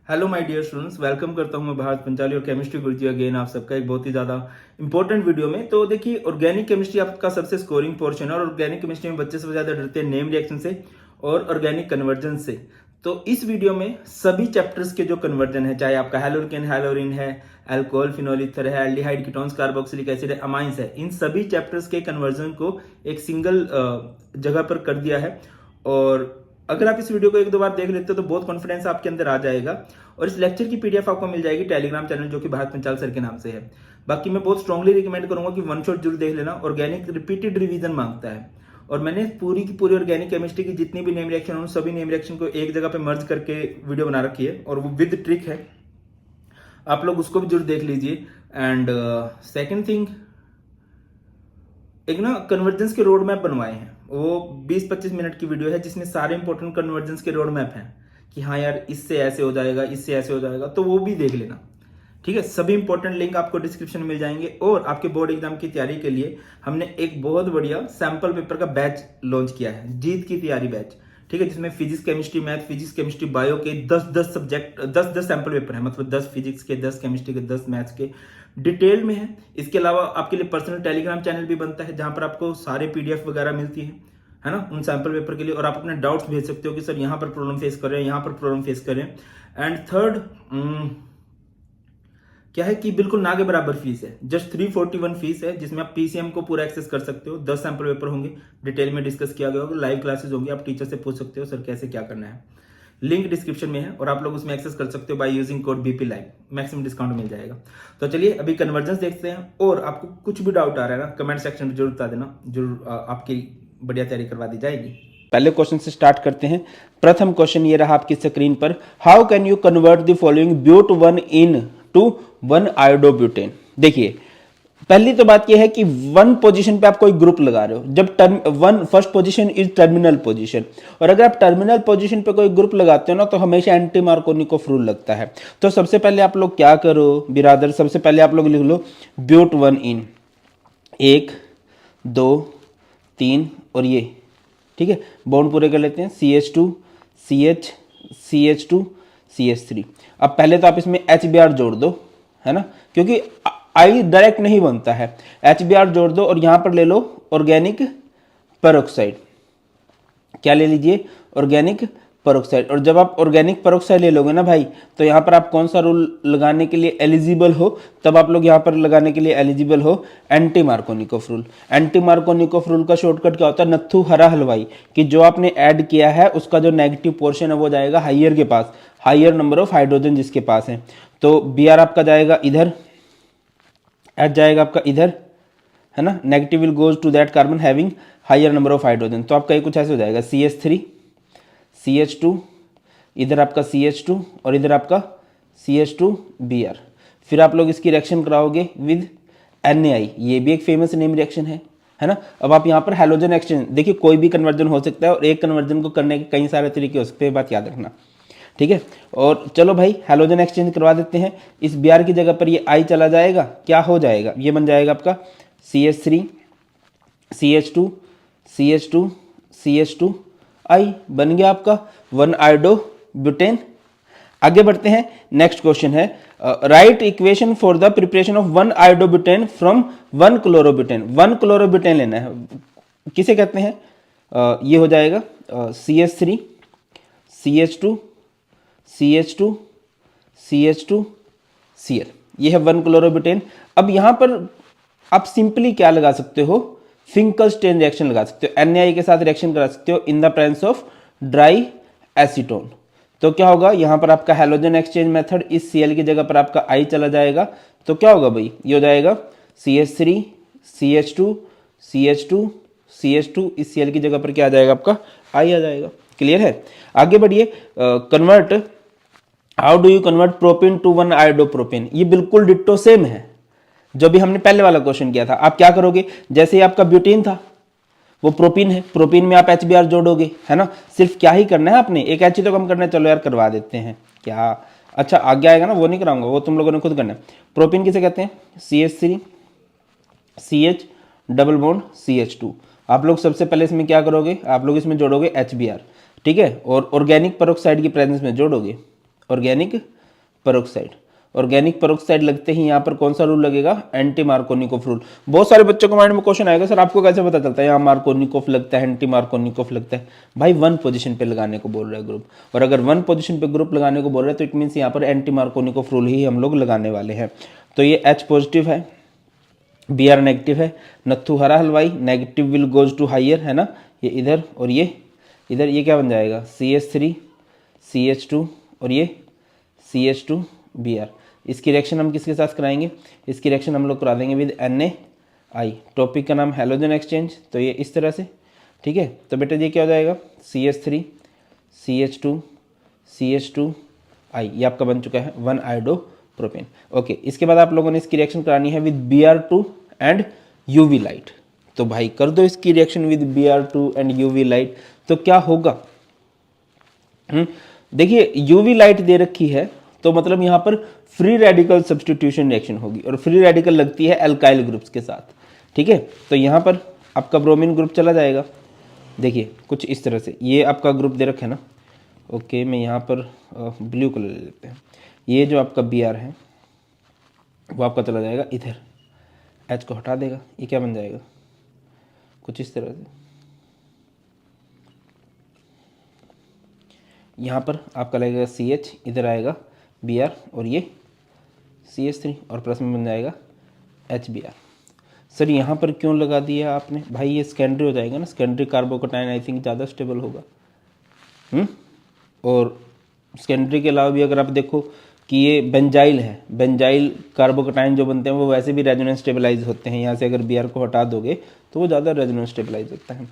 Hello my dear students, welcome करता हूं मैं भारत पंचाली और केमिस्ट्री गुरुजी अगेन आप सबका एक बहुत ही ज़्यादा इंपॉर्टेंट वीडियो में। तो देखिए, ऑर्गेनिक केमिस्ट्री आपका सबसे स्कोरिंग पोर्शन है और ऑर्गेनिक केमिस्ट्री में बच्चे सबसे ज़्यादा डरते हैं नेम रिएक्शन से और ऑर्गेनिक कन्वर्जन से। तो इस वीडियो में सभी चैप्टर्स के जो कन्वर्जन है, चाहे आपका हेलोरिन हेलोरिन है, अल्कोहल फिनोल ईथर है, एल्डिहाइड कीटोन्स कार्बोक्सिलिक एसिड है, अमाइंस है, इन सभी चैप्टर्स के कन्वर्जन को एक सिंगल जगह पर कर दिया है। और अगर आप इस वीडियो को एक दो बार देख लेते हो तो बहुत कॉन्फिडेंस आपके अंदर आ जाएगा। और इस लेक्चर की पीडीएफ आपको मिल जाएगी टेलीग्राम चैनल जो कि भारत पंचाल सर के नाम से है। बाकी मैं बहुत स्ट्रांगली रिकमेंड करूंगा कि वन शॉट जरूर देख लेना। ऑर्गेनिक रिपीटेड रिवीजन मांगता है और मैंने पूरी की पूरी ऑर्गेनिक केमिस्ट्री की जितनी भी नेम रिएक्शन उन सभी नेम रिएक्शन को एक जगह पे मर्ज करके वीडियो बना रखी है और वो विद ट्रिक है। आप लोग उसको भी जरूर देख लीजिए। एंड सेकेंड थिंग, एक ना कन्वर्जेंस के रोड मैप बनवाए हैं, वो 20-25 मिनट की वीडियो है जिसमें सारे इंपॉर्टेंट कन्वर्जेंस के रोड मैप हैं कि हाँ यार इससे ऐसे हो जाएगा, इससे ऐसे हो जाएगा, तो वो भी देख लेना। ठीक है, सभी इंपॉर्टेंट लिंक आपको डिस्क्रिप्शन में मिल जाएंगे। और आपके बोर्ड एग्जाम की तैयारी के लिए हमने एक बहुत बढ़िया सैंपल पेपर का बैच लॉन्च किया है, जीत की तैयारी बैच। ठीक है, जिसमें physics chemistry math, physics chemistry bio के 10-10 सब्जेक्ट 10-10 सैंपल पेपर है, मतलब 10 फिजिक्स के, 10 केमिस्ट्री के, 10 मैथ्स के डिटेल में है। इसके अलावा आपके लिए पर्सनल टेलीग्राम चैनल भी बनता है जहां पर आपको सारे पीडीएफ वगैरह मिलती है ना, उन सैंपल पेपर के लिए। और आप अपने डाउट्स भेज सकते हो कि सर यहाँ पर प्रॉब्लम फेस कर रहे हैं, यहाँ पर प्रॉब्लम फेस कर रहे हैं। एंड थर्ड क्या है कि बिल्कुल ना के बराबर फीस है, जस्ट 341 फीस है, जिसमें आप पीसीएम को पूरा एक्सेस कर सकते हो। 10 सैंपल पेपर होंगे, डिटेल में डिस्कस किया गया होगा, लाइव क्लासेस होंगी, आप टीचर से पूछ सकते हो सर कैसे क्या करना है। लिंक डिस्क्रिप्शन में है और आप लोग उसमें एक्सेस कर सकते हो by using code BP live, maximum discount मिल जाएगा। तो चलिए अभी कन्वर्जेंस देखते हैं। और आपको कुछ भी डाउट आ रहा है ना, कमेंट सेक्शन में जरूर बता देना, जरूर आपकी बढ़िया तैयारी करवा दी जाएगी। पहले क्वेश्चन से स्टार्ट करते हैं। प्रथम क्वेश्चन ये रहा आपकी स्क्रीन पर, how can you convert the following but 1 ene to 1 iodobutane. देखिए, पहली तो बात यह है कि 1 पोजीशन पे आप कोई ग्रुप लगा रहे हो, जब first position is terminal position, और अगर आप टर्मिनल पोजीशन पे कोई ग्रुप लगाते हो ना तो हमेशा एंटी मार्कोनिकोव रूल लगता है। तो सबसे पहले आप लोग क्या करो बिरादर, सबसे पहले आप लोग लिख लो ब्यूट 1 इन 1 2 3 और ये, ठीक है, बॉन्ड पूरे कर लेते हैं, CH2 CH CH2 CH3। अब पहले तो आप इसमें HBr जोड़ दो, है ना, क्योंकि आई डायरेक्ट नहीं बनता है, HBr जोड़ दो और यहां पर ले लो ऑर्गेनिक पेरोक्साइड। क्या ले लीजिए, ऑर्गेनिक पेरोक्साइड। और जब आप ऑर्गेनिक पेरोक्साइड ले लोगे ना भाई, तो यहां पर आप कौन सा रूल लगाने के लिए एलिजिबल हो, तब आप लोग यहां पर लगाने के लिए एलिजिबल हो anti Markovnikov rule. Anti Markovnikov rule का शॉर्टकट क्या होता है, नत्थु हरा हलवाई, कि जो आपने ऐड किया है उसका जो नेगेटिव पोर्शन है वो जाएगा हाइयर के पास, हाइयर नंबर ऑफ हाइड्रोजन जिसके पास है। तो Br आपका जाएगा इधर, H जाएगा आपका इधर, है ना, negative will goes to that carbon having higher number of hydrogen. तो आपका ये कुछ ऐसे हो जाएगा CH3 CH2, इधर आपका CH2 और इधर आपका CH2Br। फिर आप लोग इसकी रिएक्शन कराओगे विद NaI, ये भी एक फेमस नेम रिएक्शन है ना। अब आप यहाँ पर हैलोजन एक्सचेंज, देखिए कोई भी कन्वर्जन हो सकता है और एक कन्वर्जन को करने के कई सारे तरीके हो सकते हैं, बात याद रखना, ठीक है। और चलो भाई हैलोजन एक्सचेंज करवा देते हैं। इस Br की जगह पर ये I चला जाएगा, क्या हो जाएगा, ये बन जाएगा आपका CH3 CH2 CH2 CH2 I, बन गया आपका 1 आयोडोब्यूटेन। आगे बढ़ते हैं, नेक्स्ट क्वेश्चन है, right equation for the preparation of 1 iodobutane from 1 chlorobutane. 1 chlorobutane लेना है, किसे कहते हैं, ये हो जाएगा CH3 CH2 CH2 CH2 Cl, ये है 1 क्लोरोब्यूटेन। अब यहां पर आप सिंपली क्या लगा सकते हो, फिंकलस्टेन रिएक्शन लगा सकते हो, NaI के साथ रिएक्शन करा सकते हो इन the presence of dry acetone. तो क्या होगा, यहां पर आपका हैलोजन एक्सचेंज मेथड, इस Cl की जगह पर आपका I चला जाएगा, तो क्या होगा भाई, ये हो जाएगा CH3 CH2 CH2 CH2, इस Cl की जगह पर क्या आ जाएगा आपका I आ जाएगा। क्लियर है, आगे बढ़िए। Convert, how do you convert propane two 1 आयोडोप्रोपेन, ये बिल्कुल डिट्टो सेम है जो भी हमने पहले वाला क्वेश्चन किया था। आप क्या करोगे, जैसे ही आपका ब्यूटेन था वो प्रोपीन है, प्रोपीन में आप HBr जोड़ोगे, है ना, सिर्फ क्या ही करना है आपने, एक H तो कम करना है, चलो यार करवा देते हैं क्या, अच्छा आगे आएगा ना, वो नहीं कराऊंगा, वो तुम लोगों ने खुद करना है। प्रोपीन किसे कहते हैं, CH3 CH double bond CH2। आप लोग सबसे पहले इसमें क्या करोगे, आप लोग इसमें जोड़ोगे HBr, ठीक है, और ऑर्गेनिक पेरोक्साइड की प्रेजेंस में जोड़ोगे, ऑर्गेनिक पेरोक्साइड। ऑर्गेनिक पेरोक्साइड लगते ही यहाँ पर कौन सा रूल लगेगा, एंटी मार्कोनिकोफ रूल। बहुत सारे बच्चों को माइंड में क्वेश्चन आएगा, सर आपको कैसे पता चलता है यहाँ मार्कोनिकोफ लगता है, एंटी मार्कोनिकोफ लगता है। भाई 1 पोजीशन पे लगाने को बोल रहा है ग्रुप, और अगर 1 पोजीशन पे ग्रुप लगाने को बोल रहा है तो इट मीन्स यहाँ पर एंटी मार्कोनिकोफ रूल ही हम लोग लगाने वाले हैं। तो ये H पॉजिटिव है, Br नेगेटिव है, Natthu Hara Halwai, negative will goes to higher, है ना, ये इधर और ये इधर, ये क्या बन जाएगा CH3 CH2 और ये CH2Br। इसकी रिएक्शन हम किसके साथ कराएंगे, इसकी रिएक्शन हम लोग करा देंगे विद NaI। टॉपिक का नाम हैलोजन एक्सचेंज, तो ये इस तरह से, ठीक है। तो बेटा ये क्या हो जाएगा, CH3 CH2 CH2I, ये आपका बन चुका है 1 आयोडोप्रोपेन। ओके, इसके बाद आप लोगों ने इसकी रिएक्शन करानी है with Br2 and UV light. तो भाई कर दो इसकी reaction with Br2 and UV light, तो क्या होगा, देखिए UV लाइट दे रखी है तो मतलब यहाँ पर फ्री रेडिकल सब्स्टिट्यूशन रिएक्शन होगी, और फ्री रेडिकल लगती है एल्काइल ग्रुप्स के साथ, ठीक है। तो यहाँ पर आपका ब्रोमीन ग्रुप चला जाएगा, देखिए कुछ इस तरह से, ये आपका ग्रुप दे रखा है ना। ओके, मैं यहाँ पर ब्लू कलर ले लेते हैं। ये जो आपका Br है वो आपका चला जाएगा इधर, H को हटा देगा, ये क्या बन जाएगा, कुछ इस तरह से। यहाँ पर आपका लगेगा CH, इधर आएगा Br और ये CH3 और प्लस में बन जाएगा HBr। सर यहाँ पर क्यों लगा दिया आपने, भाई ये सेकेंडरी हो जाएगा ना, सेकेंडरी कार्बोकटाइन आई थिंक ज़्यादा स्टेबल होगा। और सेकेंडरी के अलावा भी अगर आप देखो कि ये बेंजाइल है, बेंजाइल कार्बोकटाइन जो बनते हैं वो वैसे भी रेजोनेंस स्टेबलाइज होते हैं, यहाँ से अगर Br को हटा दोगे तो वो ज़्यादा रेजोनेंस स्टेबलाइज होता है।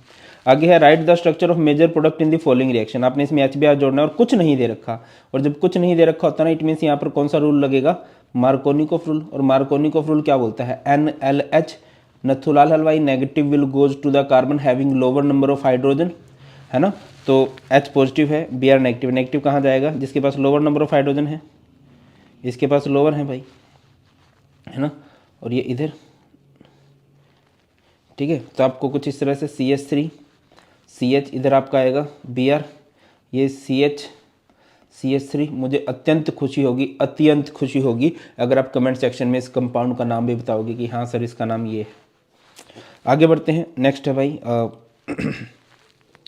आगे है write the structure of major product in the following reaction. आपने इसमें HBr जोड़ना है और कुछ नहीं दे रखा, और जब कुछ नहीं दे रखा होता ना इट मीन्स यहाँ पर कौन सा रूल लगेगा, मार्कोनिकोफ रूल। और मार्कोनिकोफ रूल क्या बोलता है, NLH Natthu Lal Halwai, negative will goes to the carbon having lower number of hydrogen, है ना। तो H पॉजिटिव है, Br नेगेटिव, नेगेटिव कहाँ जाएगा, जिसके पास लोअर नंबर ऑफ हाइड्रोजन है, इसके पास लोअर है भाई, है ना, और ये इधर, ठीक है। तो आपको कुछ इस तरह से CH3 CH, इधर आपका आएगा Br, ये CH3। मुझे अत्यंत खुशी होगी अगर आप कमेंट सेक्शन में इस कंपाउंड का नाम भी बताओगे कि हाँ सर इसका नाम ये है। आगे बढ़ते हैं, नेक्स्ट है भाई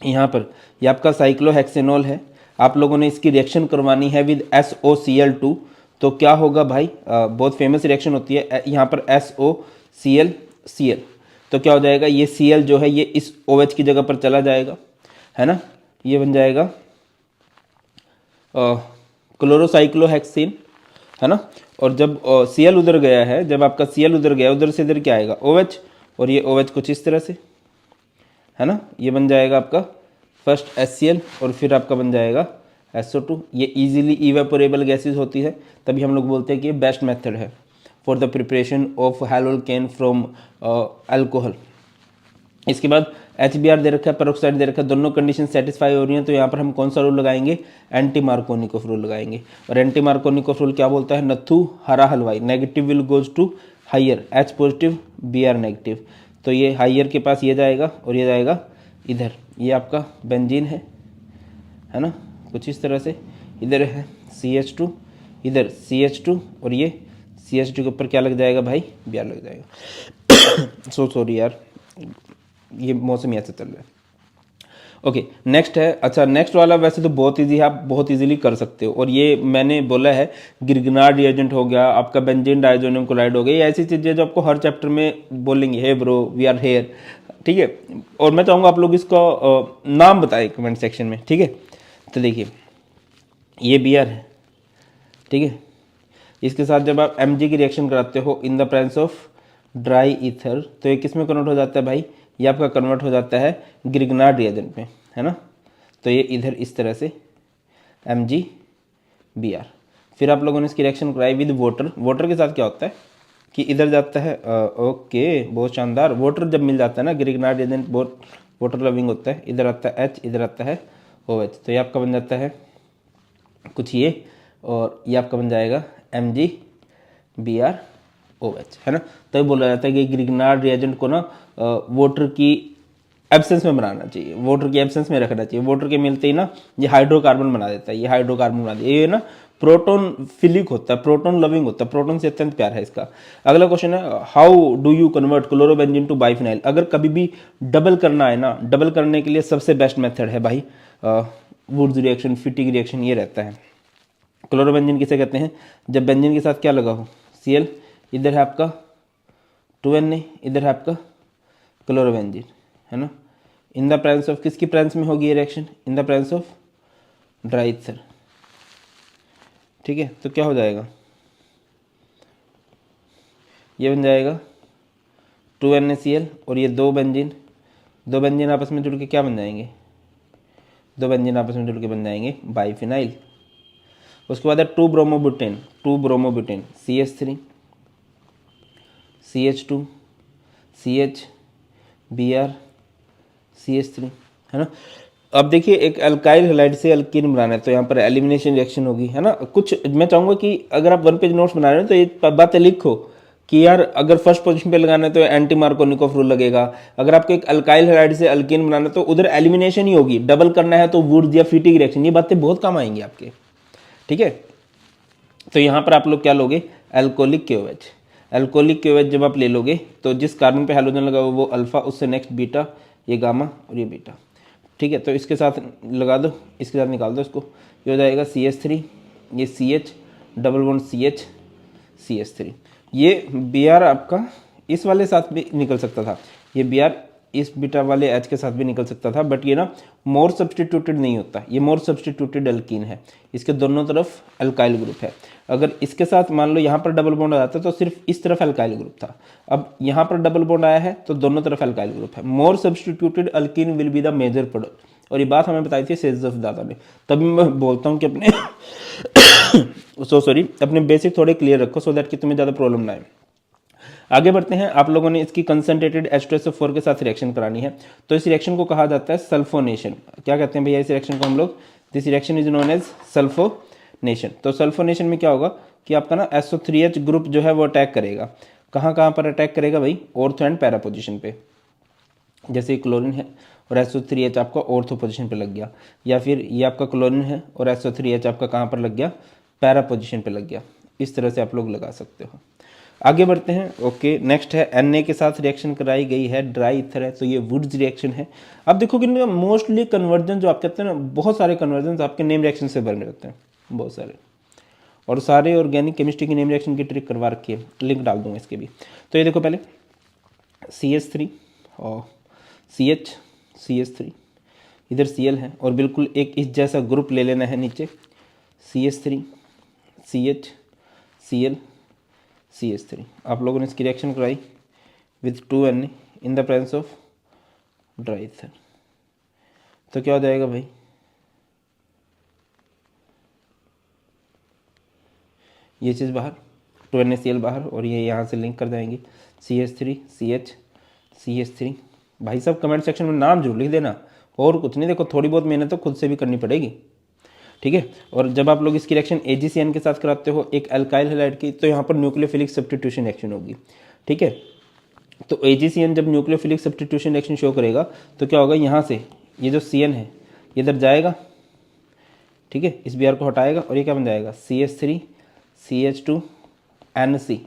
यहाँ पर ये आपका साइक्लोहेक्सेनॉल है, आप लोगों ने इसकी रिएक्शन करवानी है विद SOCl2। तो क्या होगा भाई, बहुत फेमस रिएक्शन होती है यहाँ पर SOCl तो क्या हो जाएगा, ये Cl जो है ये इस OH की जगह पर चला जाएगा, है ना, ये बन जाएगा क्लोरोसाइक्लोहेक्सिन, है ना। और जब Cl उधर गया है, जब आपका Cl उधर गया, उधर से इधर क्या आएगा OH, और ये OH कुछ इस तरह से, है ना, ये बन जाएगा आपका फर्स्ट HCl और फिर आपका बन जाएगा SO2। ये इजीली इवेपोरेबल गैसेज होती है, तभी हम लोग बोलते हैं कि ये बेस्ट मेथड है for the preparation of haloalkane from alcohol. इसके बाद HBr दे रखा है, पेरोक्साइड दे रखा है, दोनों कंडीशन सेटिस्फाई हो रही हैं, तो यहाँ पर हम कौन सा रूल लगाएंगे, एंटी मार्कोनिकोफ रूल लगाएंगे। और एंटी मार्कोनिकोफ रूल क्या बोलता है, Natthu Hara Halwai, negative will goes to higher, H positive Br negative. तो ये हाइयर के पास ये जाएगा और ये जाएगा इधर, ये आपका बेंजीन है ना, कुछ इस तरह से। इधर है CH2, इधर CH2 और ये CH2 के ऊपर क्या लग जाएगा भाई, Br लग जाएगा। सॉरी यार, ये मौसम ही ऐसे चल रहा है। ओके, नेक्स्ट है, अच्छा नेक्स्ट वाला वैसे तो बहुत इजी है, आप बहुत इजीली कर सकते हो। और ये मैंने बोला है गिरगनार्ड रिएजेंट हो गया, आपका बेंजीन डाइजोनियम क्लोराइड हो गया, ये ऐसी चीज़ें जो आपको हर चैप्टर में बोलेंगे, hey bro we are here, ठीक है। और मैं चाहूँगा आप लोग इसका नाम बताएं कमेंट सेक्शन में, ठीक है। तो देखिए ये Br है, ठीक है, इसके साथ जब आप Mg की रिएक्शन कराते हो इन the presence of dry ether, तो ये किस में कन्वर्ट हो जाता है भाई, ये आपका कन्वर्ट हो जाता है गिरगनार्ड रिएजेंट में, है ना। तो ये इधर इस तरह से MgBr। फिर आप लोगों ने इसकी रिएक्शन कराई विद वाटर। वाटर के साथ क्या होता है कि इधर जाता है ओके, बहुत शानदार, वाटर जब मिल जाता है ना, गिरगनार्ड रिएजेंट बहुत वाटर लविंग होता है, इधर आता है H, इधर आता है OH, तो ये आपका बन जाता है कुछ ये, और ये आपका बन जाएगा MgBrOH, है ना। तभी बोला जाता है कि गिरगनार्ड रिएजेंट को ना वाटर की एब्सेंस में बनाना चाहिए, वाटर के एब्सेंस में रखना चाहिए। वाटर के मिलते ही ना ये हाइड्रोकार्बन बना देता है, ये हाइड्रोकार्बन बना दिया, ये ना प्रोटॉन फिलिक होता है, प्रोटॉन लविंग होता है, प्रोटॉन से अत्यंत प्यार है इसका। अगला क्वेश्चन है how do you convert chlorobenzene to biphenyl. अगर कभी भी डबल करना है ना, डबल करने के लिए सबसे बेस्ट मेथड है भाई वुड्स रिएक्शन, फिटिक रिएक्शन, ये रहता है। क्लोरोबेंजीन किसे कहते हैं, जब बेंजीन के साथ क्या लगा हो, Cl, इधर है आपका 2Na, इधर है आपका क्लोरोबेंजीन, है ना। इन द प्रेजेंस ऑफ, किसकी प्रेजेंस में होगी ये reaction, in the presence of dry ether, ठीक है। तो क्या हो जाएगा, ये बन जाएगा 2NaCl और ये दो बेंजीन आपस में जुड़ के क्या बन जाएंगे, दो बेंजीन आपस में जुड़ के बन जाएंगे बाइफिनाइल। उसके बाद है 2 bromobutane, CH3 CH2 CH Br CH3, है ना। अब देखिए एक अल्काइल हैलाइड से अल्कीन बनाना है तो यहाँ पर एलिमिनेशन रिएक्शन होगी, है ना। कुछ मैं चाहूँगा कि अगर आप 1 पेज नोट्स बना रहे हो तो ये बातें लिखो कि यार अगर फर्स्ट पोजीशन पे लगाना है तो एंटी मार्कोनिकोव रूल लगेगा। अगर आपको एक अल्काइल हैलाइड से अल्कीन बनाना है तो उधर एलिमिनेशन ही होगी, डबल करना है तो वुड्स या फिटिक रिएक्शन, ये बातें बहुत काम आएंगी आपके, ठीक है। तो यहाँ पर आप लोग क्या लोगे, एल्कोहलिक KOH। एल्कोहलिक KOH जब आप ले लोगे तो जिस कार्बन पे हाइड्रोजन लगा हुआ वो अल्फा, उससे नेक्स्ट बीटा, ये गामा और ये बीटा, ठीक है। तो इसके साथ लगा दो, इसके साथ निकाल दो इसको, ये हो जाएगा CH3, ये CH डबल बॉन्ड CH3। ये Br आपका इस वाले साथ भी निकल सकता था, ये Br इस बीटा वाले H के साथ भी निकल सकता था, बट ये ना मोर सब्सटीट्यूटेड नहीं होता, ये मोर सब्सटीट्यूटेड अल्कीन है, इसके दोनों तरफ अल्काइल ग्रुप है। अगर इसके साथ मान लो यहाँ पर डबल बॉन्ड आ जाता तो सिर्फ इस तरफ अल्काइल ग्रुप था, अब यहाँ पर डबल बॉन्ड आया है तो दोनों तरफ अल्काइल ग्रुप है। More substituted alkene will be the major product, और ये बात हमें बताई थी सेजफ दादा ने। तभी मैं बोलता हूँ कि अपने अपने बेसिक थोड़े क्लियर रखो सो दैट कि तुम्हें ज़्यादा प्रॉब्लम ना आए। आगे बढ़ते हैं, आप लोगों ने इसकी कंसंट्रेटेड H2SO4 के साथ रिएक्शन करानी है, तो इस रिएक्शन को कहा जाता है सल्फोनेशन। क्या कहते हैं भैया इस रिएक्शन को हम लोग, this reaction is known as sulphonation. तो सल्फोनेशन में क्या होगा कि आपका ना SO3H ग्रुप जो है वो अटैक करेगा, कहाँ पर अटैक करेगा भाई, ऑर्थो एंड पैरा पोजिशन पे। जैसे क्लोरीन है और SO3H आपका ऑर्थो पोजिशन पे लग गया, या फिर ये आपका क्लोरीन है और SO3H आपका कहाँ पर लग गया, पैरा पोजिशन पे लग गया। इस तरह से आप लोग लगा सकते हो। आगे बढ़ते हैं, ओके। नेक्स्ट है Na के साथ रिएक्शन कराई गई है, ड्राई ईथर है, तो ये वुड्स रिएक्शन है। अब देखो कि मोस्टली कन्वर्जन जो आप कहते हैं ना, बहुत सारे कन्वर्जन आपके नेम रिएक्शन से बने रहते हैं, बहुत सारे, और सारे ऑर्गेनिक केमिस्ट्री की नेम रिएक्शन की ट्रिक करवा रखी है, लिंक डाल दूंगा इसके भी। तो ये देखो पहले CH3 और CH3, इधर Cl है और बिल्कुल एक इस जैसा ग्रुप ले लेना है नीचे, CH3 CH Cl CH3। आप लोगों ने इसकी रिएक्शन कराई with 2Na in the presence of dry ether, तो क्या हो जाएगा भाई, ये चीज़ बाहर, 2NaCl बाहर, और ये यहाँ से लिंक कर जाएंगे CH3 CH3। भाई साहब कमेंट सेक्शन में नाम जरूर लिख देना, और कुछ नहीं, देखो थोड़ी बहुत मेहनत तो खुद से भी करनी पड़ेगी, ठीक है। और जब आप लोग इसकी रिएक्शन AgCN के साथ कराते हो एक अल्काइल हैलाइड की, तो यहाँ पर न्यूक्लियोफिलिक सब्स्टिट्यूशन रिएक्शन होगी, ठीक है। तो AgCN जब न्यूक्लियोफिलिक सब्स्टिट्यूशन रिएक्शन शो करेगा तो क्या होगा, यहाँ से ये जो CN है ये इधर जाएगा, ठीक है, इस Br को हटाएगा और ये क्या बन जाएगा CH3 CH2NC।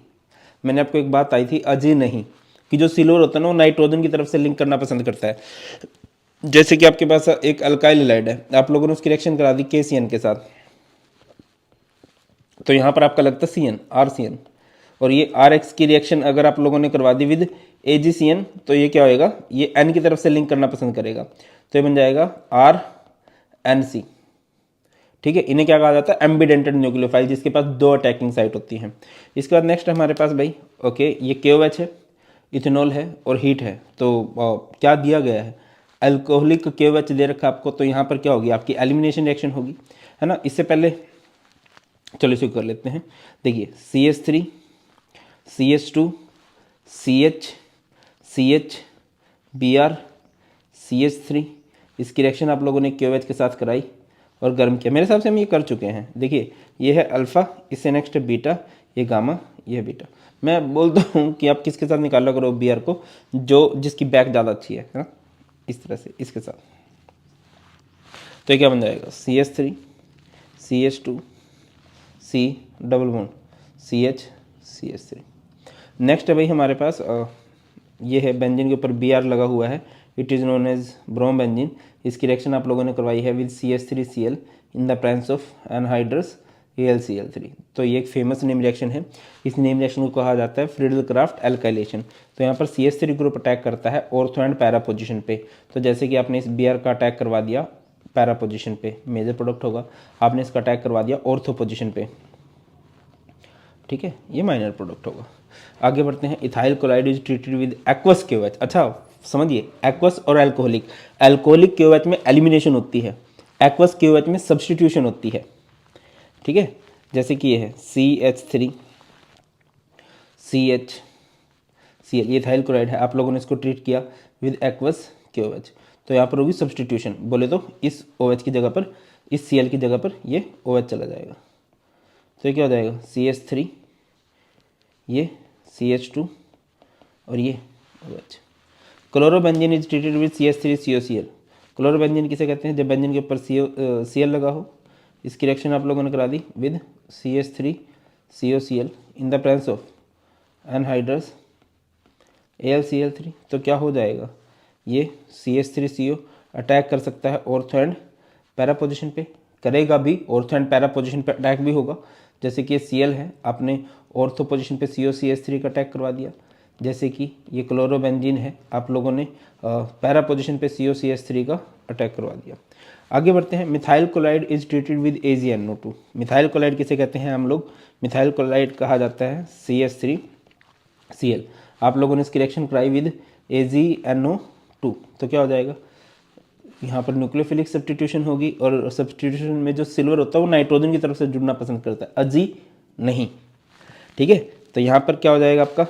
मैंने आपको एक बात आई थी अजी नहीं, कि जो सिल्वर होता है ना वो नाइट्रोजन की तरफ से लिंक करना पसंद करता है। जैसे कि आपके पास एक अल्काइल हैलाइड है, आप लोगों ने उसकी रिएक्शन करा दी KCN के साथ, तो यहाँ पर आपका लगता है CN RCN, और ये RX की रिएक्शन अगर आप लोगों ने करवा दी विद AgCN तो ये क्या होएगा, ये N की तरफ से लिंक करना पसंद करेगा, तो ये बन जाएगा RNC, ठीक है। इन्हें क्या कहा जाता है, एम्बिडेंटेड न्यूक्लियोफाइल, जिसके पास दो अटैकिंग साइट होती हैं। इसके बाद नेक्स्ट हमारे पास भाई, ओके, ये KOH है, इथेनॉल है और हीट है, तो क्या दिया गया है, अल्कोहलिक KOH दे रखा आपको, तो यहाँ पर क्या होगी आपकी एलिमिनेशन रिएक्शन होगी, है ना। इससे पहले चलो इसे कर लेते हैं, देखिए CH3 CH2 CH Br CH3, इसकी रिएक्शन आप लोगों ने KOH के साथ कराई और गर्म किया। मेरे हिसाब से हम ये कर चुके हैं, देखिए ये है अल्फ़ा, इससे नेक्स्ट है बीटा, ये गामा, ये बीटा। मैं बोलता हूँ कि आप किसके साथ निकाला करो Br को, जो जिसकी बैक ज़्यादा अच्छी है ना। इस तरह से इसके साथ। तो ये क्या बन जाएगा, CH3 CH2 C double bond CH CH3। Next है भाई हमारे पास ये है बेंजीन के ऊपर Br लगा हुआ है, it is known as bromobenzene. इसकी रिएक्शन आप लोगों ने करवाई है with CH3Cl in the presence of anhydrous AlCl3। तो ये एक फेमस नेम रिएक्शन है। इस नेम रिएक्शन को कहा जाता है फ्रीडल क्राफ्ट एल्काइलेशन। तो यहाँ पर CH3 ग्रुप अटैक करता है ऑर्थो एंड पैरा पोजिशन पे। तो जैसे कि आपने इस Br का अटैक करवा दिया पैरा पोजिशन पे, मेजर प्रोडक्ट होगा, आपने इसका अटैक करवा दिया ऑर्थो पोजिशन पे, ठीक है, ये माइनर प्रोडक्ट होगा। आगे बढ़ते हैं, ethyl chloride is treated with aqueous KOH। अच्छा समझिए, एक्वस और एल्कोहलिक, एल्कोहलिक KOH में एलिमिनेशन होती है, एक्वस KOH में सब्सटीट्यूशन होती है, ठीक है। जैसे कि ये है CH3 CHCl, ये इथाइल क्लोराइड है, आप लोगों ने इसको ट्रीट किया विद एक्वस KOH, तो यहाँ पर होगी सब्सटीट्यूशन, बोले तो इस OH की जगह पर, इस Cl की जगह पर ये OH चला जाएगा। तो ये क्या हो जाएगा, CH3 ये CH2 और ये OH। Chlorobenzene is treated with CH3COCl। Chlorobenzene किसे कहते हैं, जब बेंजीन के ऊपर Cl लगा हो। इसकी रिएक्शन आप लोगों ने करा दी with CH3COCl in the presence of anhydrous AlCl3। तो क्या हो जाएगा, ये CH3CO अटैक कर सकता है ऑर्थो एंड पैरा पोजिशन पे, करेगा भी, ऑर्थो एंड पैरा पोजिशन पे अटैक भी होगा। जैसे कि ये Cl है, आपने ऑर्थो पोजिशन पे COCH3 का अटैक करवा दिया। जैसे कि ये क्लोरोबेंजीन है, आप लोगों ने पैरा पोजिशन पे COCH3 का अटैक करवा दिया। आगे बढ़ते हैं, methyl chloride is treated with AgNO2। Methyl chloride किसे कहते हैं हम लोग, मिथाइल क्लोराइड कहा जाता है CH3Cl। आप लोगों ने इसकी रिएक्शन कराई विद AgNO2, तो क्या हो जाएगा, यहाँ पर न्यूक्लियोफिलिक सब्स्टिट्यूशन होगी, और सब्स्टिट्यूशन में जो सिल्वर होता है वो नाइट्रोजन की तरफ से जुड़ना पसंद करता है, अजी नहीं, ठीक है। तो यहाँ पर क्या हो जाएगा आपका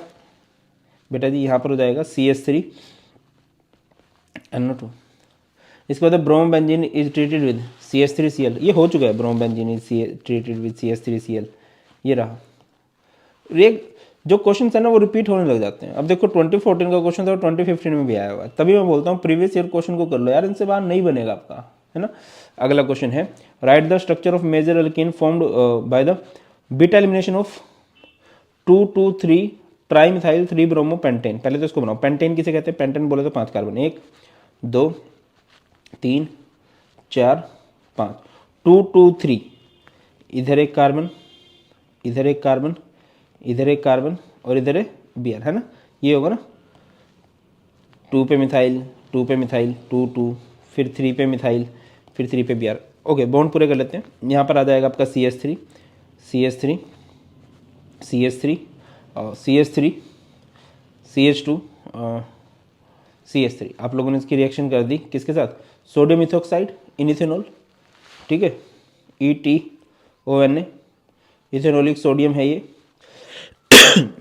बेटा जी, यहाँ पर हो जाएगा CH3NO2। इसके बाद bromobenzene is treated with CH3Cl, ये हो चुका है, bromobenzene is treated with CH3Cl, ये रहा। जो क्वेश्चन है ना वो रिपीट होने लग जाते हैं। अब देखो 2014 का क्वेश्चन था और 2015 में भी आया हुआ है, तभी मैं बोलता हूँ प्रीवियस ईयर क्वेश्चन को कर लो यार, इनसे बाहर नहीं बनेगा आपका, है ना। अगला क्वेश्चन है, write the structure of major alkene formed by the beta elimination of 2,2,3 trimethyl 3 bromo pentane. पहले तो इसको बनाओ, पेंटेन किसे कहते हैं, पेंटेन बोले तो 5 कार्बन, 1 2 3 4 5, 2,2,3, इधर एक कार्बन, इधर एक कार्बन, इधर एक कार्बन और इधर है Br, है ना, ये होगा ना, 2 पे मिथाइल, 2 पे मिथाइल, 2 2, फिर 3 पे मिथाइल, फिर 3 पे Br। ओके, बॉन्ड पूरे कर लेते हैं। यहाँ पर आ जाएगा आपका CH3 CH3 CH3 CH3 CH2 CH3। आप लोगों ने इसकी रिएक्शन कर दी किसके साथ, सोडियम इथोक्साइड इन इथेनॉल, ठीक है, ETONA, इथेनॉलिक सोडियम है ये।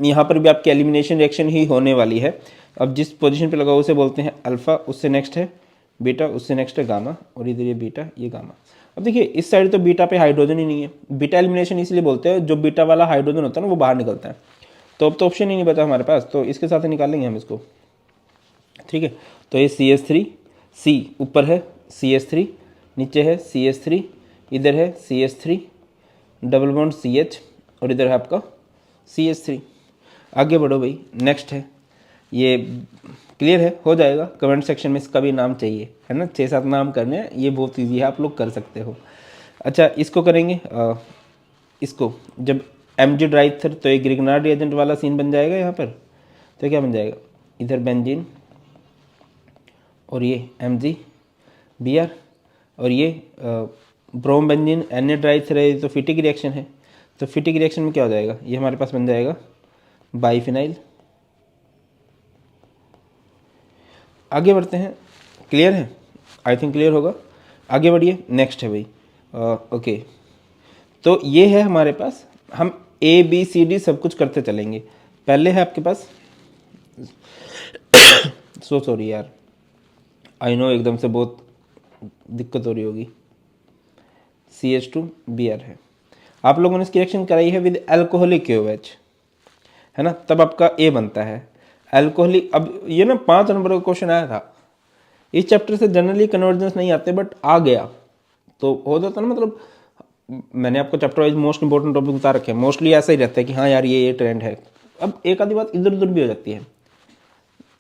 यहाँ पर भी आपकी एलिमिनेशन रिएक्शन ही होने वाली है। अब जिस पोजीशन पे लगा उसे बोलते हैं अल्फा, उससे नेक्स्ट है बीटा, उससे नेक्स्ट है गामा, और इधर ये बीटा ये गामा। अब देखिए इस साइड तो बीटा पे हाइड्रोजन ही नहीं है, बीटा एलिमिनेशन इसलिए बोलते हैं, जो बीटा वाला हाइड्रोजन होता है ना वो बाहर निकलता है। तो अब तो ऑप्शन ही नहीं बचा हमारे पास, तो इसके साथ निकालेंगे हम इसको, ठीक है। तो ये CH3C ऊपर है, CH3 नीचे है, CH3 इधर है, CH3 डबल बॉन्ड CH, और इधर है आपका CH3। आगे बढ़ो भाई, नेक्स्ट है, ये क्लियर है, हो जाएगा। कमेंट सेक्शन में इसका भी नाम चाहिए, है ना, 6-7 नाम करने हैं, ये बहुत ईजी है, आप लोग कर सकते हो। अच्छा इसको करेंगे, इसको जब Mg ड्राइथर, तो एक ग्रिग्नार्ड रिएजेंट वाला सीन बन जाएगा यहाँ पर। तो क्या बन जाएगा, इधर बेंजीन और ये MgBr, और ये ब्रोम बेंजीन Na ड्राइथर है, तो फिटिक रिएक्शन है। तो फिटिक रिएक्शन में क्या हो जाएगा, ये हमारे पास बन जाएगा बाइफिनाइल। आगे बढ़ते हैं, क्लियर है, आई थिंक क्लियर होगा। आगे बढ़िए, नेक्स्ट है भाई, ओके। तो ये है हमारे पास, हम ABCD सब कुछ करते चलेंगे। पहले है आपके पास सो सॉरी यार, आई नो एकदम से बहुत दिक्कत हो रही होगी, CH2Br है। आप लोगों ने इसकी रिएक्शन कराई है विद अल्कोहलिक KOH, है ना, तब आपका A बनता है अल्कोहलिक। अब ये ना 5 नंबर का क्वेश्चन आया था, इस चैप्टर से जनरली कन्वर्जेंस नहीं आते, बट आ गया तो हो जाता ना, मतलब मैंने आपको chapter wise most important topic बता रखे हैं, मोस्टली ऐसा ही रहता है कि हाँ यार ये ट्रेंड है। अब एक आधी बात इधर उधर भी हो जाती है,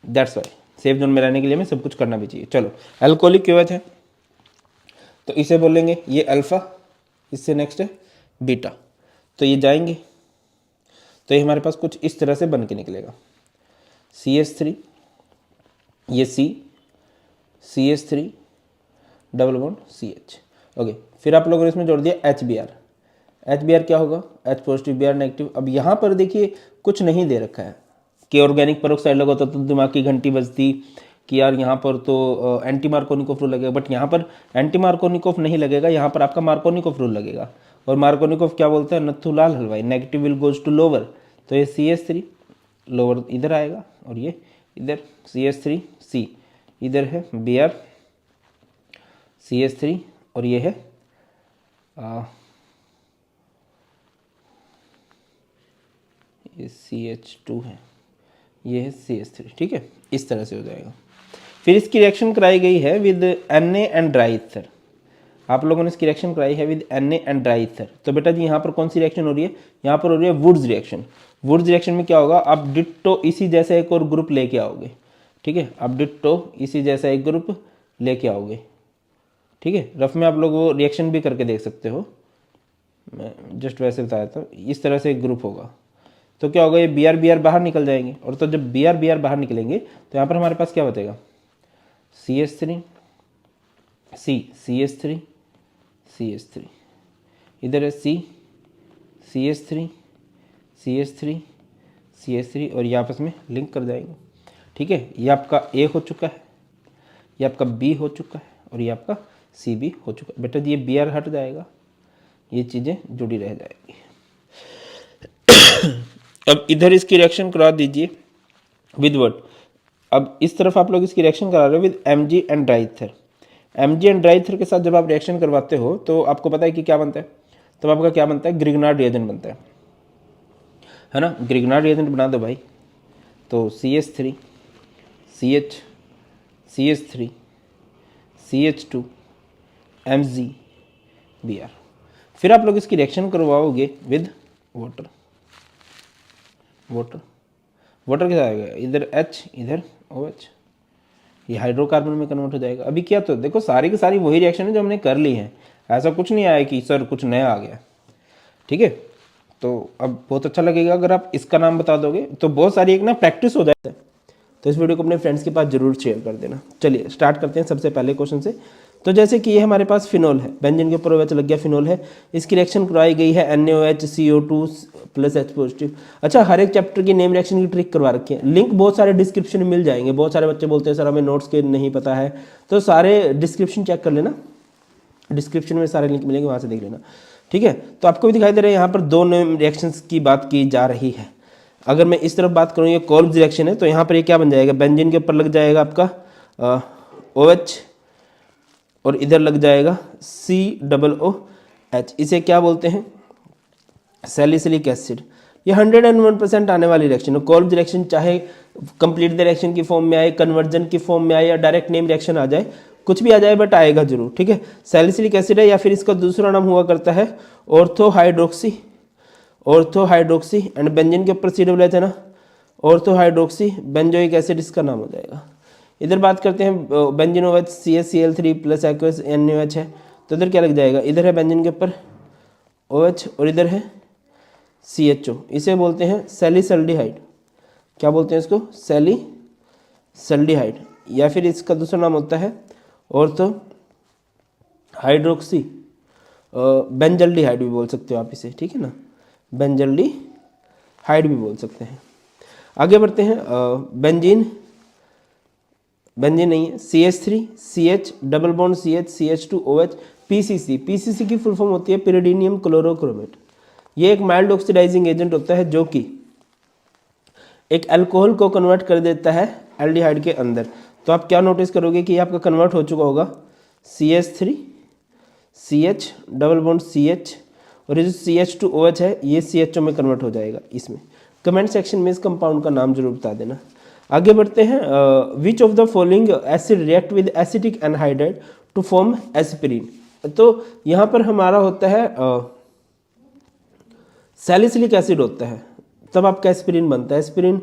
दैट्स वाई सेफ जोन में रहने के लिए हमें सब कुछ करना भी चाहिए। चलो, एल्कोहलिक क्योवेज है तो इसे बोलेंगे ये अल्फा, इससे नेक्स्ट है बीटा, तो ये जाएंगे तो ये हमारे पास कुछ इस तरह से बन के निकलेगा CH3, ये CH3 double bond CH। Okay, फिर आप लोगों ने इसमें जोड़ दिया HBr क्या होगा, H पॉजिटिव Br नेगेटिव। अब यहाँ पर देखिए कुछ नहीं दे रखा है कि ऑर्गेनिक पेरोक्साइड लगा होता तो दिमाग की घंटी बजती कि यार यहाँ पर तो एंटी मार्कोनिकोफ रूल लगेगा, बट यहाँ पर एंटी मार्कोनिकोफ नहीं लगेगा, यहाँ पर आपका मार्कोनिकोफ रूल लगेगा। और मार्कोनिकोफ क्या बोलते हैं, Nathulal Halwai, negative will goes to lower, तो ये CH3 लोअर इधर आएगा और ये इधर CH3 C, इधर है Br CH3 और ये है ये CH2 है, ये है CH3, ठीक है, इस तरह से हो जाएगा। फिर इसकी रिएक्शन कराई गई है with Na and dry ether, आप लोगों ने इसकी रिएक्शन कराई है with Na and dry ether. तो बेटा जी यहाँ पर कौन सी रिएक्शन हो रही है, यहाँ पर हो रही है वुड्स रिएक्शन। वुड्स रिएक्शन में क्या होगा, आप डिट्टो इसी जैसा एक और ग्रुप लेके आओगे, ठीक है, आप डिट्टो इसी जैसा एक ग्रुप लेके आओगे, ठीक है। रफ में आप लोग वो रिएक्शन भी करके देख सकते हो, मैं जस्ट वैसे बताया था, इस तरह से एक ग्रुप होगा तो क्या होगा, ये Br बाहर निकल जाएंगे, और तो जब Br बाहर निकलेंगे तो यहाँ पर हमारे पास क्या बचेगा, CH3 C, CH3 CH3, इधर है C CH3 CH3 CH3 और ये आपस में लिंक कर जाएंगे, ठीक है। ये आपका A हो चुका है, ये आपका B हो चुका है और ये आपका C भी हो चुका है। बेटा जी ये Br हट जाएगा, ये चीज़ें जुड़ी रह जाएगी। अब इधर इसकी रिएक्शन करा दीजिए विद व्हाट, अब इस तरफ आप लोग इसकी रिएक्शन करा रहे हो with Mg and dry ether. Mg and dry ether के साथ जब आप रिएक्शन करवाते हो तो आपको पता है कि क्या बनता है, तब आपका क्या बनता है, ग्रिग्नार्ड रिएजेंट बनता है ना। ग्रिग्नार्ड रिएजेंट बना दो भाई, तो CH3 CH CH3 CH2 Mg Br। फिर आप लोग इसकी रिएक्शन करवाओगे विद वाटर, वाटर के साथ आएगा, इधर H इधर OH, ये हाइड्रोकार्बन में कन्वर्ट हो जाएगा। अभी क्या, तो देखो सारी की सारी वही रिएक्शन है जो हमने कर ली है, ऐसा कुछ नहीं आया कि सर कुछ नया आ गया, ठीक है। तो अब बहुत अच्छा लगेगा अगर आप इसका नाम बता दोगे, तो बहुत सारी एक ना प्रैक्टिस हो जाता है। तो इस वीडियो को अपने फ्रेंड्स के पास जरूर शेयर कर देना। चलिए स्टार्ट करते हैं सबसे पहले क्वेश्चन से। तो जैसे कि ये हमारे पास फिनोल है, बेंजीन के ऊपर OH लग गया, फिनोल है, इसकी रिएक्शन करवाई गई है NaOH CO2 plus H positive. अच्छा, हर एक चैप्टर की नेम रिएक्शन की ट्रिक करवा रखी है, लिंक बहुत सारे डिस्क्रिप्शन में मिल जाएंगे। बहुत सारे बच्चे बोलते हैं सर हमें नोट्स के नहीं पता है, तो सारे डिस्क्रिप्शन चेक कर लेना, डिस्क्रिप्शन में सारे लिंक मिलेंगे, वहाँ से देख लेना, ठीक है। तो आपको भी दिखाई दे रहा है यहाँ पर दो नेम रिएक्शंस की बात की जा रही है। अगर मैं इस तरफ बात करूँ, ये कोल्ब्स रिएक्शन है, तो यहाँ पर ये क्या बन जाएगा, बेंजीन के ऊपर लग जाएगा आपका OH और इधर लग जाएगा COOH, इसे क्या बोलते हैं, सैलिसिलिक एसिड। ये 101% आने वाली रिएक्शन है। कोल्ब्स रिएक्शन चाहे कंप्लीट द रिएक्शन की फॉर्म में आए, कन्वर्जन की फॉर्म में आए या डायरेक्ट नेम रिएक्शन आ जाए, कुछ भी आ जाए बट आएगा जरूर, ठीक है। सैलिसिलिक एसिड है, या फिर इसका दूसरा नाम हुआ करता है ऑर्थो हाइड्रोक्सी एंड बेंजीन के ऊपर COOH है ना, ऑर्थो हाइड्रोक्सी बेंजोइक एसिड इसका नाम हो जाएगा। इधर बात करते हैं benzene OH CaCl3 plus aqueous NaOH है, तो इधर क्या लग जाएगा, इधर है बेंजीन के ऊपर OH और इधर है CHO, इसे बोलते हैं सैलिसल्डिहाइड। क्या बोलते हैं इसको, सैलिसल्डिहाइड, या फिर इसका दूसरा नाम होता है ऑर्थो हाइड्रोक्सी बेंजल्डिहाइड भी बोल सकते हो आप इसे, ठीक है ना, बेंजल्डिहाइड भी बोल सकते हैं। आगे बढ़ते हैं, बेंजीन नहीं है, CH3 CH double bond CH CH2 OH PCC की फुल फॉर्म होती है पिरिडीनियम क्लोरोक्रोमेट। ये एक माइल्ड ऑक्सीडाइजिंग एजेंट होता है जो कि एक अल्कोहल को कन्वर्ट कर देता है एल्डिहाइड के अंदर। तो आप क्या नोटिस करोगे कि आपका कन्वर्ट हो चुका होगा CH3 CH double bond CH और ये जो CH2 OH है ये CHO में कन्वर्ट हो जाएगा। इसमें कमेंट सेक्शन में इस कंपाउंड का नाम जरूर बता देना। आगे बढ़ते हैं। Which of the following acid react with acetic anhydride to form aspirin. तो यहाँ पर हमारा होता है सैलिसिलिक एसिड होता है, तब आपका एस्पिरिन बनता है। एस्पिरिन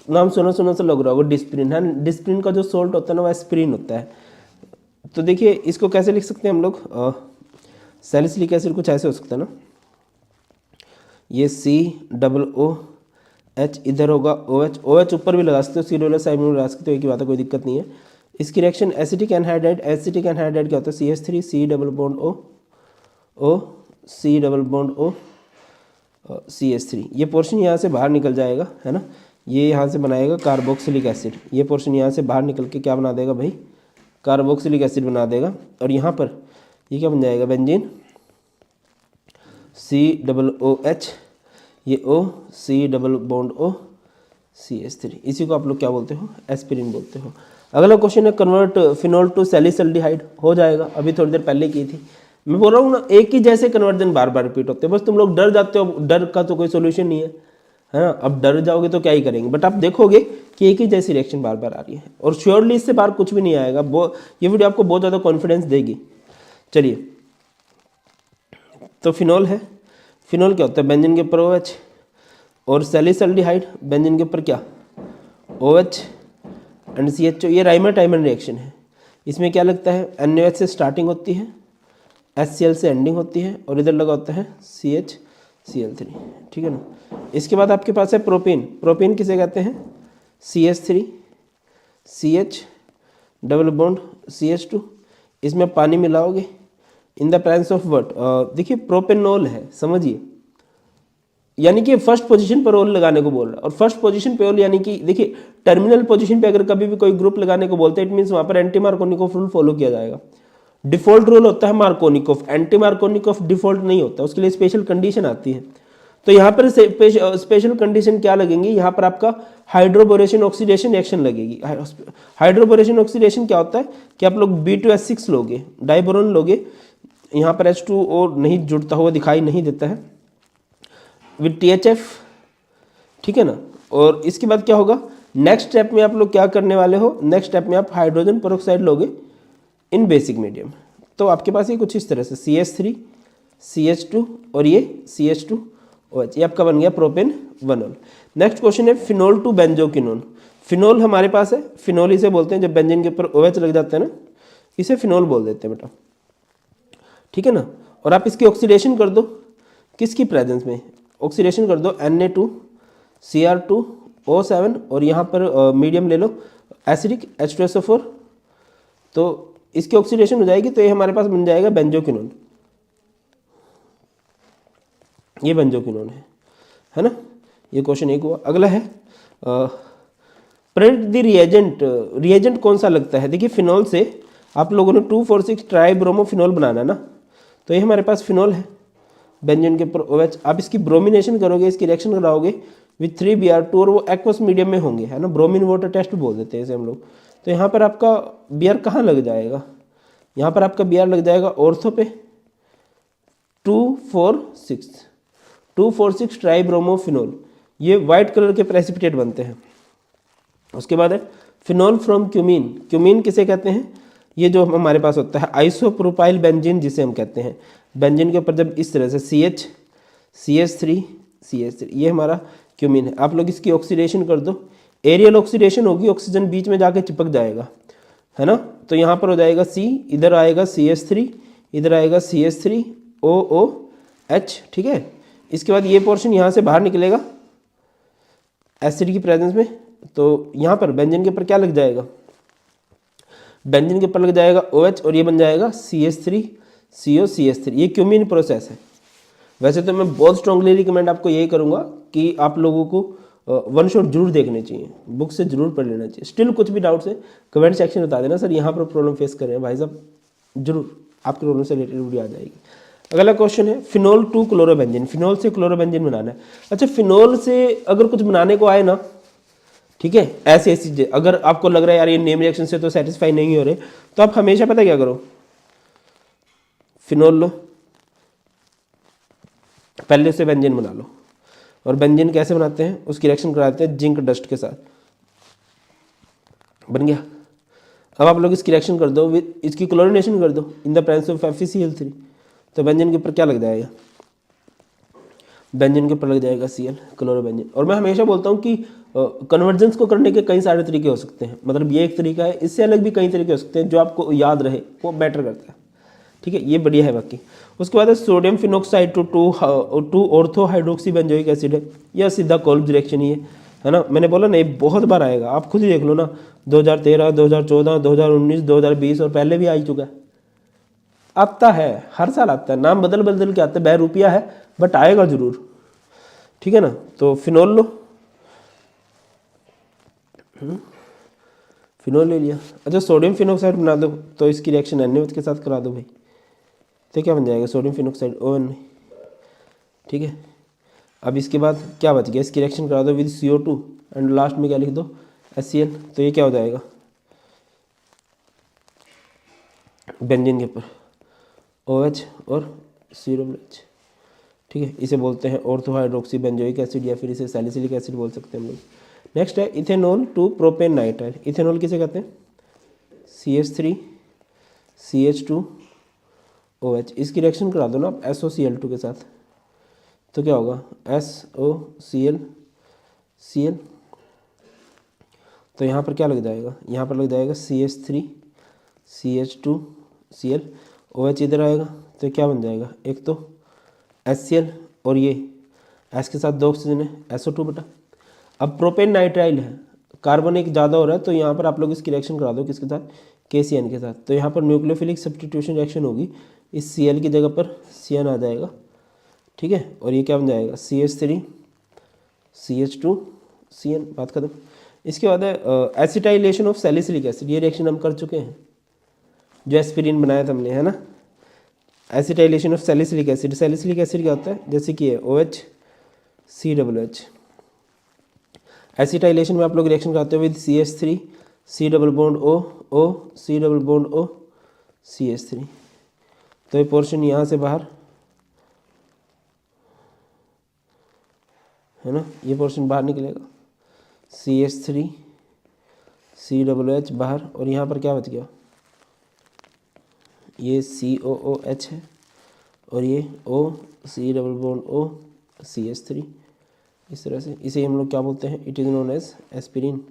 नाम सुना सुना सा लग रहा होगा, डिस्प्रिन है। डिस्प्रिन का जो सोल्ट होता है ना वो एस्पिरिन होता है। तो देखिए इसको कैसे लिख सकते हैं हम लोग, सैलिसिलिक एसिड कुछ ऐसे हो सकता है ना, ये COOH इधर होगा OH ऊपर भी लगा सकते हो, सी डबल साइड में लगा सकते हो, एक ही बात है, कोई दिक्कत नहीं है। इसकी reaction acetic anhydride, acetic anhydride क्या होता है CH3 C double bond O C double bond O CH3। ये पोर्शन यहाँ से बाहर निकल जाएगा, है ना, ये यहाँ से बनाएगा कार्बोक्सिलिक एसिड। ये पोर्शन यहाँ से बाहर निकल के क्या बना देगा भाई, कार्बोक्सिलिक एसिड बना देगा। और यहाँ पर ये क्या बन जाएगा, बेंजीन COOH, ये O C double bond O CH3। इसी को आप लोग क्या बोलते हो, एस्पिरिन बोलते हो। अगला क्वेश्चन है कन्वर्ट फिनोल टू सैलिसल्डिहाइड। हो जाएगा, अभी थोड़ी देर पहले की थी। मैं बोल रहा हूँ ना, एक ही जैसे कन्वर्जन बार बार रिपीट होते हैं, बस तुम लोग डर जाते हो। डर का तो कोई सोल्यूशन नहीं है ना। अब डर जाओगे तो क्या ही करेंगे, बट आप देखोगे कि एक ही जैसी रिएक्शन बार बार आ रही है, और श्योरली इससे बाहर कुछ भी नहीं आएगा। ये वीडियो आपको बहुत ज़्यादा कॉन्फिडेंस देगी। चलिए, तो फिनोल है, फिनोल क्या होता है, बेंजीन के ऊपर OH, और सैलिसल्डिहाइड बेंजीन के ऊपर क्या OH एंड CHO। ये राइमर टाइमर रिएक्शन है। इसमें क्या लगता है, NaOH से स्टार्टिंग होती है, HCl से एंडिंग होती है, और इधर लगा होता है CHCl3, ठीक है ना। इसके बाद आपके पास है प्रोपीन। प्रोपीन किसे कहते हैं, CH3 CH double bond CH2। इसमें पानी मिलाओगे in the presence of what, देखिए प्रोपेनॉल है, समझिए, यानी कि फर्स्ट पोजीशन पर रोल लगाने को बोल रहा है। और फर्स्ट पोजीशन पे रोल यानी कि देखिए टर्मिनल पोजीशन पे अगर कभी भी कोई ग्रुप लगाने को बोलते हैं, इट मींस वहां पर एंटी मार्कोनिकोव रूल फॉलो किया जाएगा। डिफॉल्ट रूल होता है मार्कोनिकोव, एंटी मार्कोनिकोव डिफॉल्ट नहीं होता, उसके लिए स्पेशल कंडीशन आती है। तो यहाँ पर स्पेशल कंडीशन क्या लगेंगी, यहाँ पर आपका हाइड्रोबोरेशन ऑक्सीडेशन रिएक्शन लगेगी। हाइड्रोबोरेशन ऑक्सीडेशन क्या होता है कि आप लोग B2H6 लोगे, डाइबोरोन लोगे, यहाँ पर H2O नहीं जुड़ता हुआ दिखाई नहीं देता है, विद THF, ठीक है ना। और इसके बाद क्या होगा, नेक्स्ट स्टेप में आप लोग क्या करने वाले हो, नेक्स्ट स्टेप में आप हाइड्रोजन पेरोक्साइड लोगे इन बेसिक मीडियम। तो आपके पास ये कुछ इस तरह से CH3 CH2 और ये CH2OH, ये आपका बन गया प्रोपेन वनोल। नेक्स्ट क्वेश्चन है फिनोल टू बेंजोक्विनोन। फिनोल हमारे पास है, फिनोल इसे बोलते हैं जब बेंजीन के ऊपर OH लग जाता है ना, इसे फिनोल बोल देते हैं बेटा, ठीक है ना। और आप इसकी ऑक्सीडेशन कर दो, किसकी प्रेजेंस में ऑक्सीडेशन कर दो, Na2Cr2O7, और यहाँ पर मीडियम ले लो एसिडिक H2SO4, तो इसकी ऑक्सीडेशन हो जाएगी, तो ये हमारे पास बन जाएगा बेंजोक्विनोन। ये बेंजोक्विनोन है ना। ये क्वेश्चन एक हुआ। अगला है प्रेडिक्ट द रिएजेंट। रिएजेंट कौन सा लगता है, देखिए फिनोल से आप लोगों ने 2,4,6 ट्राइब्रोमोफिनोल बनाना है ना, तो ये हमारे पास फिनोल है, बेंजीन के ऊपर OH। आप इसकी ब्रोमिनेशन करोगे, इसकी रिएक्शन कराओगे विथ 3Br2, और वो एक्वस मीडियम में होंगे, है ना, ब्रोमीन वाटर टेस्ट बोल देते हैं इसे हम लोग। तो यहाँ पर आपका Br कहाँ लग जाएगा, यहाँ पर आपका Br लग जाएगा ऑर्थो पे 2,4,6 ट्राइब्रोमोफिनोल। ये वाइट कलर के प्रेसिपिटेट बनते हैं। उसके बाद है फिनोल फ्रॉम क्यूमीन। क्यूमीन किसे कहते हैं, ये जो हमारे पास होता है आइसोप्रोपाइल बेंजीन जिसे हम कहते हैं। बेंजीन के ऊपर जब इस तरह से CH3 ये हमारा क्यूमीन है। आप लोग इसकी ऑक्सीडेशन कर दो, एरियल ऑक्सीडेशन होगी, ऑक्सीजन बीच में जाके चिपक जाएगा, है ना। तो यहाँ पर हो जाएगा C, इधर आएगा CH3, इधर आएगा CH3OOH, ठीक है। इसके बाद ये पोर्शन यहाँ से बाहर निकलेगा एसिड की प्रेजेंस में, तो यहाँ पर बेंजीन के ऊपर क्या लग जाएगा, बेंजीन के ऊपर लग जाएगा OH, और ये बन जाएगा CH3COCH3। ये क्यूमीन प्रोसेस है। वैसे तो मैं बहुत स्ट्रांगली रिकमेंड आपको यही करूँगा कि आप लोगों को वन शॉट जरूर देखने चाहिए, बुक से जरूर पढ़ लेना चाहिए। स्टिल कुछ भी डाउट्स है कमेंट सेक्शन में बता देना, सर यहाँ पर प्रॉब्लम फेस कर रहे हैं भाई साहब, जरूर आपके प्रॉब्लम से रिलेटेड वीडियो आ जाएगी। अगला क्वेश्चन है फिनोल टू क्लोरोबेंजीन। फिनोल से क्लोरोबेंजीन बनाना है। अच्छा, फिनोल से अगर कुछ बनाने को आए ना, ठीक है, ऐसी चीजें अगर आपको लग रहा है यार ये नेम रिएक्शन से तो सेटिस्फाई नहीं हो रहे, तो आप हमेशा पता क्या करो, फिनोल लो, पहले से बेंजीन बना लो। और बेंजीन कैसे बनाते हैं, उसकी रिएक्शन कराते हैं जिंक डस्ट के साथ। बन गया। अब आप लोग इसकी रिएक्शन कर दो विद इसकी क्लोरीनेशन कर दो इन द प्रेजेंस ऑफ FeCl3, तो बेंजीन के ऊपर क्या लग जाएगा, बेंजीन के ऊपर लग जाएगा Cl क्लोरोबेंजीन। और मैं हमेशा बोलता हूँ कि कन्वर्जेंस को करने के कई सारे तरीके हो सकते हैं, मतलब ये एक तरीका है, इससे अलग भी कई तरीके हो सकते हैं, जो आपको याद रहे वो बेटर करता है। ठीक है, ये बढ़िया है बाकी। उसके बाद है sodium phenoxide to ortho hydroxy benzoic acid है, यह सीधा कोल्ब रिएक्शन ही है ना। मैंने बोला ना ये बहुत बार आएगा, आप खुद ही देख लो ना, 2013, 2014, 2019, 2020 और पहले भी आ ही चुका है, आता है, हर साल आता है, नाम बदल बदल के आता है, बहरूपिया है बट आएगा जरूर। ठीक है ना, तो फिनोल लो, फिनोल ले लिया। अच्छा, सोडियम फिनॉक्साइड बना दो, तो इसकी रिएक्शन NaOH के साथ करा दो भाई, तो क्या बन जाएगा, सोडियम फिनॉक्साइड ON। ठीक है, अब इसके बाद क्या बच गया, इसकी रिएक्शन करा दो विद CO2 एंड लास्ट में क्या लिख दो, HCl, तो ये क्या हो जाएगा, बेंजीन के ऊपर OH और COOH। ठीक है, इसे बोलते हैं ऑर्थो हाइड्रोक्सी बेंजोइक एसिड, या फिर इसे सैलिसिलिक एसिड बोल सकते हैं हम लोग। नेक्स्ट है ethanol to propane nitrile. Ethanol किसे कहते हैं, CH3 CH2OH, इसकी रिएक्शन करा दो ना आप SOCl2 के साथ, तो क्या होगा, SOCl Cl, तो यहाँ पर क्या लग जाएगा, यहाँ पर लग जाएगा CH3 CH2 Cl, OH इधर आएगा, तो क्या बन जाएगा, एक तो HCl और ये S के साथ 2 ऑक्सीजन है, SO2 बटा। अब प्रोपेन नाइट्राइल है, कार्बन एक ज़्यादा हो रहा है, तो यहाँ पर आप लोग इसकी रिएक्शन करा दो किसके साथ, KCN के साथ, तो यहाँ पर न्यूक्लियोफिलिक सब्स्टिट्यूशन रिएक्शन होगी, इस Cl की जगह पर CN आ जाएगा। ठीक है, और ये क्या बन जाएगा, CH3 CH2 CN, बात खत्म। इसके बाद है एसिटाइलेशन ऑफ सैलिसिलिक एसिड, ये रिएक्शन हम कर चुके हैं, जो एस्पिरिन बनाया था हमने, है ना। Acetylation of salicylic acid, salicylic acid क्या होता है, जैसे कि है OH COOH। एसिटाइलेशन में आप लोग रिएक्शन कराते हो with CH3 C double bond O O C double bond O CH3, तो ये पोर्शन यहाँ से बाहर है ना, ये पोर्शन बाहर निकलेगा, CH3 COOH बाहर, और यहाँ पर क्या बच गया, ये COOH है, और ये O C double bond O CH3, इस तरह से इसे हम लोग क्या बोलते हैं, it is known as aspirin.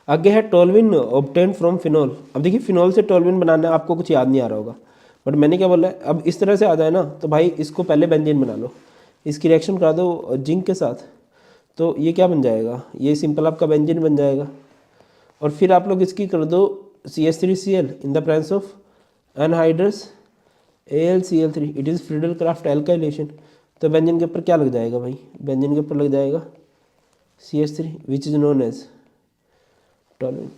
आगे है टोल्विन ऑब्टेन फ्रॉम फिनोल। अब देखिए फिनोल से टोल्विन बनाना है, आपको कुछ याद नहीं आ रहा होगा, बट मैंने क्या बोला है, अब इस तरह से आ जाए ना, तो भाई इसको पहले बेंजीन बना लो, इसकी रिएक्शन करा दो जिंक के साथ, तो ये क्या बन जाएगा, ये सिंपल आपका बेंजीन बन जाएगा। और फिर आप लोग इसकी कर दो CH3Cl in the presence of anhydrous AlCl3, it is Friedel craft alkylation, तो बेंजीन के ऊपर क्या लग जाएगा भाई, बेंजीन के ऊपर लग जाएगा CH3 which is known as toluene.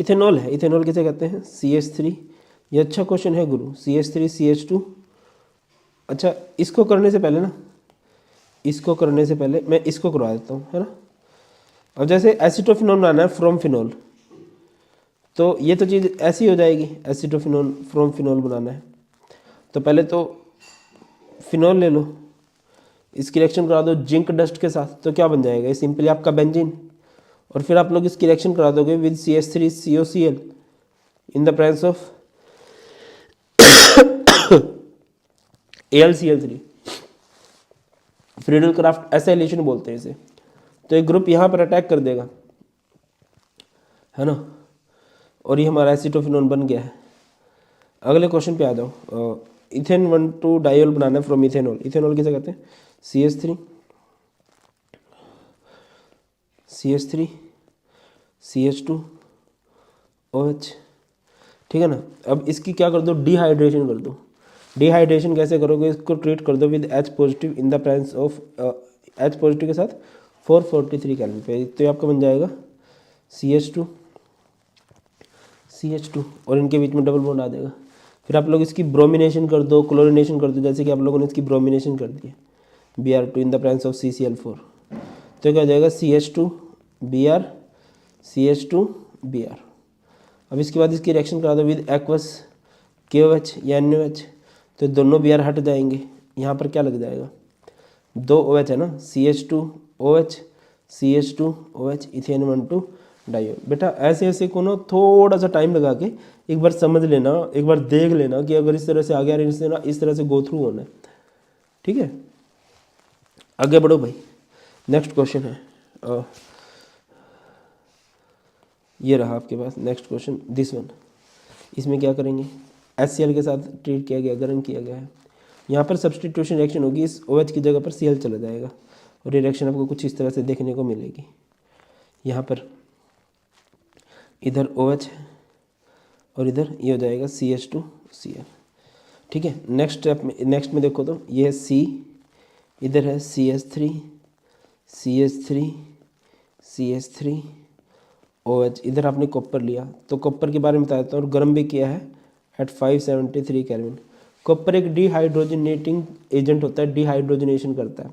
Ethanol है, इथेनॉल किसे कहते हैं, CH3, ये अच्छा क्वेश्चन है गुरु, CH3 CH2। अच्छा, इसको करने से पहले ना, इसको करने से पहले मैं इसको करवा देता हूँ, है ना। अब जैसे एसिटोफिनोल बनाना है फ्रॉम फिनोल, तो ये तो चीज़ ऐसी हो जाएगी, एसिटोफिनोल फ्रॉम फिनोल बनाना है, तो पहले तो फिनोल ले लो, इसकी रिएक्शन करा दो जिंक डस्ट के साथ, तो क्या बन जाएगा, ये सिंपली आपका बेंजीन। और फिर आप लोग इसकी रिएक्शन करा दोगे with CH3 COCl in the presence of AlCl3, Friedel Crafts acylation बोलते हैं इसे, तो एक ग्रुप यहाँ पर अटैक कर देगा, है ना, और ये हमारा एसिटोफिनोल बन गया है। अगले क्वेश्चन पे आ जाओ, इथेन 1,2 डायोल बनाना है फ्रॉम इथेनॉल, इथेनॉल किसे कहते हैं, CH3 CH2 OH। ठीक है ना, अब इसकी क्या कर दो, डिहाइड्रेशन कर दो। डिहाइड्रेशन कैसे करोगे, इसको ट्रीट कर दो with H positive in the presence of H positive के साथ 443 कैलोरी पे, तो ये आपका बन जाएगा CH2 और इनके बीच में डबल बॉन्ड आ जाएगा। फिर आप लोग इसकी ब्रोमिनेशन कर दो, क्लोरिनेशन कर दो, जैसे कि आप लोगों ने इसकी ब्रोमिनेशन कर दी है Br2 in the presence of CCl4, तो क्या हो जाएगा CH2 Br CH2 Br। अब इसके बाद इसकी रिएक्शन करा दो विद एक्वस KOH या NOH, तो दोनों Br हट जाएंगे, यहाँ पर क्या लग जाएगा, 2 OH है ना, CH2 OH CH2OH इथेन 1,2 डाइओ। बेटा ऐसे ऐसे को ना थोड़ा सा टाइम लगा के एक बार समझ लेना, एक बार देख लेना कि अगर इस तरह से आ गया इस तरह से गो थ्रू होना है, ठीक है। आगे बढ़ो भाई, नेक्स्ट क्वेश्चन है ये रहा आपके पास नेक्स्ट क्वेश्चन, दिस वन। इसमें क्या करेंगे, HCl के साथ ट्रीट किया गया, गर्म किया गया है। यहाँ पर सब्सटीट्यूशन रिएक्शन होगी, इस OH की जगह पर Cl चला जाएगा और ये रिएक्शन आपको कुछ इस तरह से देखने को मिलेगी। यहाँ पर इधर OH है और इधर ये हो जाएगा CH2Cl, ठीक है। नेक्स्ट स्टेप में, नेक्स्ट में देखो तो ये है C, इधर है CH3 OH, इधर आपने कॉपर लिया, तो कॉपर के बारे में बता देता हूँ, और गर्म भी किया है एट 573 केल्विन। कॉपर एक डिहाइड्रोजनेटिंग एजेंट होता है, डिहाइड्रोजनेशन करता है।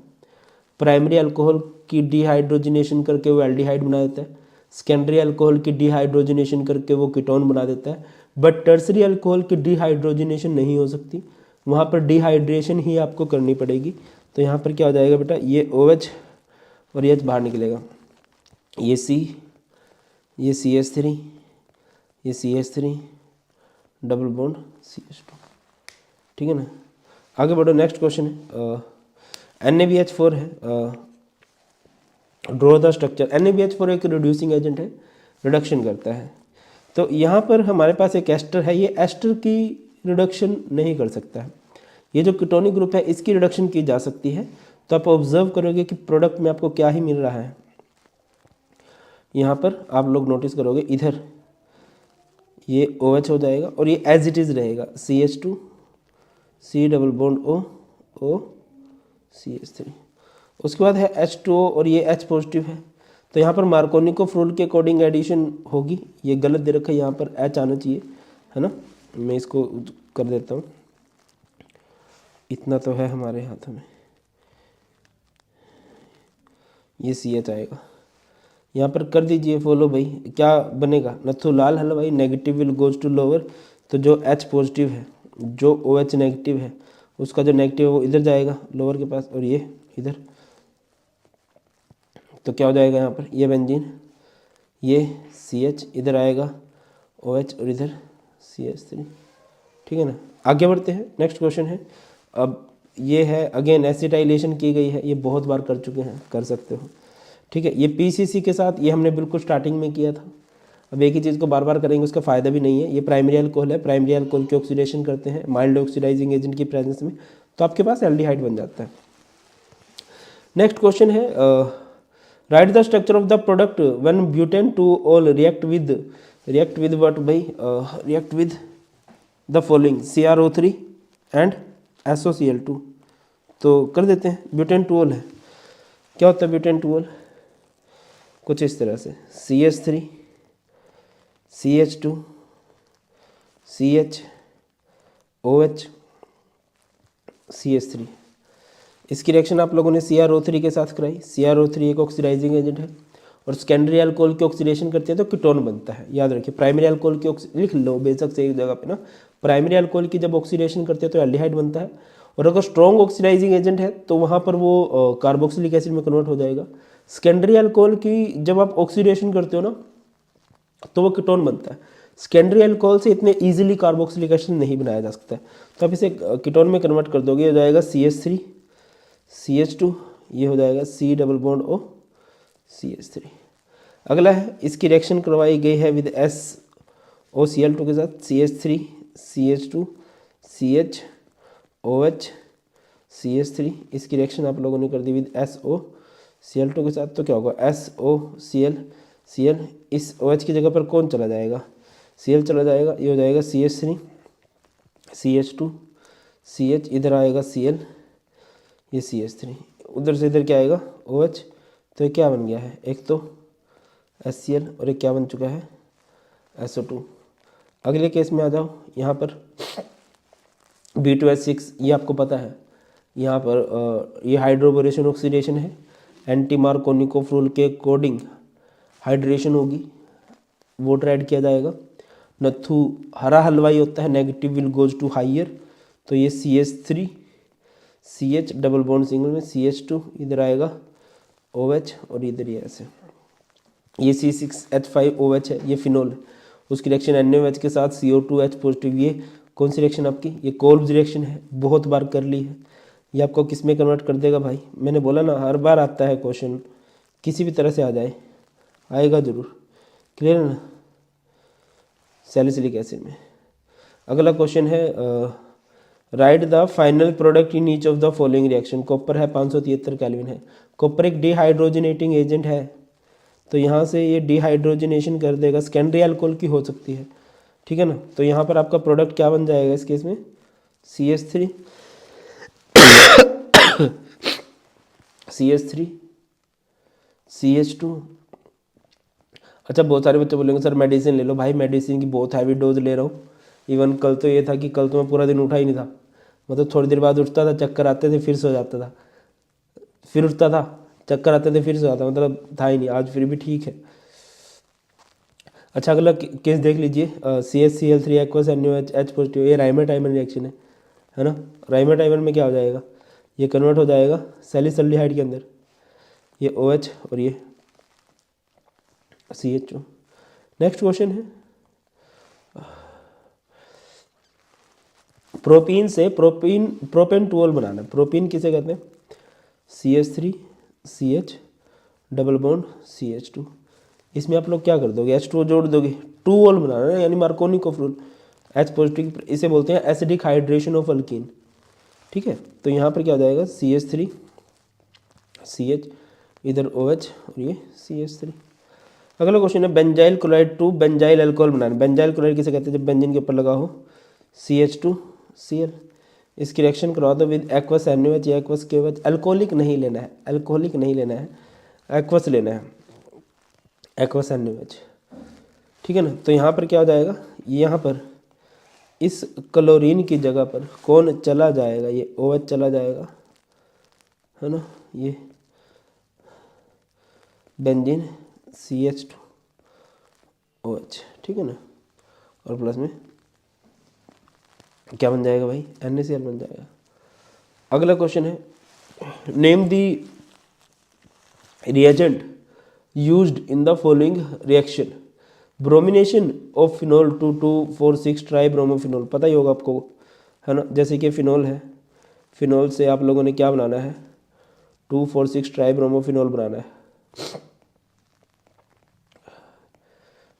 प्राइमरी अल्कोहल की डिहाइड्रोजनेशन करके वो एल्डिहाइड बना देता है, सेकेंडरी अल्कोहल की डिहाइड्रोजनेशन करके वो कीटोन बना देता है। बट टर्सरी अल्कोहल की डिहाइड्रोजनेशन नहीं हो सकती, वहाँ पर डिहाइड्रेशन ही आपको करनी पड़ेगी। तो यहाँ पर क्या हो जाएगा बेटा, ये OH और ये H बाहर निकलेगा, ये C, ये CH3, ये CH3 डबल बॉन्ड CH2, ठीक है ना। आगे बढ़ो, नेक्स्ट क्वेश्चन है NaBH4 है, ड्रॉ द स्ट्रक्चर। NaBH4 एक रिड्यूसिंग एजेंट है, रिडक्शन करता है। तो यहाँ पर हमारे पास एक एस्टर है, ये एस्टर की रिडक्शन नहीं कर सकता है, ये जो कीटोनिक ग्रुप है इसकी रिडक्शन की जा सकती है। तो आप ऑब्जर्व करोगे कि प्रोडक्ट में आपको क्या ही मिल रहा है। यहाँ पर आप लोग नोटिस करोगे, इधर ये OH हो जाएगा और ये एज इट इज़ रहेगा, CH2 C double bond O CH3। उसके बाद है H2O और ये H पॉजिटिव है। तो यहाँ पर मार्कोनिकोफ रूल के अकॉर्डिंग एडिशन होगी, ये गलत दे रखा है, यहाँ पर H आना चाहिए, है ना। मैं इसको कर देता हूँ, इतना तो है हमारे हाथ में, ये CH आएगा। यहाँ पर कर दीजिए फॉलो भाई, क्या बनेगा, Nathu Lal Halwai, negative will goes to lower. तो जो H पॉजिटिव है, जो OH नेगेटिव है, उसका जो नेगेटिव है वो इधर जाएगा लोअर के पास, और ये इधर। तो क्या हो जाएगा यहाँ पर, ये बेंजीन, ये CH, इधर आएगा OH और इधर CH3, ठीक है ना। आगे बढ़ते हैं, नेक्स्ट क्वेश्चन है। अब ये है अगेन एसिटाइलेशन की गई है, ये बहुत बार कर चुके हैं, कर सकते हो, ठीक है। ये PCC के साथ ये हमने बिल्कुल स्टार्टिंग में किया था। अब एक ही चीज़ को बार बार करेंगे उसका फ़ायदा भी नहीं है। ये प्राइमरी अल्कोहल है, प्राइमरी अल्कोहल की ऑक्सीडेशन करते हैं माइल्ड ऑक्सीडाइजिंग एजेंट की प्रेजेंस में, तो आपके पास एल्डिहाइड बन जाता है। नेक्स्ट क्वेश्चन है, write the structure of the product when butane two ol react with what भाई, react with the following CrO3 and SOCl2। तो कर देते हैं, ब्यूटेन टू ऑल है, क्या होता है ब्यूटेन टू ऑल, कुछ इस तरह से CH3 CH2 CH OH CH3। इसकी रिएक्शन आप लोगों ने CrO3 के साथ कराई। CrO3 एक ऑक्सीडाइजिंग एजेंट है और सेकेंडरी अल्कोहल की ऑक्सीडेशन करती है तो कीटोन बनता है, याद रखिए। प्राइमरी अल्कोहल की लिख लो बेशक से एक जगह पे ना, प्राइमरी अल्कोहल की जब ऑक्सीडेशन करते हैं तो एल्डिहाइड बनता है, और अगर स्ट्रॉन्ग ऑक्सीडाइजिंग एजेंट है तो वहाँ पर वो कार्बोक्सिलिक एसिड में कन्वर्ट हो जाएगा। सेकेंडरी अल्कोहल की जब आप ऑक्सीडेशन करते हो ना तो वो कीटोन बनता है। सेकेंडरी अल्कोहल से इतने इजीली कार्बोक्सिलिक एसिड नहीं बनाया जा सकता है, तो आप इसे कीटोन में कन्वर्ट कर दोगे, हो जाएगा CH3 CH2, ये हो जाएगा C double bond O CH3। अगला है, इसकी रिएक्शन करवाई गई है विद SOCl2 के साथ, CH3 CH2 CH OH CH3। इसकी रिएक्शन आप लोगों ने कर दी विद SOCl2 के साथ, तो क्या होगा SOCl इस OH की जगह पर कौन चला जाएगा, Cl चला जाएगा, ये हो जाएगा CH3 CH2 CH, इधर आएगा Cl, ये CH3, उधर से इधर क्या आएगा OH। तो ये क्या बन गया है, एक तो HCl और एक क्या बन चुका है SO2। अगले केस में आ जाओ, यहाँ पर B2H6, ये आपको पता है, यहाँ पर ये हाइड्रोबोरेशन ऑक्सीडेशन है, एंटी मार्कोनिकोफ रूल के अकॉर्डिंग हाइड्रेशन होगी, वाटर ऐड किया जाएगा। नथु हरा हलवाई होता है, negative will goes to higher, तो ये CH3 CH double bond single में CH2, इधर आएगा OH और इधर ये ऐसे, ये C6H5OH है, ये फिनोल है, उसकी रिएक्शन NaOH के साथ CO2H पॉजिटिव, ये कौन सी रिएक्शन आपकी, ये कोल्ब्स रिएक्शन है, बहुत बार कर ली है। ये आपको किस में कन्वर्ट कर देगा भाई, मैंने बोला ना हर बार आता है क्वेश्चन, किसी भी तरह से आ जाए, आएगा जरूर, क्लियर है ना। सैलिसिलिक एसिड में अगला क्वेश्चन है, write the final product in each of the following reaction. Copper है 573 केल्विन है, कॉपर एक डिहाइड्रोजनेटिंग एजेंट है, तो यहाँ से ये डिहाइड्रोजनेशन कर देगा, सेकेंडरी अल्कोहल की हो सकती है, ठीक है ना। तो यहाँ पर आपका प्रोडक्ट क्या बन जाएगा इस केस में, CH3 CH3 CH2। अच्छा, बहुत सारे बच्चे बोलेंगे सर मेडिसिन ले लो, भाई मेडिसिन की बहुत हैवी डोज ले रहा हूँ। इवन कल तो ये था कि कल तो मैं पूरा दिन उठा ही नहीं था, मतलब थोड़ी देर बाद उठता था, चक्कर आते थे, फिर सो जाता था, फिर उठता था, चक्कर आते थे, फिर सो जाता, मतलब था ही नहीं। आज फिर भी ठीक है। अच्छा, अगला केस देख लीजिए, CHCl3 aqueous NaOH H positive, ये राइमर-टाइमर रिएक्शन है ना। राइमर-टाइमर में क्या हो जाएगा, ये कन्वर्ट हो जाएगा सैलिसल्डिहाइड के अंदर, ये OH और ये CHO। नेक्स्ट क्वेश्चन है, प्रोपीन से प्रोपेन टूल बनाना है। प्रोपीन किसे कहते हैं, CH3 CH double bond CH2। इसमें आप लोग क्या कर दोगे, H2O जोड़ दोगे, टूल बनाना है, यानी मार्कोनिकोफ रूल, H पॉजिटिव, इसे बोलते हैं एसिडिक हाइड्रेशन ऑफ अल्कीन, ठीक है। तो यहाँ पर क्या हो जाएगा, CH3 CH, इधर OH और ये CH3। अगला क्वेश्चन है, benzyl chloride to benzyl alcohol बनाना। बेंजाइल क्लोराइड किसे कहते हैं, जब बेंजीन के ऊपर लगा हो CH2Cl, इसकी रिएक्शन करवा दो विद एक्वस NaOH या एक्वस KOH। अल्कोहलिक नहीं लेना है, अल्कोहलिक नहीं लेना है, एक्वस लेना है, एक्वस NaOH, ठीक है ना। तो यहाँ पर क्या हो जाएगा, यहाँ पर इस क्लोरीन की जगह पर कौन चला जाएगा, ये OH चला जाएगा, है ना, ये बेंजीन CH2OH, ठीक है ना, और प्लस में क्या बन जाएगा भाई, NaCl बन जाएगा। अगला क्वेश्चन है, name the reagent used in the following reaction. Bromination of phenol 2,2,4,6 ट्राईब्रोमोफिनोल, पता ही होगा आपको, है ना। जैसे कि फिनोल है, फिनोल से आप लोगों ने क्या बनाना है, 2,4,6 ट्राईब्रोमोफिनोल बनाना है।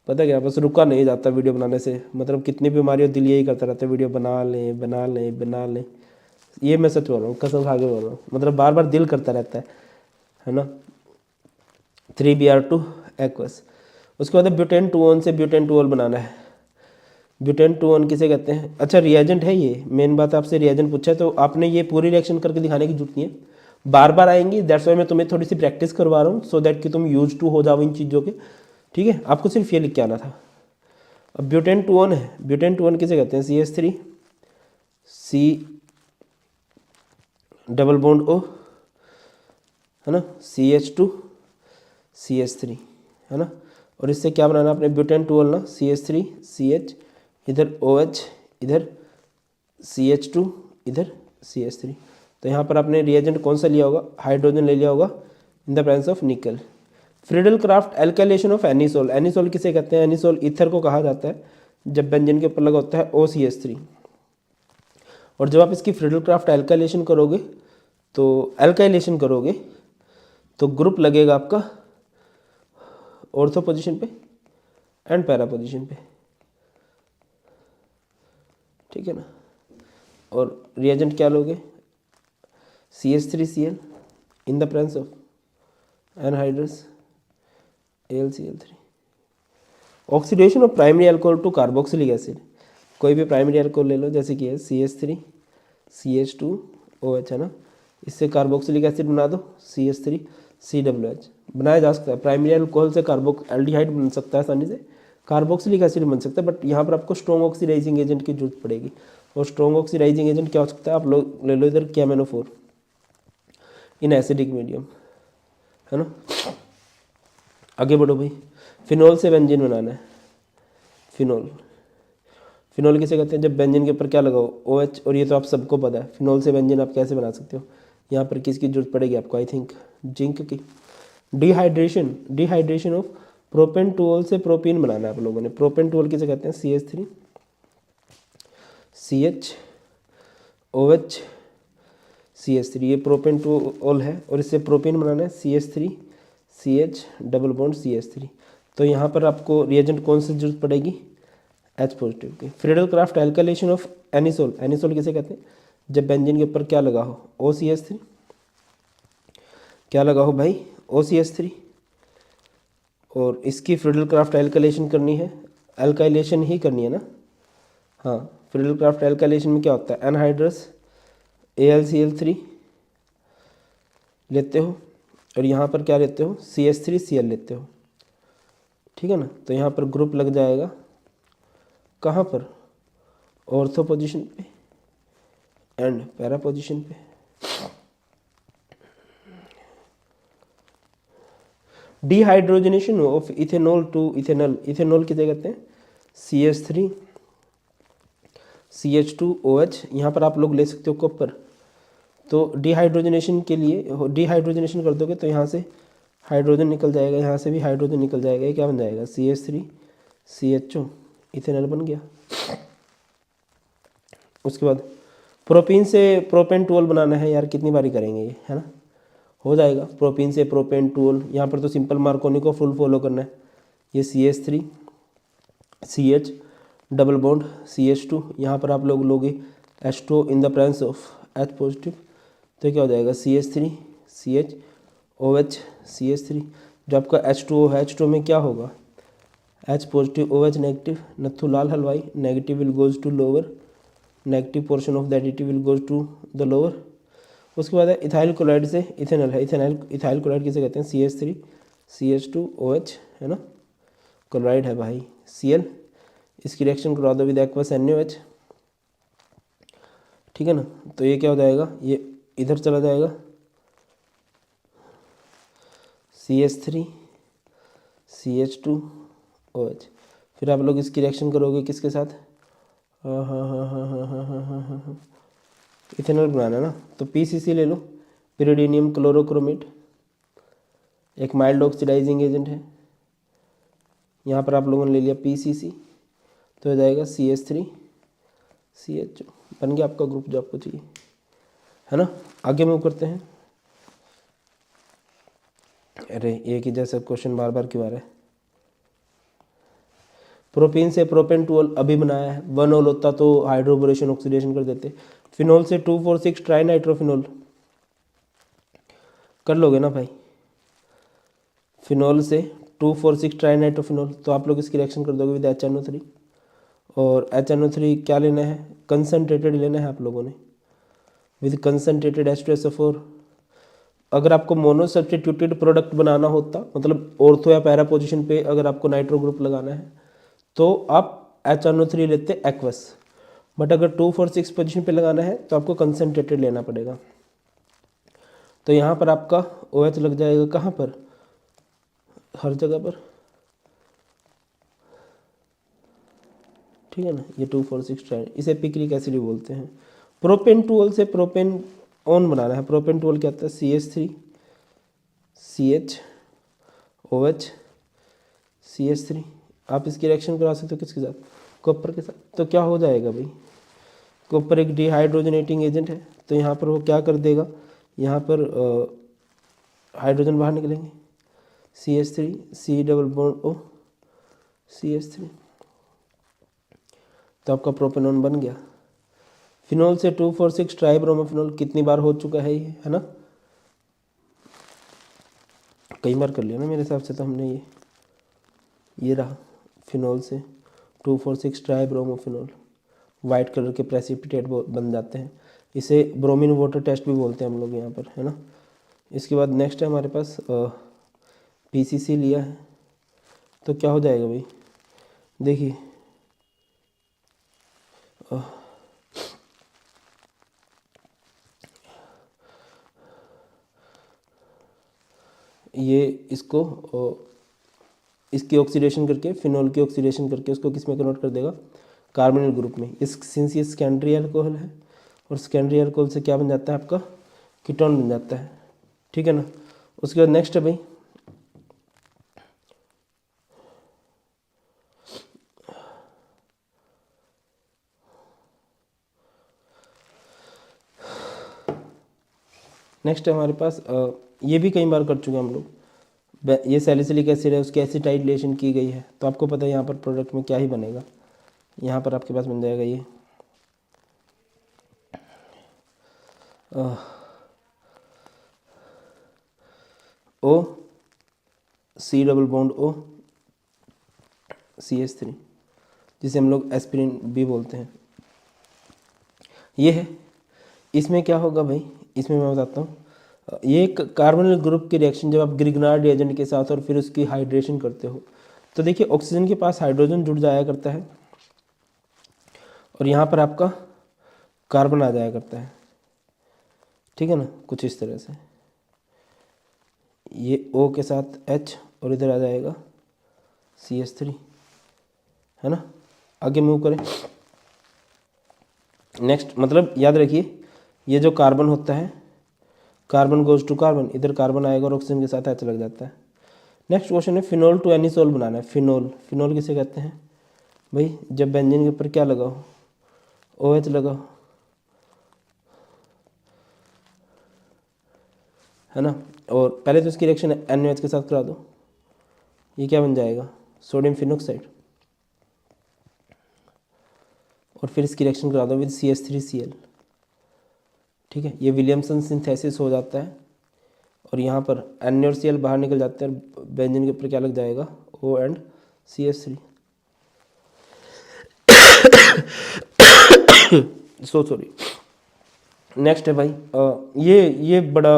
पता क्या, बस रुका नहीं जाता वीडियो बनाने से, मतलब कितनी बीमारी हो, दिल यही करता रहता है वीडियो बना लें बना लें बना लें। ये मैं सच बोल रहा हूँ, कसम खा के बोल रहा हूँ, मतलब बार बार दिल करता रहता है ना। 3Br2 एक्वस, उसके बाद ब्यूटेन 2-on से ब्यूटेन 2-ol बनाना है। ब्यूटेन 2-on किसे कहते हैं, अच्छा रिएजेंट है ये, मेन बात आपसे रिएजेंट पूछा है, तो आपने ये पूरी रिएक्शन करके दिखाने की जरूरत नहीं है, बार बार आएंगी, दैट्स वाई मैं तुम्हें थोड़ी सी प्रैक्टिस करवा रहा हूँ, सो दैट कि तुम यूज टू हो जाओ इन चीज़ों के, ठीक है। आपको सिर्फ ये लिख के आना था। अब ब्यूटेन 2-on है, ब्यूटेन 2-on किसे कहते हैं, CH3 C double bond O, है ना, CH2 CH3, है ना, और इससे क्या बनाना आपने, ब्यूटेन 2-ol ना, CH3 CH, इधर OH, इधर CH2, इधर CH3। तो यहाँ पर आपने रिएजेंट कौन सा लिया होगा, हाइड्रोजन ले लिया होगा इन द प्रेजेंस ऑफ निकल। Friedel craft alkylation of anisole, anisole किसे कहते हैं, एनिसोल ईथर को कहा जाता है जब बेंजीन के ऊपर लगा होता है OCH3। और जब आप इसकी फ्रीडल क्राफ्ट एल्काइलेशन करोगे तो ग्रुप लगेगा आपका ऑर्थो पोजीशन पे एंड पैरा पोजीशन पे, ठीक है ना। और रिएजेंट क्या लोगे, CH3Cl in the presence of anhydrous AlCl3। Oxidation of primary alcohol to carboxylic acid, कोई भी प्राइमरी अल्कोहल ले लो, जैसे कि है CH3 CH2OH, है ना, इससे कार्बोक्सिलिक एसिड बना दो CH3 COOH, बनाया जा सकता है। प्राइमरी अल्कोहल से एल्डिहाइड बन सकता है आसानी से, कार्बोक्सिलिक एसिड बन सकता है, बट यहाँ पर आपको स्ट्रॉन्ग ऑक्सीडाइजिंग एजेंट की जरूरत पड़ेगी। और स्ट्रॉन्ग ऑक्सीडाइजिंग एजेंट क्या हो सकता है, आप लोग ले लो इधर KMnO4 इन एसिडिक मीडियम, है ना। आगे बढ़ो भाई, फिनोल से बेंजीन बनाना है। फिनोल किसे कहते हैं, जब बेंजीन के ऊपर क्या लगाओ, OH, और ये तो आप सबको पता है। फिनोल से बेंजीन आप कैसे बना सकते हो, यहाँ पर किसकी जरूरत पड़ेगी आपको, आई थिंक जिंक की। डिहाइड्रेशन ऑफ प्रोपेन टूओल से प्रोपीन बनाना है आप लोगों ने। प्रोपेन टूओल किसे कहते हैं? CH3 CHOH CH3, ये प्रोपेन टूओल है और इससे प्रोपीन बनाना है CH3 CH double bond CH3। तो यहाँ पर आपको रिएजेंट कौन सी जरूरत पड़ेगी? H पॉजिटिव की। Friedel craft alkylation of anisole, anisole किसे कहते हैं? जब बेंजीन के ऊपर क्या लगा हो? OCH3, क्या लगा हो भाई? OCH3। और इसकी फ्रीडल क्राफ्ट एल्काइलेशन करनी है, एल्काइलेशन ही करनी है ना? हाँ, फ्रीडल क्राफ्ट एल्काइलेशन में क्या होता है? एनहाइड्रस AlCl3 लेते हो और यहाँ पर क्या लेते हो? CH3Cl लेते हो, ठीक है ना? तो यहाँ पर ग्रुप लग जाएगा कहाँ पर? ऑर्थो पोजीशन पे एंड पैरा पोजीशन पे। Dehydrogenation of ethanol to ethanol, ethanol किसे कहते हैं? CH3 CH2OH, यहाँ पर आप लोग ले सकते हो कॉपर। तो डिहाइड्रोजनेशन के लिए, डिहाइड्रोजनेशन कर दोगे तो यहाँ से हाइड्रोजन निकल जाएगा, यहाँ से भी हाइड्रोजन निकल जाएगा, ये क्या बन जाएगा? CH3 CHO, इथेनॉल बन गया। उसके बाद प्रोपीन से प्रोपेन टूल बनाना है यार, कितनी बारी करेंगे ये, है ना? हो जाएगा। प्रोपीन से प्रोपेन टूल, यहाँ पर तो सिंपल मार्कोनी को फुल फॉलो करना है। ये CH3 CH double bond CH2, यहाँ पर आप लोग लोगे H2 in the presence of H positive, तो क्या हो जाएगा? CH3 CH OH CH3। जो आपका H2O है, H2O में क्या होगा? H positive OH negative, Nathu Lal Halwai, negative will goes to lower, negative portion of the additive will goes to the lower. उसके बाद है इथाइल क्लोराइड से इथेनॉल है, इथाइल क्लोराइड किसे कहते हैं? CH3 CH2OH, है ना? क्लोराइड है भाई, Cl। इसकी रिएक्शन करवा दो विद एक्वस NaOH, ठीक है ना? तो ये क्या हो जाएगा? ये इधर चला जाएगा, CH3 CH2OH। फिर आप लोग इसकी रिएक्शन करोगे किसके साथ? हाँ, इथेनॉल बनाना है ना, तो PCC ले लो, पिरिडीनियम क्लोरोक्रोमेट, एक माइल्ड ऑक्सीडाइजिंग एजेंट है। यहाँ पर आप लोगों ने ले लिया PCC, तो हो जाएगा CH3 CHO, बन गया आपका ग्रुप जो आपको चाहिए, है ना? आगे मूव करते हैं। अरे एक ही जैसा क्वेश्चन बार बार क्यों आ रहा है? प्रोपीन से प्रोपेन टूल अभी बनाया है, 1 ऑल होता तो हाइड्रोबोरेशन ऑक्सीडेशन कर देते। फिनोल से 2,4,6 ट्राई नाइट्रोफिनोल कर लोगे ना भाई? फिनोल से 2,4,6 ट्राई नाइट्रोफिनोल, तो आप लोग इसकी रिएक्शन कर दोगे विद HNO3। और HNO3 क्या लेना है? कंसनट्रेटेड लेना है आप लोगों ने, विद कंसनट्रेटेड H2SO4। अगर आपको मोनो सब्स्टिट्यूटेड प्रोडक्ट बनाना होता, मतलब ऑर्थो या पैरा पोजीशन पे अगर आपको नाइट्रो ग्रुप लगाना है, तो आप HNO3 लेते एक्वस। बट अगर 2,4,6 पोजीशन पे लगाना है तो आपको कंसनट्रेटेड लेना पड़ेगा। तो यहाँ पर आपका OH लग जाएगा कहाँ पर? हर जगह पर, ठीक है ना? ये 2,4,6 ट्राई, इसे पिक्रिक एसिड भी बोलते हैं। प्रोपेन टूल से प्रोपेन ऑन बनाना है। प्रोपेन टूल क्या होता है? CH3 CH OH CH3। आप इसकी रिएक्शन करा सकते हो किसके साथ? कॉपर के साथ। तो क्या हो जाएगा भाई? कॉपर एक डिहाइड्रोजनेटिंग एजेंट है, तो यहाँ पर वो क्या कर देगा? यहाँ पर हाइड्रोजन बाहर निकलेंगे, CH3 C double bond O CH3, तो आपका प्रोपेनॉन बन गया। फिनोल से 2,4,6 ट्राइब्रोमोफिनोल, कितनी बार हो चुका है ये, है ना? कई बार कर लिया ना मेरे हिसाब से तो हमने ये रहा फिनोल से 2,4,6 ट्राइब्रोमोफिनोल, वाइट कलर के प्रेसिपिटेट बन जाते हैं। इसे ब्रोमीन वाटर टेस्ट भी बोलते हैं हम लोग यहाँ पर, है ना? इसके बाद नेक्स्ट है हमारे पास PCC लिया है, तो क्या हो जाएगा भाई? देखिए ये इसको इसकी ऑक्सीडेशन करके, फिनोल की ऑक्सीडेशन करके उसको किस में कन्वर्ट कर देगा? कार्बोनिल ग्रुप में। सिंस ये सेकेंडरी अल्कोहल है, और सेकेंडरी अल्कोहल से क्या बन जाता है आपका? कीटोन बन जाता है, ठीक है ना? उसके बाद नेक्स्ट है भाई नेक्स्ट है हमारे पास ये भी कई बार कर चुके हैं हम लोग, ये सैलिसिलिक एसिड है, उसकी एसिटाइलेशन की गई है, तो आपको पता है यहाँ पर प्रोडक्ट में क्या ही बनेगा। यहाँ पर आपके पास बन जाएगा ये ओ C double bond O CH3, जिसे हम लोग एस्पिरिन भी बोलते हैं। ये है, इसमें क्या होगा भाई, इसमें मैं बताता हूँ। ये एक कार्बोनिल ग्रुप की रिएक्शन जब आप ग्रिग्नार्ड एजेंट के साथ और फिर उसकी हाइड्रेशन करते हो, तो देखिए ऑक्सीजन के पास हाइड्रोजन जुड़ जाया करता है और यहाँ पर आपका कार्बन आ जाया करता है, ठीक है ना, कुछ इस तरह से। ये O के साथ H और इधर आ जाएगा CH3, है ना। आगे मूव करें। नेक्स्ट मतलब याद रखिए, ये जो कार्बन होता है, कार्बन गोज टू कार्बन, इधर कार्बन आएगा और ऑक्सीजन के साथ H लग जाता है। नेक्स्ट क्वेश्चन है फिनोल टू एनिसोल बनाना है। फिनोल, फिनोल किसे कहते हैं भाई, जब बेंजीन के ऊपर क्या लगाओ, OH लगाओ, है ना। और पहले तो इसकी रिएक्शन NaOH के साथ करा दो, ये क्या बन जाएगा, सोडियम फिनोक्साइड, और फिर इसकी रिएक्शन करा दो विद CH3Cl, ठीक है। ये विलियमसन सिंथेसिस हो जाता है और यहाँ पर Na और Cl बाहर निकल जाते हैं और बेंजीन के ऊपर क्या लग जाएगा, O and CH3। So sorry. Next है भाई ये बड़ा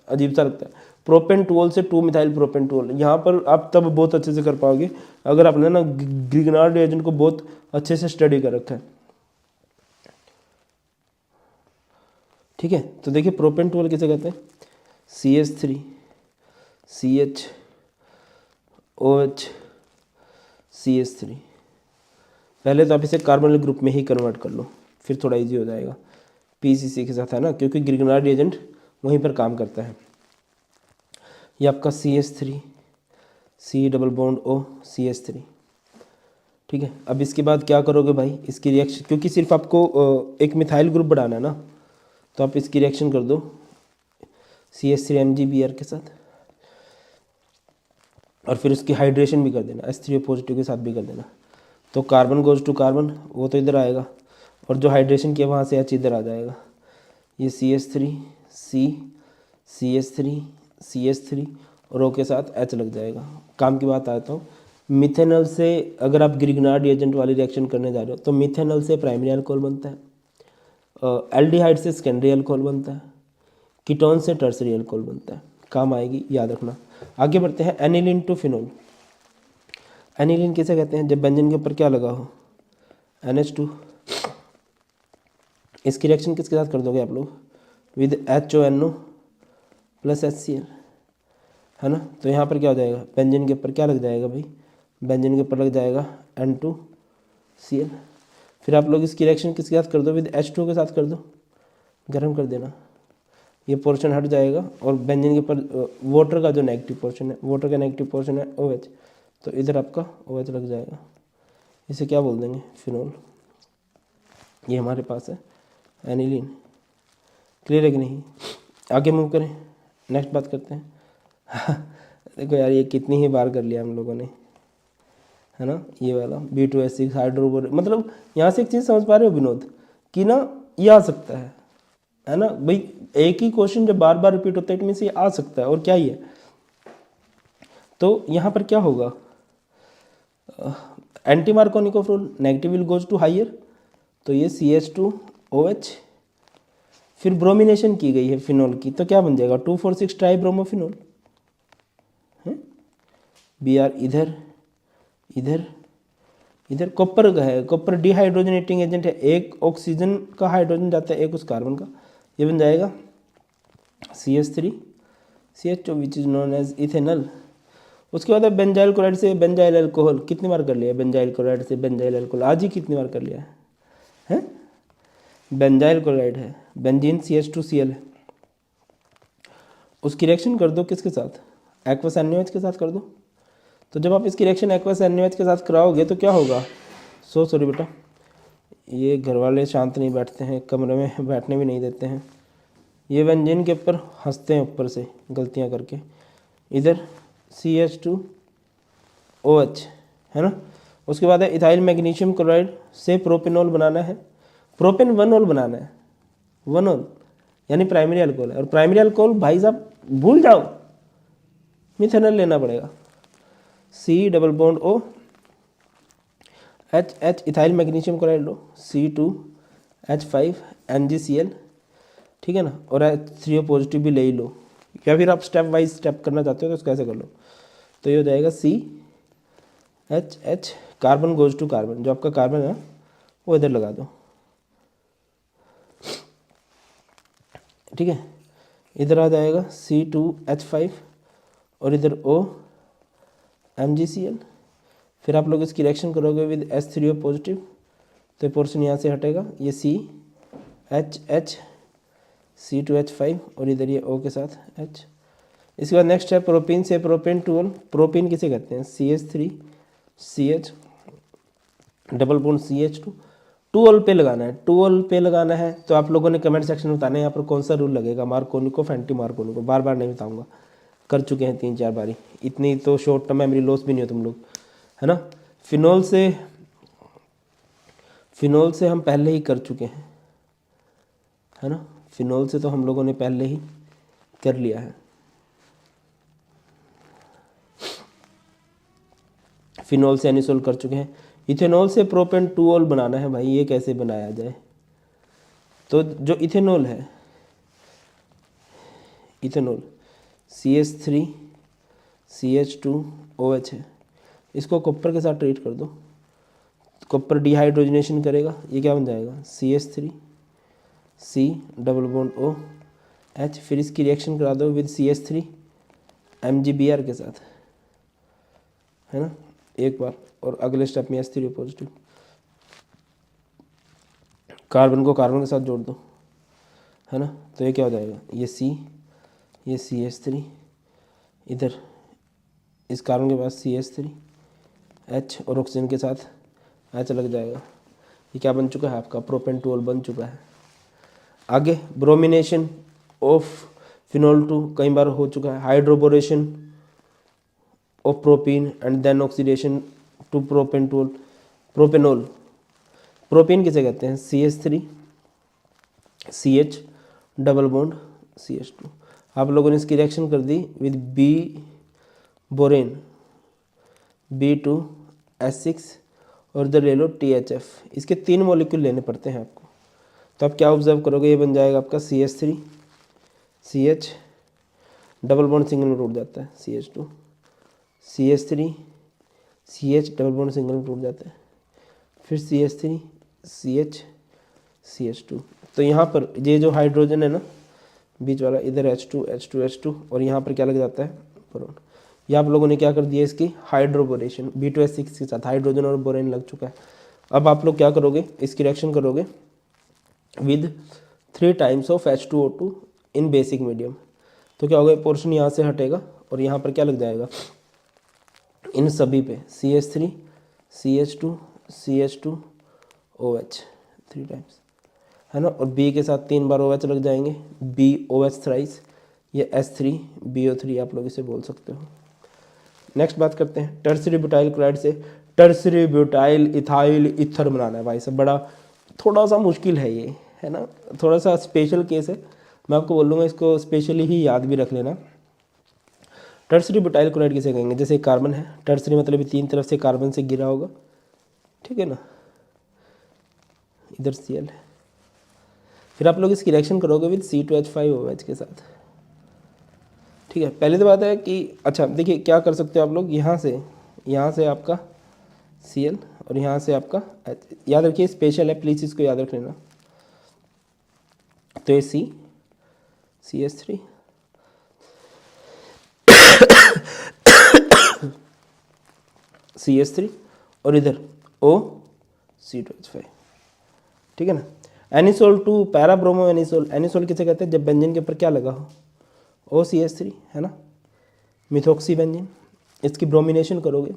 अजीब सा लगता है, प्रोपेंटोल से 2 मिथाइल प्रोपेंटोल। यहाँ पर आप तब बहुत अच्छे से कर पाओगे अगर आपने ना ग्रिग्नार्ड एजेंट को बहुत अच्छे से स्टडी कर रखा है, ठीक है। तो देखिए प्रोपेंटोल किसे कहते हैं, CH3 CH OH CH3। पहले तो आप इसे कार्बोनिल ग्रुप में ही कन्वर्ट कर लो, फिर थोड़ा इजी हो जाएगा PCC के साथ, है ना, क्योंकि ग्रिग्नार्ड एजेंट वहीं पर काम करता है। ये आपका CH3 C double bond O CH3, ठीक है। अब इसके बाद क्या करोगे भाई, इसकी रिएक्शन, क्योंकि सिर्फ आपको एक मिथाइल ग्रुप बनाना है ना, तो आप इसकी रिएक्शन कर दो CH3 MgBr के साथ और फिर उसकी हाइड्रेशन भी कर देना, H3O पॉजिटिव के साथ भी कर देना। तो कार्बन गोज टू कार्बन, वो तो इधर आएगा और जो हाइड्रेशन किया वहाँ से H इधर आ जाएगा। ये CH3 C CH3 CH3 और O के साथ H लग जाएगा। काम की बात आता हूँ, मिथेनॉल से अगर आप ग्रिग्नार्ड एजेंट वाली रिएक्शन करने जा रहे हो तो मिथेनॉल से प्राइमरी अल्कोहल बनता है, एल्डिहाइड से सेकेंडरी अल्कोहल बनता है, कीटोन से टर्सरी अल्कोहल बनता है। काम आएगी, याद रखना। आगे बढ़ते हैं, एनिलीन टू फिनोल। एनिलीन किसे कहते हैं, जब बेंजीन के ऊपर क्या लगा हो, NH2। इसकी रिएक्शन किसके साथ कर दोगे आप लोग, विद HONO प्लस HCl, है ना। तो यहाँ पर क्या हो जाएगा, बेंजीन के ऊपर क्या लग जाएगा भाई, बेंजीन के ऊपर लग जाएगा N2Cl। फिर आप लोग इसकी रिएक्शन किसके साथ कर दो, विद H2 के साथ कर दो, गर्म कर देना, ये पोर्शन हट जाएगा और बेंजीन के ऊपर वाटर का जो नेगेटिव पोर्शन है, वाटर का नेगेटिव पोर्शन है OH, तो इधर आपका OH लग जाएगा। इसे क्या बोल देंगे, फिनोल। ये हमारे पास है एनिलीन। क्लियर है कि नहीं। आगे मूव करें, नेक्स्ट बात करते हैं। देखो यार ये कितनी ही बार कर लिया हम लोगों ने, है ना, ये वाला B2S6 हाइड्रोबोर। मतलब यहाँ से एक चीज़ समझ पा रहे हो विनोद, कि ना ये आ सकता है ना भाई, एक ही क्वेश्चन जब बार बार रिपीट होता है इट मीन्स ये आ सकता है, और क्या ही है। तो यहाँ पर क्या होगा, anti Markovnikov rule, negative will goes to higher, तो ये CH2OH। फिर ब्रोमिनेशन की गई है फिनोल की, तो क्या बन जाएगा, 2,4,6 ट्राई ब्रोमोफिनोल है। Br इधर इधर इधर कॉपर का है, कॉपर डिहाइड्रोजनेटिंग एजेंट है, एक ऑक्सीजन का हाइड्रोजन जाता है, एक उस कार्बन का, ये बन जाएगा CH3 CH2 which is known as ethanol. उसके बाद बेंजाइल क्लोराइड से बेंजाइल अल्कोहल, कितनी बार कर लिया बेंजाइल क्लोराइड से बेंजाइल अल्कोहल, आज ही कितनी बार कर लिया है। बेंजाइल क्लोराइड है, बेंजीन CH2Cl है, उसकी रिएक्शन कर दो किसके साथ, एक्वस NaOH के साथ कर दो। तो जब आप इसकी रिएक्शन एक्वस NaOH के साथ कराओगे तो क्या होगा, सॉरी बेटा, ये घर वाले शांत नहीं बैठते हैं, कमरे में बैठने भी नहीं देते हैं, ये बेंजीन के ऊपर हंसते हैं ऊपर से गलतियाँ करके, इधर CH2OH है ना। उसके बाद है इथाइल मैग्नीशियम क्लोराइड से प्रोपेनॉल बनाना है, प्रोपेन 1 बनाना है, 1 यानी प्राइमरी अल्कोहल है। और प्राइमरी अल्कोहल भाई साहब भूल जाओ, मिथेनॉल लेना पड़ेगा, C+O H ethyl magnesium chloride लो, C2H5MgCl, ठीक है ना। और H3O पॉजिटिव भी ले ही लो, या फिर आप स्टेप वाइज स्टेप करना चाहते हो तो इसको ऐसे कर लो। तो ये हो जाएगा CHH, carbon goes to carbon, जो आपका कार्बन है वो इधर लगा दो, ठीक है। इधर आ जाएगा C2H5 और इधर OMgCl। फिर आप लोग इसकी रिएक्शन करोगे विद H3O पॉजिटिव, तो ये पोर्शन यहाँ से हटेगा, ये CHH C2H5 और इधर ये O के साथ H। इसके बाद नेक्स्ट है प्रोपीन से प्रोपेन 2 प्रोपीन किसे कहते हैं, CH3CH CH2 2 पे लगाना है, 2 पे लगाना है। तो आप लोगों ने कमेंट सेक्शन में बताना है यहाँ पर कौन सा रूल लगेगा, मार्कोनिको एंटी मार्कोनिको, बार बार नहीं बताऊंगा, कर चुके हैं 3-4 बारी, इतनी तो शॉर्ट टर्म मेमोरी लॉस भी नहीं हो तुम लोग, है ना। फिनोल से हम पहले ही कर चुके हैं, है ना। फिनोल से तो हम लोगों ने पहले ही कर लिया है। फिनोल से एनिसोल कर चुके हैं। इथेनॉल से प्रोपेन 2 बनाना है भाई, ये कैसे बनाया जाए। तो जो इथेनॉल है, इथेनॉल CH3CH2OH है, इसको कॉपर के साथ ट्रीट कर दो, कॉपर डिहाइड्रोजनेशन करेगा, ये क्या बन जाएगा CH3C+OH। फिर इसकी रिएक्शन करा दो विद CH3MgBr के साथ, है ना, एक बार। और अगले स्टेप में H3O पॉजिटिव, कार्बन को कार्बन के साथ जोड़ दो, है ना। तो ये क्या हो जाएगा, ये CH3, इधर इस कार्बन के पास CH3H और ऑक्सीजन के साथ H लग जाएगा। ये क्या बन चुका है आपका, प्रोपेन 2 बन चुका है। आगे ब्रोमिनेशन ऑफ फिनोल 2 कई बार हो चुका है, hydroboration of propene and then oxidation to propane 2 propanol. Propene किसे कहते हैं, CH3CH CH2। आप लोगों ने इसकी रिएक्शन कर दी विद बोरेन B2S6 और इधर ले लो THF। इसके 3 मॉलिक्यूल लेने पड़ते हैं आपको। तो आप क्या ऑब्जर्व करोगे, ये बन जाएगा आपका CH3CH डबल बॉन्ड सिंगल में टूट जाता है, CH2 CH3CH double bond single में टूट जाता है, फिर CH3CH CH2। तो यहाँ पर ये जो हाइड्रोजन है ना बीच वाला, इधर H2 और यहाँ पर क्या लग जाता है, बोरोन। ये आप लोगों ने क्या कर दिया, इसकी हाइड्रोबोरेशन B2S6 के साथ हाइड्रोजन और बोरेन लग चुका है। अब आप लोग क्या करोगे, इसकी रिएक्शन करोगे with 3 times of H2O2 in basic medium. तो क्या होगा, पोर्शन यहाँ से हटेगा और यहाँ पर क्या लग जाएगा, इन सभी पे CH3 CH2 CH2OH 3 टाइम्स, है ना। और B के साथ 3 बार OH लग जाएंगे, BOH थ्राइस, ये H3BO3 आप लोग इसे बोल सकते हो। नेक्स्ट बात करते हैं टर्सरी ब्यूटाइल क्लोराइड से टर्सरी ब्यूटाइल इथाइल ईथर बनाना है भाई साहब, बड़ा थोड़ा सा मुश्किल है ये, है ना, थोड़ा सा स्पेशल केस है। मैं आपको बोलूँगा इसको स्पेशली ही याद भी रख लेना। टर्सरी ब्यूटाइल क्लोराइड किसे कहेंगे, जैसे कार्बन है, टर्सरी मतलब 3 तरफ से कार्बन से घिरा होगा, ठीक है ना, इधर Cl है। फिर आप लोग इसकी रिएक्शन करोगे विद C2H5OH के साथ, ठीक है। पहले तो बात है कि अच्छा देखिए क्या कर सकते हो आप लोग, यहाँ से आपका Cl और यहाँ से आपका H, याद रखिए स्पेशल है, प्लीज़ इसको याद रख लेना। तो ये CH3 CH3 और इधर C2H5, ठीक है ना। एनिसोल 2 पैराब्रोमो एनिसोल, एनिसोल किसे कहते हैं, जब बेंजीन के ऊपर क्या लगा हो, OCH3, है ना, मिथोक्सी बेंजीन। इसकी ब्रोमिनेशन करोगे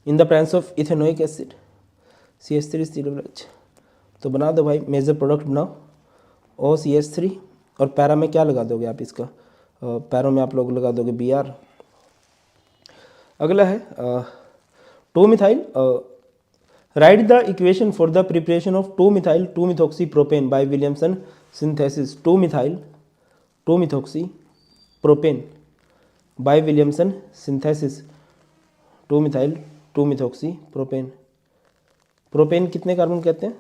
इन the presence of ethanoic acid CH3CH। तो बना दो भाई, मेजर प्रोडक्ट बनाओ, OCH3 और पैरा में क्या लगा दोगे आप इसका, पैरों में आप लोग लगा दोगे Br। अगला है two methyl. Write the equation for the preparation of two methyl two methoxy propane by Williamson synthesis. Two methoxy propane by Williamson synthesis. Two methyl two methoxy propane. Propane कितने कार्बन कहते हैं?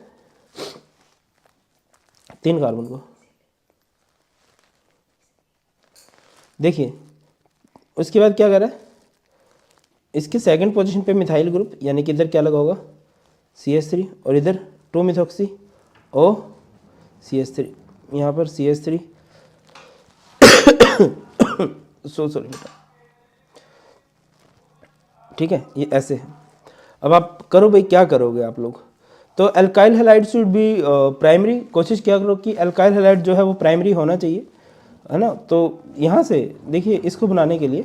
3 कार्बन को। देखिए उसके बाद क्या कर रहा है, इसके सेकंड पोजीशन पे मिथाइल ग्रुप, यानी कि इधर क्या लगा होगा CH3 और इधर 2-मिथॉक्सी ओ CH3, यहाँ पर CH3 सॉरी बेटा, ठीक है, ये ऐसे है। अब आप करो भाई, क्या करोगे आप लोग, तो alkyl halide should be primary, कोशिश क्या करो कि अल्काइल हैलाइड जो है वो प्राइमरी होना चाहिए, है ना। तो यहाँ से देखिए इसको बनाने के लिए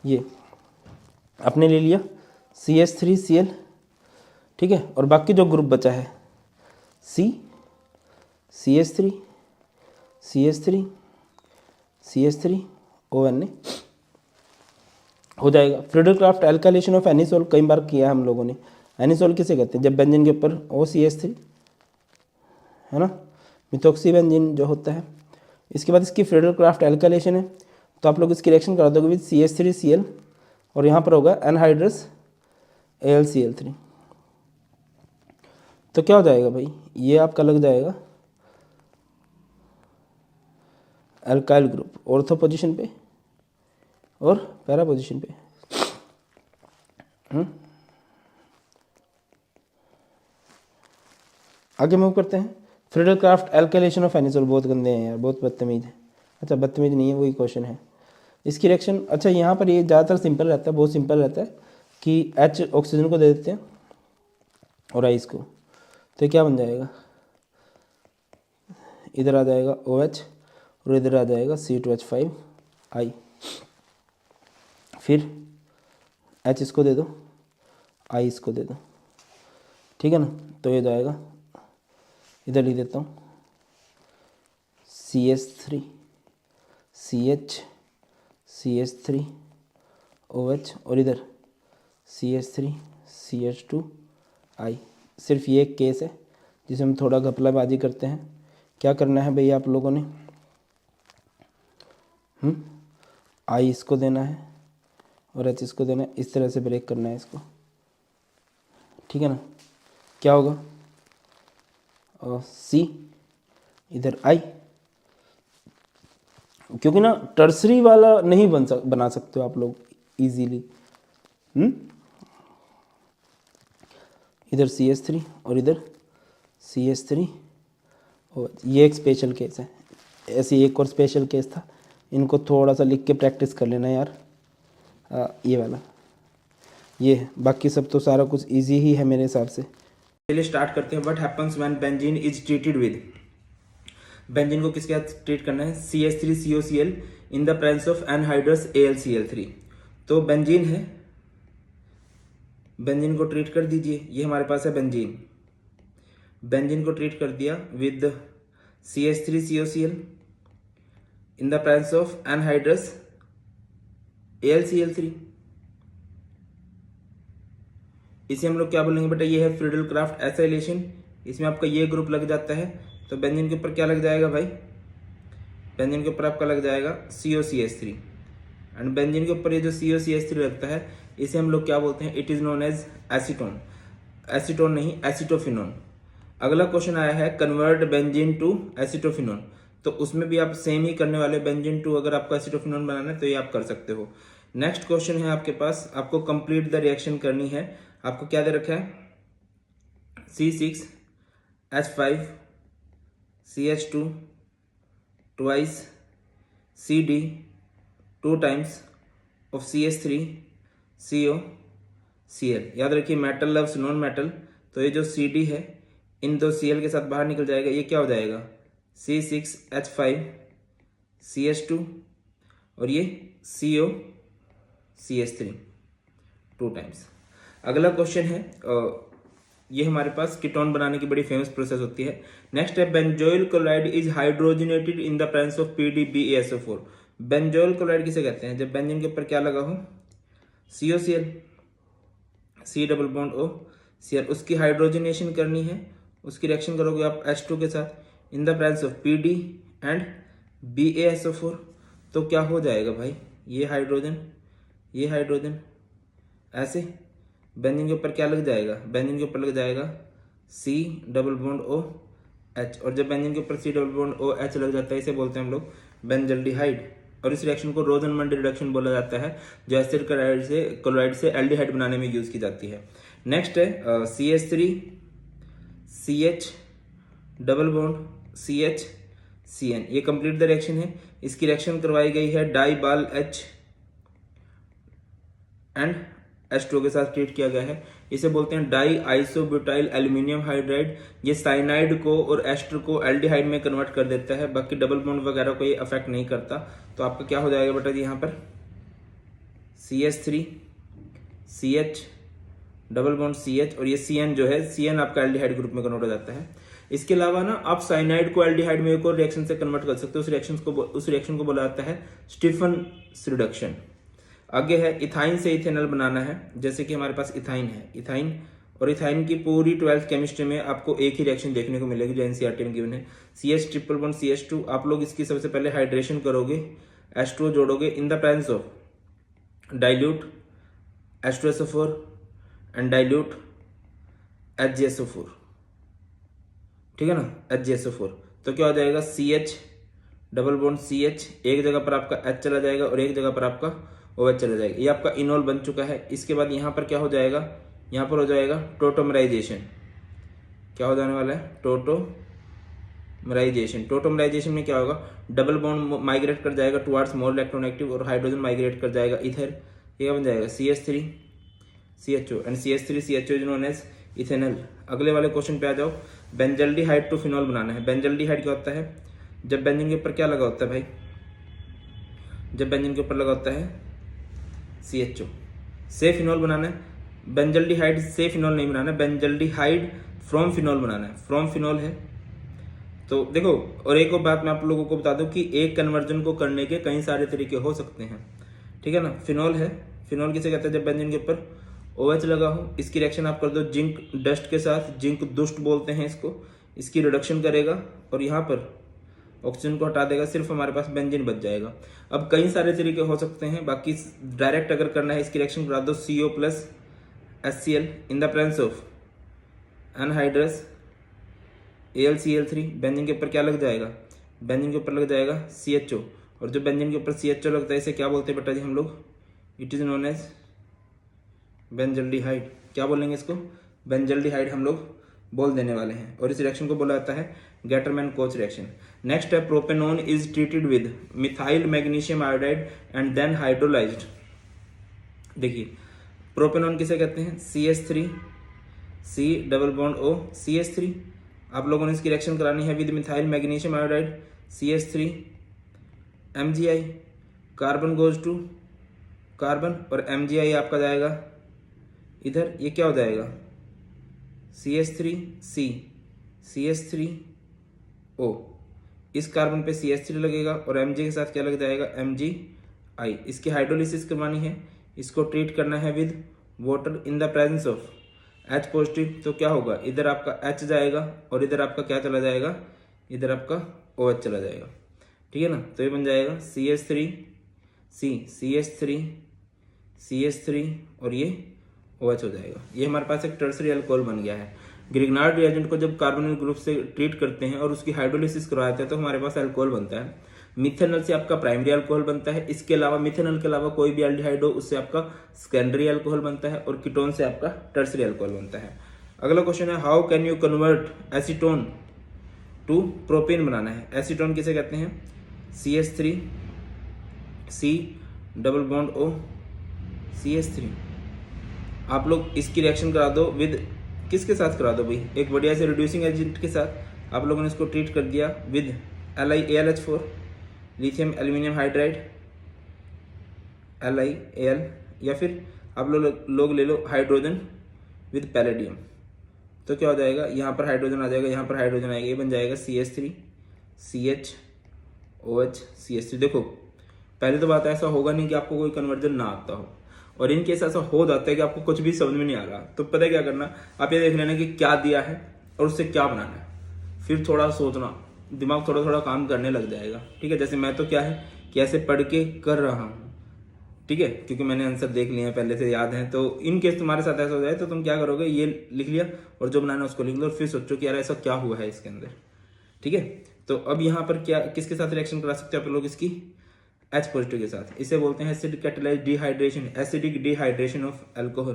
ये आपने ले लिया CH3Cl, ठीक है, और बाकी जो ग्रुप बचा है CH3 CH3 ONA हो जाएगा। फ्रीडल-क्राफ्ट एल्काइलेशन ऑफ एनिसोल कई बार किया है हम लोगों ने। एनिसोल किसे कहते हैं? जब बेंजीन के ऊपर OCH3, है ना, मिथॉक्सी बेंजीन जो होता है। इसके बाद इसकी फ्रीडल-क्राफ्ट एल्काइलेशन है, तो आप लोग इसकी रिएक्शन करा दोगे विद CH3Cl और यहाँ पर होगा एनहाइड्रस AlCl3। तो क्या हो जाएगा भाई, ये आपका लग जाएगा अल्काइल ग्रुप ऑर्थो पोजीशन पे और पैरा पोजीशन पे। आगे मूव करते हैं। फ्रीडल-क्राफ्ट एल्काइलेशन ऑफ एनिसोल, बहुत गंदे हैं यार, बहुत बदतमीज है। अच्छा बदतमीज नहीं है, वही क्वेश्चन है। इसकी रिएक्शन, अच्छा यहाँ पर ये ज़्यादातर सिंपल रहता है, बहुत सिंपल रहता है कि H ऑक्सीजन को दे देते हैं और I इसको, तो क्या बन जाएगा, इधर आ जाएगा OH और इधर आ जाएगा C2H5I। फिर H इसको दे दो, I इसको दे दो, ठीक है ना। तो ये जाएगा, इधर लिख देता हूँ CH3 CH3 OH और इधर CH3 CH2I। सिर्फ ये एक केस है जिसे हम थोड़ा घपलाबाजी करते हैं। क्या करना है भैया आप लोगों ने, I इसको देना है और H इसको देना है, इस तरह से ब्रेक करना है इसको, ठीक है ना। क्या होगा, और C इधर I, क्योंकि ना टर्सरी वाला नहीं बना सकते हो आप लोग इजीली। इधर CH3 और इधर CH3 और ये एक स्पेशल केस है। ऐसे एक और स्पेशल केस था, इनको थोड़ा सा लिख के प्रैक्टिस कर लेना यार। ये वाला ये है, बाकी सब तो सारा कुछ इजी ही है मेरे हिसाब से। चलिए स्टार्ट करते हैं। What happens when benzene is treated with, benzene को किसके साथ ट्रीट करना है, CH3COCl in the presence of anhydrous AlCl3। तो बेंजीन है, बेंजीन को ट्रीट कर दीजिए, ये हमारे पास है बेंजीन। बेंजीन को ट्रीट कर दिया with CH3COCl in the presence of anhydrous AlCl3। इसे हम लोग क्या बोलेंगे बेटा, ये है फ्रीडल-क्राफ्ट एसाइलेशन। इसमें आपका ये ग्रुप लग जाता है, तो बेंजीन के ऊपर क्या लग जाएगा भाई, बेंजीन के ऊपर आपका लग जाएगा COCH3। एंड बेंजीन के ऊपर ये जो COCH3 लगता है इसे हम लोग क्या बोलते हैं, it is known as acetone. Acetone नहीं, एसिटोफिनोन। अगला क्वेश्चन आया है कन्वर्ट बेंजीन टू एसिटोफिनोन, तो उसमें भी आप सेम ही करने वाले, बेंजीन टू अगर आपको एसिटोफिनोन बनाना है तो ये आप कर सकते हो। नेक्स्ट क्वेश्चन है आपके पास, आपको कंप्लीट द रिएक्शन करनी है। आपको क्या दे रखा है, C6H5 CH2 twice CD 2 times of CH3 CO Cl। याद रखिए मेटल लव्स नॉन मेटल, तो ये जो CD है इन दो Cl के साथ बाहर निकल जाएगा, ये क्या हो जाएगा C6H5 CH2 और ये CO CH3 2 टाइम्स। अगला क्वेश्चन है ये हमारे पास कीटोन बनाने की बड़ी फेमस प्रोसेस होती है। नेक्स्ट है benzoyl chloride is hydrogenated in the presence of PDBaSO4। Benzoyl chloride किसे कहते हैं? जब बेंजीन के ऊपर क्या लगा हो? COCl, C double bond O Cl, उसकी हाइड्रोजनेशन करनी है, उसकी रिएक्शन करोगे आप H2 के साथ इन the presence of PD and BaSO4। तो क्या हो जाएगा भाई? ये हाइड्रोजन ऐसे बेंजीन के ऊपर क्या लग जाएगा? बेंजीन के ऊपर लग जाएगा C double bond O H, और जब बेंजीन के ऊपर C double bond O H लग जाता है इसे बोलते हैं हम लोग बेंजल्डिहाइड। और इस रिएक्शन को रोजनमंड रिडक्शन बोला जाता है, जो एसिड क्लोराइड से एल्डिहाइड बनाने में यूज की जाती है। नेक्स्ट है CH3 CH double bond CH CN, ये कंप्लीट द रिएक्शन है। इसकी रिएक्शन करवाई गई है डाइबाल H एंड H2 के साथ ट्रीट किया गया है, इसे बोलते हैं डाई आइसोब्यूटाइल एल्यूमिनियम हाइड्राइड। ये साइनाइड को और एस्टर को एल्डिहाइड में कन्वर्ट कर देता है, बाकी डबल बॉन्ड वगैरह को ये अफेक्ट नहीं करता। तो आपका क्या हो जाएगा बेटा जी यहाँ पर? CH3 CH double bond CH, और ये CN जो है CN आपका एल्डिहाइड ग्रुप में कन्वर्ट हो जाता है। इसके अलावा ना आप साइनाइड को एल्डिहाइड में एक और रिएक्शन से कन्वर्ट कर सकते हो, उस रिएक्शन को बोला जाता है स्टीफन्स रिडक्शन। आगे है इथाइन से इथेनॉल बनाना है, जैसे कि हमारे पास इथाइन है, इथाइन और इथाइन की पूरी 12th केमिस्ट्री में आपको एक ही रिएक्शन देखने को मिलेगी जो एनसीईआरटी में गिवन है, CH ट्रिपल बॉन्ड CH2। आप लोग इसकी सबसे पहले हाइड्रेशन करोगे, H2O जोड़ोगे in the presence of dilute H2SO4 and dilute HgSO4, ठीक है ना, HgSO4। तो क्या हो जाएगा? CH डबल बॉन्ड CH, एक जगह पर आपका H चला जाएगा और एक जगह पर आपका OH चला जाएगा, ये आपका इनोल बन चुका है। इसके बाद यहाँ पर क्या हो जाएगा? यहाँ पर हो जाएगा टोटोमराइजेशन। क्या हो जाने वाला है? टोटोमराइजेशन। टोटोमराइजेशन में क्या होगा? डबल बॉन्ड माइग्रेट कर जाएगा टुवार्ड्स मोर इलेक्ट्रोनेगेटिव और हाइड्रोजन माइग्रेट कर जाएगा इधर, ये बन जाएगा CH3 CHO and CH3 CHO is known as ethanol. अगले वाले क्वेश्चन पे आ जाओ। बेंजल्डिहाइड टू फिनॉल बनाना है। बेंजल्डिहाइड क्या होता है? जब बेंजीन के ऊपर क्या लगा होता है भाई? जब बेंजीन के ऊपर लगा होता है CHO, से फिनॉल बनाना है। बेंजल्डिहाइड से फिनॉल नहीं बनाना है, बेंजल्डिहाइड फ्रॉम फिनॉल बनाना है। फ्रॉम फिनॉल है तो देखो, और एक और बात मैं आप लोगों को बता दूं कि एक कन्वर्जन को करने के कई सारे तरीके हो सकते हैं, ठीक है ना। फिनॉल है, फिनॉल किसे कहते हैं? जब बेंजीन के ऊपर OH लगा हो, इसकी रिएक्शन आप कर दो जिंक डस्ट के साथ, जिंक दुष्ट बोलते हैं इसको, इसकी रिडक्शन करेगा और यहाँ पर ऑक्सीजन को हटा देगा, सिर्फ हमारे पास बेंजीन बच जाएगा। अब कई सारे तरीके हो सकते हैं, बाकी डायरेक्ट अगर करना है इसकी रिएक्शन करा दो CO plus HCl in the presence of anhydrous AlCl3। Benzene के ऊपर क्या लग जाएगा? बेंजीन के ऊपर लग जाएगा CHO, और जो बेंजीन के ऊपर CHO लगता है इसे क्या बोलते हैं बेटा जी हम लोग? It is known as benzaldehyde. क्या बोलेंगे इसको? बेंजल्डिहाइड हम लोग बोल देने वाले हैं, और इस रिएक्शन को बोला जाता है गैटरमैन कोच रिएक्शन। नेक्स्ट है propanone is treated with methyl magnesium iodide and then hydrolysed. देखिए प्रोपेनॉन किसे कहते हैं? CH3 C double bond O CH3। आप लोगों ने इसकी रिएक्शन करानी है with methyl magnesium iodide CH3 MgI, carbon goes to carbon और MgI आपका जाएगा इधर, ये क्या हो जाएगा? CH3C CH3O, इस कार्बन पे CH3 लगेगा और Mg के साथ क्या लग जाएगा? MgI। इसकी हाइड्रोलिसिस करवानी है, इसको ट्रीट करना है with water in the presence of H positive. तो क्या होगा? इधर आपका H जाएगा और इधर आपका क्या चला जाएगा? इधर आपका OH चला जाएगा, ठीक है ना। तो ये बन जाएगा CH3C CH3 और ये OH हो जाएगा। ये हमारे पास एक टर्सरी अल्कोहल बन गया है। ग्रिग्नार्ड रिएजेंट को जब कार्बोनिल ग्रुप से ट्रीट करते हैं और उसकी हाइड्रोलिसिस करवाते हैं तो हमारे पास अल्कोहल बनता है। मिथेनॉल से आपका प्राइमरी अल्कोहल बनता है। इसके अलावा मिथेनॉल के अलावा कोई भी एल्डिहाइड हो उससे आपका सेकेंडरी अल्कोहल बनता है, और कीटोन से आपका टर्सरी अल्कोहल बनता है। अगला क्वेश्चन है how can you convert acetone to propane बनाना है। एसीटोन किसे कहते हैं? CH3 C double bond O CH3। आप लोग इसकी रिएक्शन करा दो विद किसके साथ करा दो भाई? एक बढ़िया से रिड्यूसिंग एजेंट के साथ आप लोगों ने इसको ट्रीट कर दिया with LiAlH4 lithium aluminium hydride LiAl, या फिर आप लोग ले लो हाइड्रोजन विद पैलेडियम तो क्या हो जाएगा, यहाँ पर हाइड्रोजन आ जाएगा, यहाँ पर हाइड्रोजन आएगा, ये बन जाएगा CH3 CHOH CH3। देखो पहले तो बात ऐसा होगा नहीं कि आपको कोई कन्वर्जन ना आता हो, और इन केस ऐसा हो जाता है कि आपको कुछ भी समझ में नहीं आ रहा, तो पता है क्या करना, आप ये देख लेना कि क्या दिया है और उससे क्या बनाना है, फिर थोड़ा सोचना, दिमाग थोड़ा थोड़ा काम करने लग जाएगा। ठीक है, जैसे मैं तो क्या है कि ऐसे पढ़ के कर रहा हूँ, ठीक है, क्योंकि मैंने आंसर देख लिया है, पहले से याद है। तो इन केस तुम्हारे साथ ऐसा हो जाए तो तुम क्या करोगे, ये लिख लिया और जो बनाना है उसको लिख लो, और फिर सोचो कि यार ऐसा क्या हुआ है इसके अंदर। ठीक है, तो अब यहाँ पर क्या किसके साथ रिएक्शन करा सकते हो आप लोग, इसकी H पॉजिटिव के साथ। इसे बोलते हैं acidic catalysed dehydration, acidic dehydration of alcohol.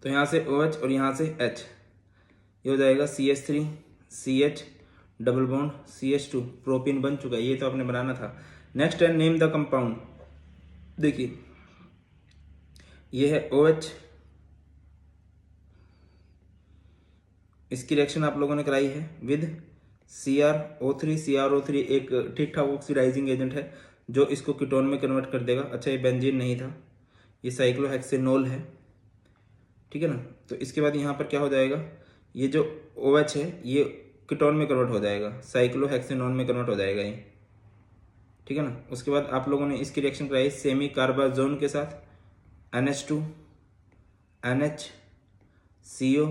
तो यहाँ से OH और यहाँ से H, ये हो जाएगा CH3 CH double bond CH2, propene बन चुका है, ये तो आपने बनाना था। नेक्स्ट है नेम द कंपाउंड। देखिए ये है OH, इसकी रिएक्शन आप लोगों ने कराई है विद CrO3। CrO3 एक ठीक ठाक ऑक्सीडाइजिंग एजेंट है जो इसको कीटोन में कन्वर्ट कर देगा। अच्छा ये बेंजीन नहीं था, ये साइक्लोहेक्सेनोल है, ठीक है ना। तो इसके बाद यहाँ पर क्या हो जाएगा, ये जो OH है ये कीटोन में कन्वर्ट हो जाएगा, साइक्लोहेक्सेनोन में कन्वर्ट हो जाएगा ये, ठीक है ना। उसके बाद आप लोगों ने इसकी रिएक्शन कराई सेमी कार्बाजोन के साथ, NH2 NHCO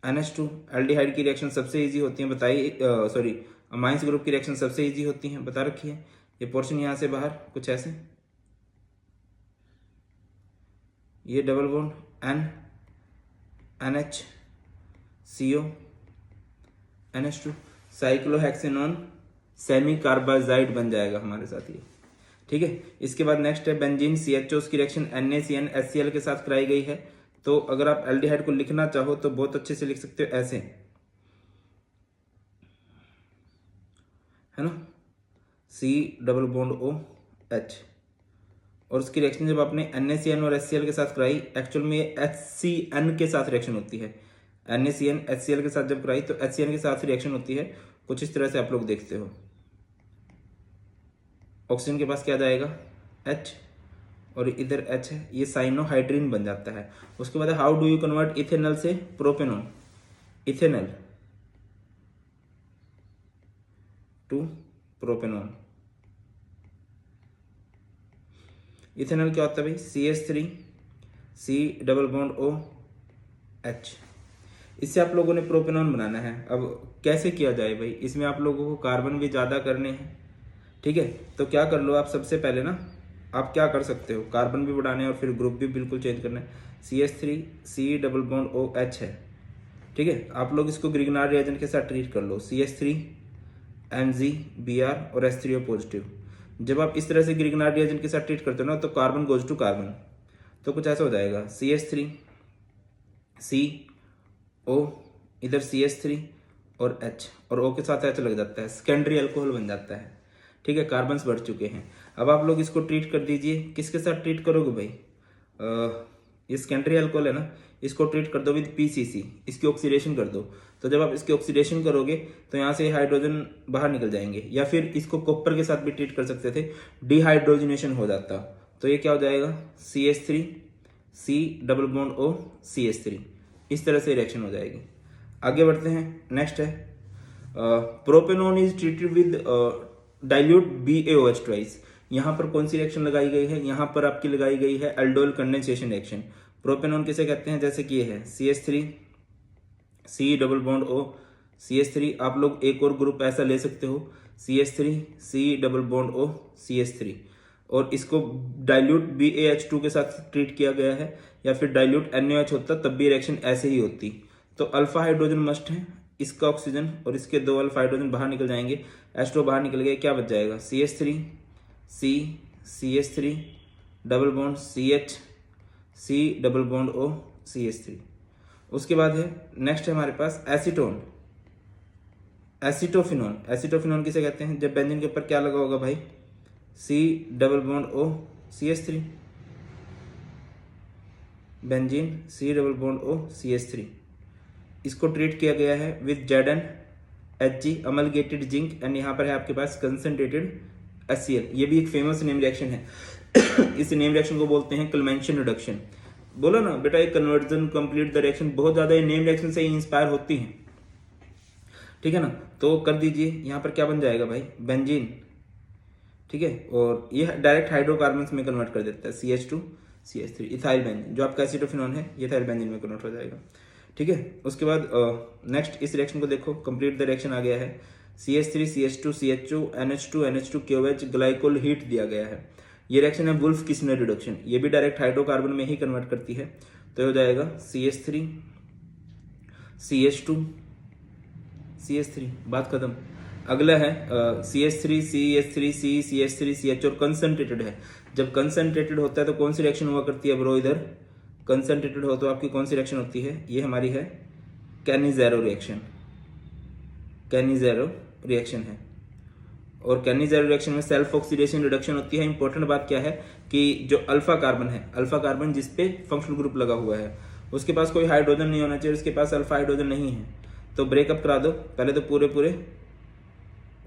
NH2। एल्डिहाइड की रिएक्शन सबसे इजी होती है, बताइए, सॉरी अमाइंस ग्रुप की रिएक्शन सबसे इजी होती है, बता रखी है। ये पोर्शन यहाँ से बाहर कुछ ऐसे, ये double bond NHCO NH2, cyclohexanone semicarbazide बन जाएगा हमारे साथ ये, ठीक है। इसके बाद नेक्स्ट है बेंजीन CHO, उसकी रिएक्शन NaCN HCl के साथ कराई गई है। तो अगर आप एल्डिहाइड को लिखना चाहो तो बहुत अच्छे से लिख सकते हो ऐसे, है ना, C डबल बॉन्ड OH, और उसकी रिएक्शन जब आपने NaCN और HCl के साथ कराई, एक्चुअल में ये HCN के साथ रिएक्शन होती है। NaCN HCl के साथ जब कराई तो HCN के साथ रिएक्शन होती है, कुछ इस तरह से आप लोग देखते हो। ऑक्सीजन के पास क्या जाएगा H, और इधर H है, ये साइनोहाइड्रिन बन जाता है। उसके बाद how do you convert ethanol से propanol, ethanol to propanol. Ethanol क्या होता है भाई, CH3 C double bond OH, इससे आप लोगों ने प्रोपेनॉल बनाना है। अब कैसे किया जाए भाई, इसमें आप लोगों को कार्बन भी ज़्यादा करने हैं, ठीक है। तो क्या कर लो आप, सबसे पहले ना आप क्या कर सकते हो, कार्बन भी बढ़ाने और फिर ग्रुप भी बिल्कुल चेंज करना है। CH3 C double bond OH है, ठीक है। आप लोग इसको ग्रिग्नार्ड रिएजेंट के साथ ट्रीट कर लो, CH3 MgBr और H3O पॉजिटिव। जब आप इस तरह से ग्रिग्नार्ड रिएजेंट के साथ ट्रीट करते हो ना, तो कार्बन गोज टू कार्बन, तो कुछ ऐसा हो जाएगा CH3 CO, इधर CH3 और H, और O के साथ H लग जाता है, सेकेंडरी अल्कोहल बन जाता है, ठीक है। कार्बन्स बढ़ चुके हैं। अब आप लोग इसको ट्रीट कर दीजिए, किसके साथ ट्रीट करोगे भाई, ये सेकेंडरी अल्कोहल है ना, इसको ट्रीट कर दो विद PCC, इसकी ऑक्सीडेशन कर दो। तो जब आप इसकी ऑक्सीडेशन करोगे तो यहाँ से हाइड्रोजन बाहर निकल जाएंगे, या फिर इसको कॉपर के साथ भी ट्रीट कर सकते थे, डिहाइड्रोजनेशन हो जाता। तो ये क्या हो जाएगा, CH3 C double bond O CH3, इस तरह से रिएक्शन हो जाएगी। आगे बढ़ते हैं, नेक्स्ट है propanone is treated with dilute BaOH twice. यहाँ पर कौन सी रिएक्शन लगाई गई है, यहाँ पर आपकी लगाई गई है एल्डोल कंडेंसेशन रिएक्शन। प्रोपेनॉन किसे कहते हैं, जैसे कि ये है CH3 C double bond O CH3। आप लोग एक और ग्रुप ऐसा ले सकते हो, CH3 C double bond O CH3, और इसको डाइल्यूट BaH2 के साथ ट्रीट किया गया है, या फिर डाइल्यूट NaOH होता तब भी रिएक्शन ऐसे ही होती। तो अल्फा हाइड्रोजन मस्ट है, इसका ऑक्सीजन और इसके दो अल्फा हाइड्रोजन बाहर निकल जाएंगे, H2 बाहर निकल गया, क्या बच जाएगा CH3 C CH3 double bond CH C double bond O CH3। उसके बाद है नेक्स्ट है हमारे पास एसीटोन, एसिटोफिनोन। एसिटोफिनोन किसे कहते हैं, जब बेंजीन के ऊपर क्या लगा होगा भाई, C double bond O CH3, benzene C double bond O CH3। इसको ट्रीट किया गया है विद ZnHg अमलगेटेड जिंक, एंड यहाँ पर है आपके पास कंसंट्रेटेड HCl। ये भी एक फेमस नेम रिएक्शन है इस नेम रिएक्शन को बोलते हैं क्लेमेंशन रिडक्शन। बोला ना बेटा, ये कन्वर्जन, कंप्लीट द रिएक्शन, बहुत ज्यादा ये नेम रिएक्शन से ही इंस्पायर होती हैं, ठीक है ना। तो कर दीजिए, यहाँ पर क्या बन जाएगा भाई, बेंजीन, ठीक है। और ये डायरेक्ट हाइड्रोकार्बन में कन्वर्ट कर देता है, CH2 CH3, इथाइल बेंजीन। जो आपका एसिटोफिनॉन है ये इथाइल बेंजीन में कन्वर्ट हो जाएगा, ठीक है। उसके बाद नेक्स्ट इस रिएक्शन को देखो, कंप्लीट द रिएक्शन आ गया है, CH3 CH2 CH2 NH2 NH2 KOH, glycol heat दिया गया है। ये रिएक्शन है वुल्फ किस्नर रिडक्शन, ये भी डायरेक्ट हाइड्रोकार्बन में ही कन्वर्ट करती है। तो हो जाएगा CH3 CH2 CH3, बात खत्म। अगला है CH3 CH3 CH3 CH और कंसंट्रेटेड है। जब कंसंट्रेटेड होता है तो कौन सी रिएक्शन हुआ करती है ब्रो, इधर कंसंट्रेटेड हो तो आपकी कौन सी रिएक्शन होती है, ये हमारी है कैनिज़ेरो रिएक्शन, कैनिज़ेरो रिएक्शन है। और कैनिज़ेरो रिएक्शन में सेल्फ ऑक्सीडेशन रिडक्शन होती है। इंपॉर्टेंट बात क्या है कि जो अल्फा कार्बन है, अल्फा कार्बन जिसपे फंक्शनल ग्रुप लगा हुआ है, उसके पास कोई हाइड्रोजन नहीं होना चाहिए, उसके पास अल्फा हाइड्रोजन नहीं है, तो ब्रेकअप करा दो। पहले तो पूरे पूरे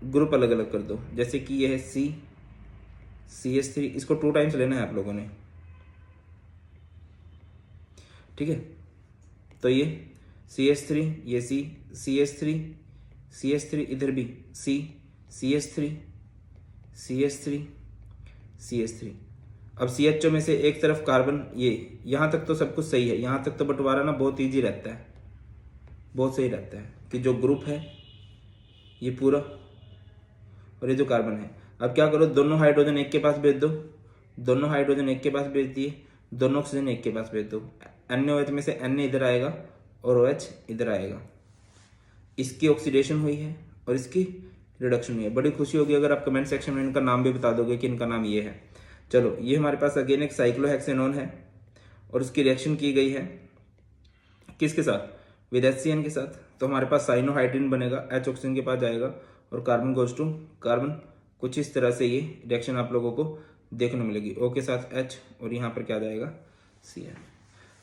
ग्रुप अलग अलग कर दो, जैसे कि ये है CH3, इसको 2 टाइम्स लेना है आप लोगों ने, ठीक है। तो ये CH3, ये CH3 इधर भी CH3 अब CHO में से एक तरफ कार्बन, ये यहां तक तो सब कुछ सही है, यहां तक तो बंटवारा ना बहुत इजी रहता है, बहुत सही रहता है कि जो ग्रुप है ये पूरा और ये जो कार्बन है। अब क्या करो, दोनों हाइड्रोजन एक के पास भेज दो, दोनों हाइड्रोजन एक के पास भेज दिए, दोनों ऑक्सीजन एक के पास भेज दो। NaOH में से Na इधर आएगा और OH इधर आएगा। इसकी ऑक्सीडेशन हुई है और इसकी रिडक्शन हुई है। बड़ी खुशी होगी अगर आप कमेंट सेक्शन में इनका नाम भी बता दोगे कि इनका नाम ये है। चलो, ये हमारे पास अगेन एक साइक्लोहेक्सेनोन है और उसकी रिएक्शन की गई है किसके साथ, विद HCN के साथ। तो हमारे पास साइनोहाइड्रिन बनेगा, H ऑक्सीजन के पास जाएगा और कार्बन गोज टू कार्बन। कुछ इस तरह से ये रिएक्शन आप लोगों को देखने मिलेगी, O के साथ H और यहाँ पर क्या जाएगा, Cl।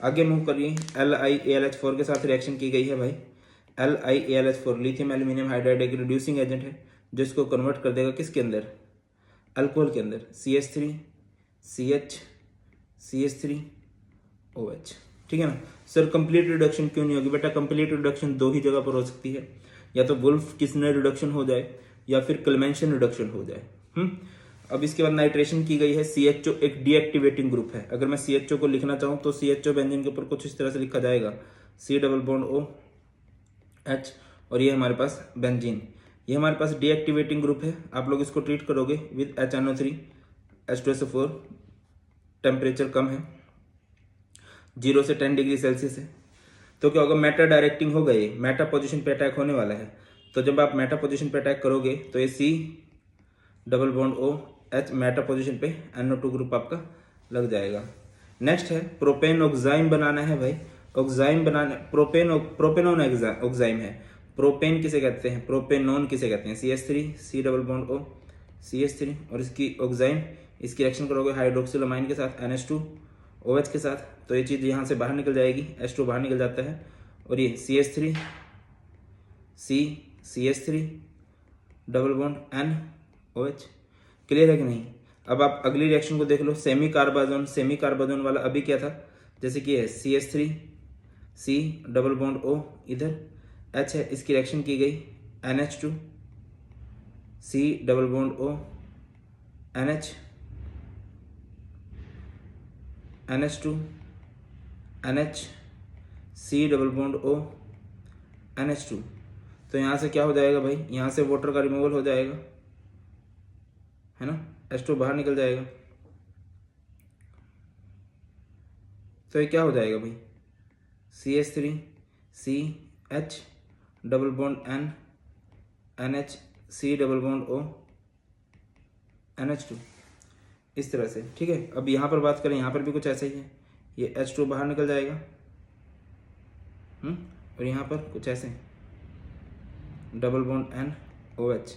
आगे मूव करिए, LiAlH4 के साथ रिएक्शन की गई है भाई। LiAlH4 लिथियम एल्यूमिनियम हाइड्राइड एक रिड्यूसिंग एजेंट है जो इसको कन्वर्ट कर देगा किसके अंदर, अल्कोहल के अंदर, CH3 CH CH3 OH, ठीक है ना। सर कंप्लीट रिडक्शन क्यों नहीं होगी बेटा, कंप्लीट रिडक्शन 2 ही जगह पर हो सकती है, या तो वुल्फ किस्नर रिडक्शन हो जाए या फिर क्लेमेंशन रिडक्शन हो जाए। अब इसके बाद नाइट्रेशन की गई है। CHO एक डीएक्टिवेटिंग ग्रुप है। अगर मैं CHO को लिखना चाहूँ तो CHO बेंजीन के ऊपर कुछ इस तरह से लिखा जाएगा, C डबल बॉन्ड OH और ये हमारे पास बेंजीन, ये हमारे पास डीएक्टिवेटिंग ग्रुप है। आप लोग इसको ट्रीट करोगे विद HNO3 H2SO4, टेम्परेचर कम है, 0 से 10 डिग्री सेल्सियस है। तो क्या होगा, मेटा डायरेक्टिंग हो गई, मेटा पोजीशन पे अटैक होने वाला है। तो जब आप मेटा पोजीशन पे अटैक करोगे तो ये C double bond OH Meta position पे NO2 ग्रुप आपका लग जाएगा। नेक्स्ट है प्रोपेन ऑक्साइम बनाना है भाई। ऑक्साइम बनाना, प्रोपेनोन ऑक्साइम है। प्रोपेन किसे कहते हैं, प्रोपेनोन किसे कहते हैं, CH3 C double bond O CH3 और इसकी ऑक्साइम, इसकी रिएक्शन करोगे हाइड्रोक्सिलमाइन के साथ NH2 OH के साथ, तो ये चीज़ यहाँ से बाहर निकल जाएगी, H2 बाहर निकल जाता है और ये CH3 CH3 double bond NOH। Clear है कि नहीं। अब आप अगली रिएक्शन को देख लो, सेमी कार्बाजोन वाला अभी क्या था, जैसे कि है CH3 C double bond O, इधर H है, इसकी रिएक्शन की गई NH2 C double bond O NH2 NH C double bond O NH2। तो यहाँ से क्या हो जाएगा भाई, यहाँ से वाटर का रिमूवल हो जाएगा, है ना, H2 बाहर निकल जाएगा। तो ये क्या हो जाएगा भाई, CH3 C H double bond N NH C double bond O NH2, इस तरह से, ठीक है। अब यहाँ पर बात करें, यहाँ पर भी कुछ ऐसा ही है, ये H2 बाहर निकल जाएगा और यहाँ पर कुछ ऐसे double bond NOH,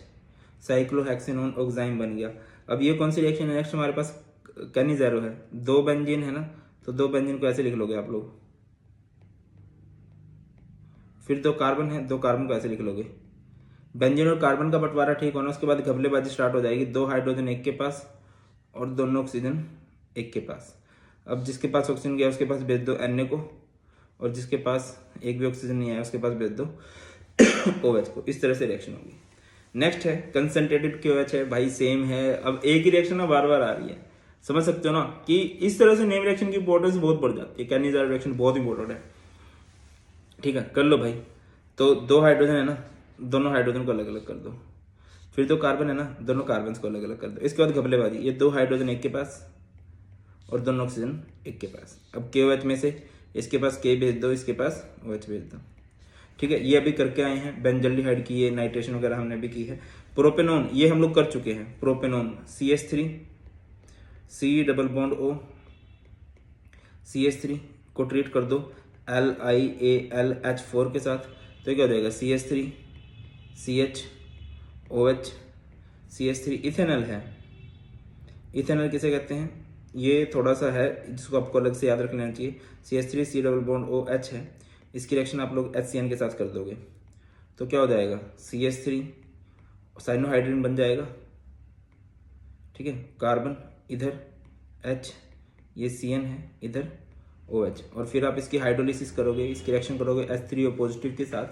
cyclohexanone oxime बन गया। अब ये कौन सी रिएक्शन है, नेक्स्ट हमारे पास कैनिज़ेरो है। 2 बेंजीन है ना, तो 2 बेंजीन को ऐसे लिख लोगे आप लोग, फिर 2 कार्बन है, 2 कार्बन को ऐसे लिख लोगे। बेंजीन और कार्बन का बंटवारा ठीक होना, उसके बाद घपलेबाजी स्टार्ट हो जाएगी। 2 हाइड्रोजन एक के पास और दोनों ऑक्सीजन एक के पास। अब जिसके पास ऑक्सीजन गया उसके पास भेज दो Na को, और जिसके पास एक भी ऑक्सीजन नहीं आया उसके पास भेज दो OH को। इस तरह से रिएक्शन होगी। नेक्स्ट है कंसंट्रेटेड KOH है भाई, सेम है। अब एक ही रिएक्शन ना बार बार आ रही है, समझ सकते हो ना कि इस तरह से नेम रिएक्शन की इंपॉर्टेंस बहुत बढ़ जाती है। कैनिज़ार रिएक्शन बहुत इंपॉर्टेंट है, ठीक है, कर लो भाई। तो 2 हाइड्रोजन है ना, दोनों हाइड्रोजन को अलग अलग कर दो। फिर 2 कार्बन है ना, दोनों कार्बन को अलग अलग कर दो। इसके बाद घपलेबाजी, ये 2 हाइड्रोजन एक के पास और दोनों ऑक्सीजन एक के पास। अब KOH में से इसके पास K भेज दो, इसके पास OH भेज दो, ठीक है। ये अभी करके आए हैं। बेंजल्डिहाइड की ये नाइट्रेशन वगैरह हमने भी की है। प्रोपेनॉन ये हम लोग कर चुके हैं। Propanone CH3 C double bond O CH3 को ट्रीट कर दो LiAlH4 के साथ, तो क्या हो जाएगा CH3 CH OH CH3। Ethanol है, इथेनॉल किसे कहते हैं, ये थोड़ा सा है जिसको आपको अलग से याद रख लेना चाहिए। CH3 C double bond OH है, इसकी रिएक्शन आप लोग HCN के साथ कर दोगे तो क्या हो जाएगा CH3 साइनोहाइड्रिन बन जाएगा, ठीक है। कार्बन इधर H, ये CN है, इधर OH, और फिर आप इसकी हाइड्रोलिसिस करोगे, इसकी रिएक्शन करोगे H3O पॉजिटिव के साथ,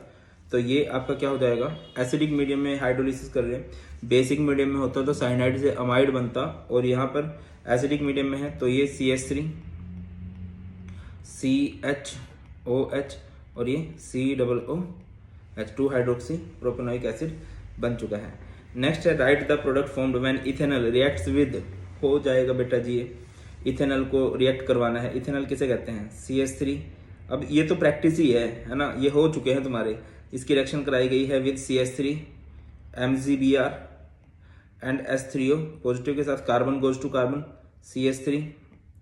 तो ये आपका क्या हो जाएगा। एसिडिक मीडियम में हाइड्रोलिसिस कर रहे हैं, बेसिक मीडियम में होता तो साइनाइड से अमाइड बनता, और यहाँ पर एसिडिक मीडियम में है तो ये CH3 CHOH और ये COOH 2 हाइड्रोक्सी प्रोपेनोइक एसिड बन चुका है। नेक्स्ट है write the product formed when ethanol reacts with, हो जाएगा बेटा जी, इथेनॉल को रिएक्ट करवाना है। इथेनॉल किसे कहते हैं CH3। अब ये तो प्रैक्टिस ही है ना, ये हो चुके हैं तुम्हारे। इसकी रिएक्शन कराई गई है with CH3 MgBr and H3O positive के साथ, carbon goes to carbon CH3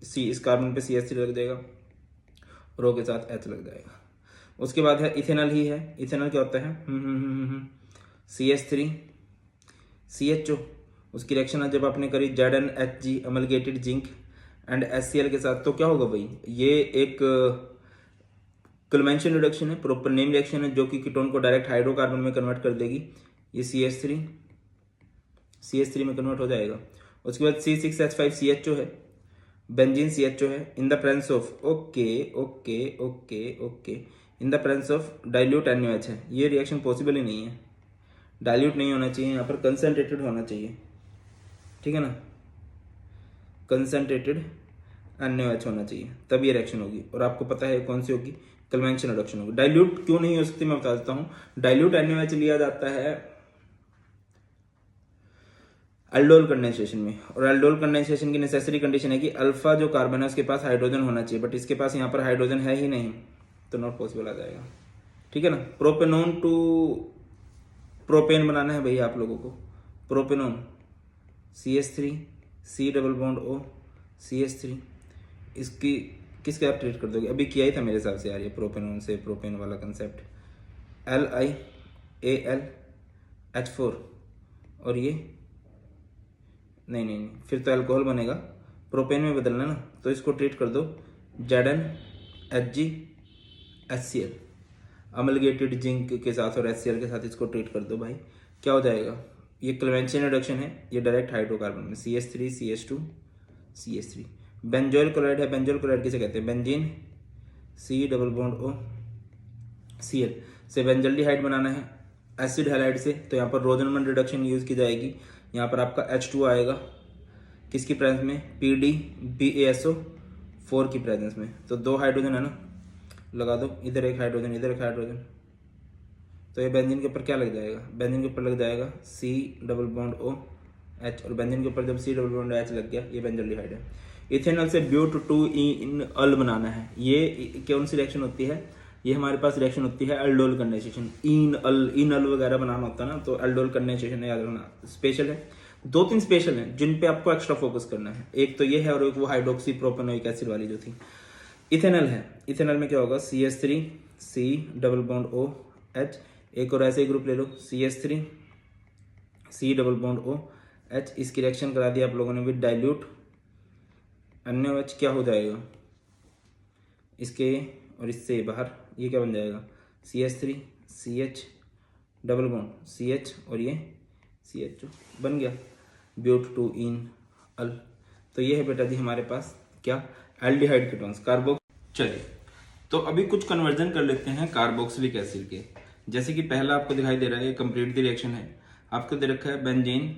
C, इस कार्बन पे CH3 लग जाएगा और O के साथ H लग जाएगा। उसके बाद है इथेनॉल ही है। इथेनॉल क्या होता है CH3 CHO, उसकी रिएक्शन जब आपने करी ZnHg अमलगेटेड जिंक एंड HCl के साथ, तो क्या होगा भाई, ये एक क्लेमेंशन रिडक्शन है, प्रॉपर नेम रिएक्शन है, जो कि कीटोन को डायरेक्ट हाइड्रोकार्बन में कन्वर्ट कर देगी। ये CH3 में कन्वर्ट हो जाएगा। उसके बाद C6H5CHO है, बेंजीन CHO है, इन the presence of okay in the presence of dilute NaOH है। ये रिएक्शन पॉसिबल ही नहीं है, डाइल्यूट नहीं होना चाहिए, यहाँ पर कंसनट्रेटेड होना चाहिए, ठीक है ना, कंसनट्रेटेड NaOH होना चाहिए, तब ये रिएक्शन होगी। और आपको पता है कौन सी होगी, कन्वेंशन रिडक्शन होगी। डाइल्यूट क्यों नहीं हो सकती मैं बता देता हूँ। डाइल्यूट NaOH लिया जाता है एल्डोल कंडेंसेशन में, और एल्डोल कंडेंसेशन की नेसेसरी कंडीशन है कि अल्फा जो कार्बन है उसके पास हाइड्रोजन होना चाहिए, बट इसके पास यहाँ पर हाइड्रोजन है ही नहीं, तो नॉट पॉसिबल आ जाएगा, ठीक है ना। प्रोपेनॉन टू प्रोपेन बनाना है भैया आप लोगों को। Propanone CH3 C double bond O CH3, इसकी किसके आप ट्रीट कर दोगे, अभी किया ही था मेरे हिसाब से यार ये प्रोपेनॉन से प्रोपेन वाला कंसेप्ट, LiAlH4, और ये नहीं, फिर तो अल्कोहल बनेगा, प्रोपेन में बदलना ना, तो इसको ट्रीट कर दो ZnHg HCl अमलगेटेड जिंक के साथ और HCl के साथ, इसको ट्रीट कर दो भाई। क्या हो जाएगा, ये क्लेमेंशन रिडक्शन है, ये डायरेक्ट हाइड्रोकार्बन में CH3 CH2 CH3। Benzoyl chloride है, बेंजोइल क्लोराइड किसे कहते हैं, benzene C double bond O Cl से बेंजल्डिहाइड बनाना है एसिड हैलाइड से, तो यहाँ पर रोजनमन रिडक्शन यूज की जाएगी। यहाँ पर आपका H2 आएगा किसकी प्रेजेंस में, PDBASO4 की प्रेजेंस में, तो 2 हाइड्रोजन है ना, लगा दो, इधर एक हाइड्रोजन इधर एक हाइड्रोजन, तो ये बेंजीन के ऊपर क्या लग जाएगा, बेंजीन के ऊपर लग जाएगा C double bond O H, और बेंजीन के ऊपर जब C डबल बॉन्ड H लग गया, ये बेंजल्डिहाइड है। इथेनॉल से ब्यूट-2-ईन-अल बनाना है, ये कौन सी रिएक्शन होती है, ये हमारे पास रिएक्शन होती है एल्डोल कंडेंसेशन। ईन-अल वगैरह बनाना होता है ना, तो एल्डोल कंडेंसेशन याद रखना। स्पेशल है, 2-3 स्पेशल हैं जिन पे आपको एक्स्ट्रा फोकस करना है, एक तो ये है और एक वो हाइड्रोक्सी प्रोपेनोइक एसिड वाली जो थी। इथेनॉल है, इथेनॉल में क्या होगा CH3 C double bond O H, एक और ऐसे ही ग्रुप ले लो CH3 C double bond O H, इसकी रिएक्शन करा दी आप लोगों ने विद डाइल्यूट NaOH, क्या हो जाएगा इसके और इससे बाहर, ये क्या बन जाएगा CH3 CH double bond CH और ये CHO बन गया ब्यूट-2-ईन-अल। तो ये है बेटा जी हमारे पास क्या, एल्डिहाइड कीटोन्स कार्बो। चलिए तो अभी कुछ कन्वर्जन कर लेते हैं कार्बोक्सिलिक एसिड के। जैसे कि पहला आपको दिखाई दे रहा है, ये कंप्लीट द रिएक्शन है। आपको दे रखा है बेंजीन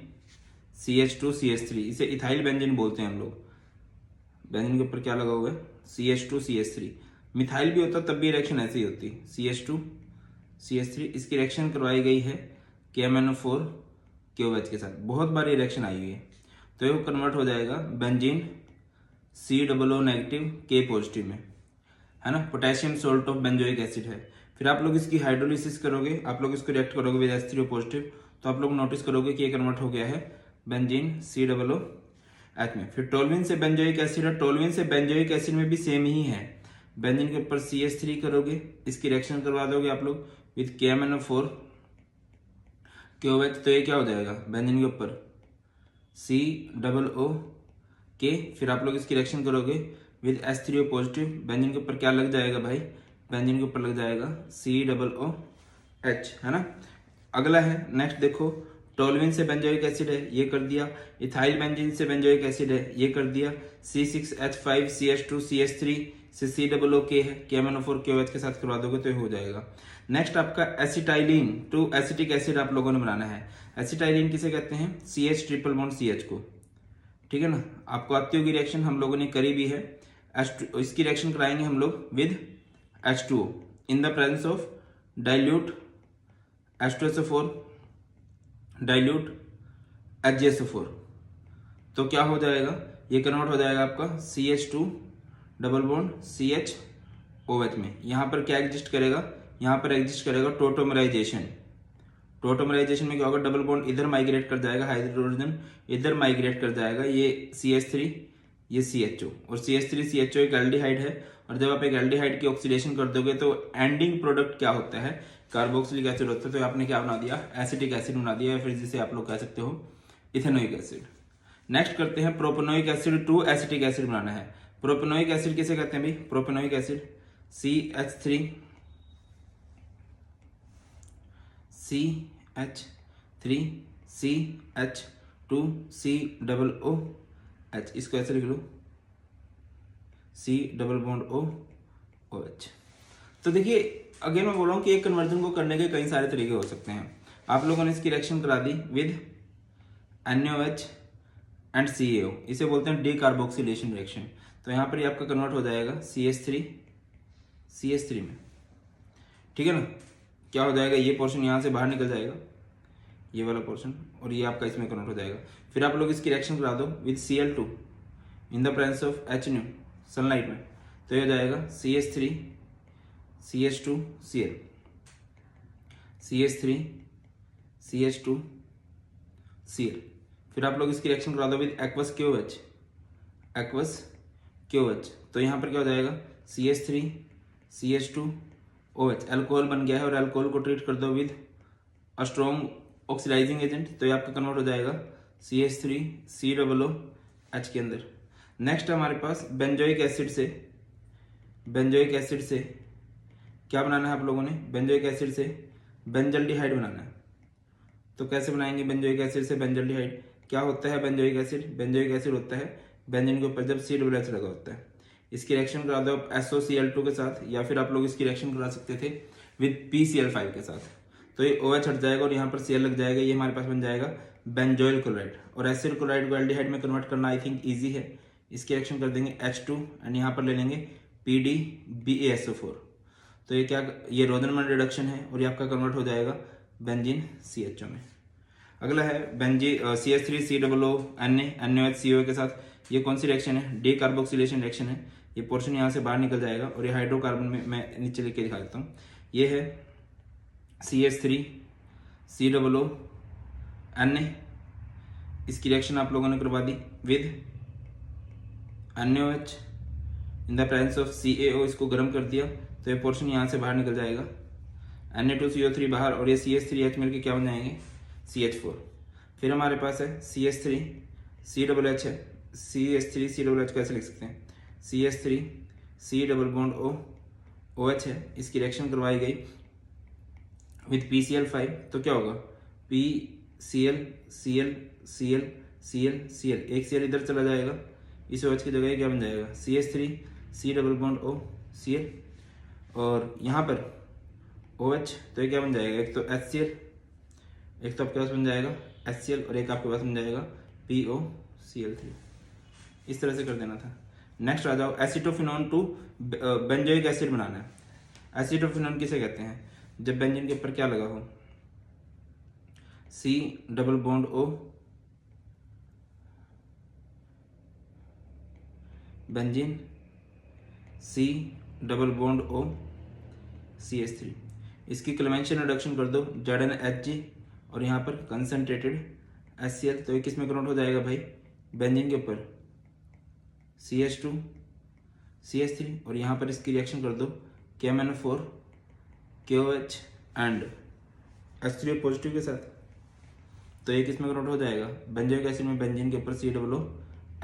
CH2CH3, इसे इथाइल बेंजीन बोलते हैं हम लोग। बेंजीन के ऊपर क्या लगा हुआ है? CH2CH3। मिथाइल भी होता तब भी रिएक्शन ऐसी ही होती, CH2CH3। इसकी रिएक्शन करवाई गई है KMnO4KOH के साथ। बहुत बार ये रिएक्शन आई हुई है, तो ये कन्वर्ट हो जाएगा benzene COO negative K positive में, है ना। Potassium salt of benzoic acid है। फिर आप लोग इसकी हाइड्रोलिसिस करोगे, आप लोग इसको रिएक्ट करोगे विद H3O पॉजिटिव, तो आप लोग नोटिस करोगे कि ये कन्वर्ट हो गया है बेंजीन COOH में। फिर टोल्यूइन से बेंजोइक एसिड है, टोल्यूइन से बेंजोइक एसिड में भी सेम ही है। बेंजीन के ऊपर CH3 करोगे, इसकी रिएक्शन करवा दोगे आप लोग विद KMnO4KOH, तो ये क्या हो जाएगा? बेंजीन के ऊपर COOK। फिर आप लोग इसकी रिएक्शन करोगे विद H3O पॉजिटिव, बेंजीन के ऊपर क्या लग जाएगा भाई? बेंजीन के ऊपर लग जाएगा COOH, है ना। अगला है, नेक्स्ट देखो, टोल्यूइन से बेंजोइक एसिड है, ये कर दिया। इथाइल बेंजीन से बेंजोइक एसिड है, ये कर दिया। C6H5CH2CH3 से COOK है, KMnO4KOH के साथ करवा दोगे तो ये हो जाएगा। नेक्स्ट आपका एसिटाइलिन टू एसिटिक एसिड आप लोगों ने बनाना है। एसिटाइलिन किसे कहते हैं? CH ट्रिपल बॉन्ड CH को, ठीक है ना। आपको आती होगी रिएक्शन, हम लोगों ने करी भी है। इसकी रिएक्शन कराएंगे हम लोग with H2O in the presence of dilute H2SO4 dilute HgSO4, तो क्या हो जाएगा? ये कन्वर्ट हो जाएगा आपका CH2 डबल बॉन्ड CHOH में। यहां पर क्या एग्जिस्ट करेगा? यहां पर एग्जिस्ट करेगा टोटोमराइजेशन। टोटोमराइजेशन में क्या होगा? डबल बॉन्ड इधर माइग्रेट कर जाएगा, हाइड्रोजन इधर माइग्रेट कर जाएगा, ये CH3 ये CHO, और CH3 CHO एक एल्डिहाइड है। और जब आप एक एल्डिहाइड की ऑक्सीडेशन कर दोगे तो एंडिंग प्रोडक्ट क्या होता है? कार्बोक्सिलिक एसिड होता है। तो आपने क्या बना दिया? एसिटिक एसिड बना दिया, या फिर जिसे आप लोग कह सकते हो इथेनोइक एसिड। नेक्स्ट करते हैं propanoic acid to acetic acid बनाना है। प्रोपेनोइक एसिड किसे कहते हैं भाई? प्रोपेनोइक एसिड CH3CH2COOH, इसको ऐसे लिख लो C≡OH। तो देखिए अगेन मैं बोल रहा हूँ कि एक कन्वर्जन को करने के कई सारे तरीके हो सकते हैं। आप लोगों ने इसकी रिएक्शन करा दी विद NaOH एंड CaO, इसे बोलते हैं डीकार्बोक्सिलेशन रिएक्शन। तो यहाँ पर ये आपका कन्वर्ट हो जाएगा CH3 में, ठीक है ना। क्या हो जाएगा? ये पोर्शन यहाँ से बाहर निकल जाएगा, ये वाला पोर्शन, और ये आपका इसमें कन्वर्ट हो जाएगा। फिर आप लोग इसकी रिएक्शन करा दो with Cl2 in the presence of HNO sunlight में, तो ये हो जाएगा CH3 CH2 Cl, CH3 CH2 Cl। फिर आप लोग इसकी रिएक्शन करा दो विद aqueous KOH, तो यहाँ पर क्या हो जाएगा? CH3 CH2OH, अल्कोहल बन गया है, और अल्कोहल को ट्रीट कर दो with a strong oxidising agent, तो ये आपका कन्वर्ट हो जाएगा CH3 COOH के अंदर। नेक्स्ट हमारे पास बेंजोइक एसिड से क्या बनाना है आप लोगों ने? बेंजोइक एसिड से बेंजल्डिहाइड बनाना है। तो कैसे बनाएंगे बेंजोइक एसिड से बेंजल्डिहाइड? क्या होता है बेंजोइक एसिड? बेंजोइक एसिड होता है बेंजीन के ऊपर जब COOH लगा होता है। इसकी रिएक्शन करा दो SOCl2 के साथ, या फिर आप लोग इसकी रिएक्शन करा सकते थे विद PCl5 के साथ, तो ये OH हट जाएगा और यहाँ पर Cl लग जाएगा, ये हमारे पास बन जाएगा बेंजोइल क्लोराइड। और एसिड क्लोराइड को एल्डिहाइड में कन्वर्ट करना आई थिंक ईजी है। इसकी रिएक्शन कर देंगे H2 एंड यहाँ पर ले लेंगे PDBaSO4, तो ये क्या? ये रोजनमैन रिडक्शन है, और ये आपका कन्वर्ट हो जाएगा बेंजीन CHO में। अगला है CH3COO के साथ, ये कौन सी रिएक्शन है? डीकार्बोक्सिलेशन रिएक्शन है। ये पोर्शन यहाँ से बाहर निकल जाएगा, और ये हाइड्रोकार्बन में मैं नीचे लिख के दिखा देता हूँ। ये है CH3COO, इसकी रिएक्शन आप लोगों ने करवा दी with NaOH in the presence of CaO, इसको गर्म कर दिया, तो ये पोर्शन यहाँ से बाहर निकल जाएगा, Na2CO3 बाहर, और ये CH3H मिलकर क्या बन जाएंगे? CH4। फिर हमारे पास है CH3COOH है। CH3COOH कैसे लिख सकते हैं? CH3C≡OH है, इसकी रिएक्शन करवाई गई विद PCl5, तो क्या होगा? PCl Cl Cl Cl Cl, एक Cl इधर चला जाएगा, इस OH की जगह ये क्या बन जाएगा CH3 C double bond O Cl, और यहाँ पर OH, तो ये क्या बन जाएगा, एक तो HCl, एक तो आपके पास बन जाएगा HCl, और एक आपके पास बन जाएगा POCl3। इस तरह से कर देना था। नेक्स्ट आ जाओ, एसिटोफिनॉन टू बेंजोइक एसिड बनाना है। एसिटोफिनॉन किसे कहते हैं, जब बेंजीन के ऊपर क्या लगा हो, C double bond O, benzene C double bond O CH3, इसकी क्लेमेंशियल रिडक्शन कर दो ZnHG, और यहाँ पर कंसनट्रेटेड HCl, तो ये किस में कन्वर्ट हो जाएगा भाई, बेंजीन के ऊपर CH2 CH3, और यहाँ पर इसकी रिएक्शन कर दो KMnO4 KOH and H3O positive के साथ, तो ये किस में कन्वर्ट हो जाएगा, बेंजोइक एसिड में बेंजीन के ऊपर COOH।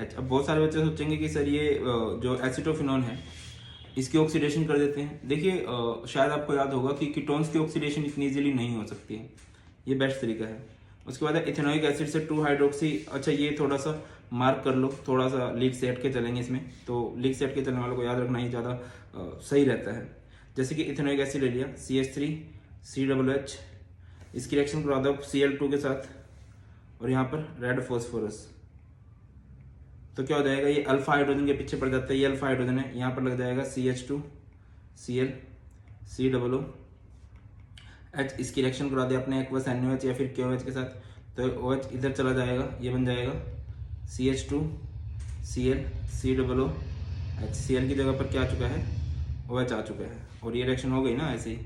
अब बहुत सारे बच्चे सोचेंगे कि सर ये जो एसिटोफिनॉन है इसकी ऑक्सीडेशन कर देते हैं। देखिए शायद आपको याद होगा कि कीटोन्स की ऑक्सीडेशन इतनी इजीली नहीं हो सकती है, ये बेस्ट तरीका है। उसके बाद इथेनोइक एसिड से 2-हाइड्रोक्सी, अच्छा ये थोड़ा सा मार्क कर लो, थोड़ा सा लीक से हट के चलेंगे इसमें, तो लीक से हट के चलने वालों को याद रखना ही ज़्यादा सही रहता है। जैसे कि इथेनोइक एसिड ले लिया CH3 COOH, इसकी रिएक्शन करवा दो Cl2 के साथ, और यहाँ पर रेड फॉस्फोरस, तो क्या हो जाएगा, ये अल्फा हाइड्रोजन के पीछे पड़ जाता है, ये अल्फा हाइड्रोजन है, यहाँ पर लग जाएगा CH2 Cl COOH, इसकी रिएक्शन करा दे अपने एक्वस NaOH या फिर KOH के साथ, तो OH इधर चला जाएगा, ये बन जाएगा CH2 Cl COOH, Cl की जगह पर क्या आ चुका है, OH आ चुका है, और ये रिएक्शन हो गई ना ऐसे ही।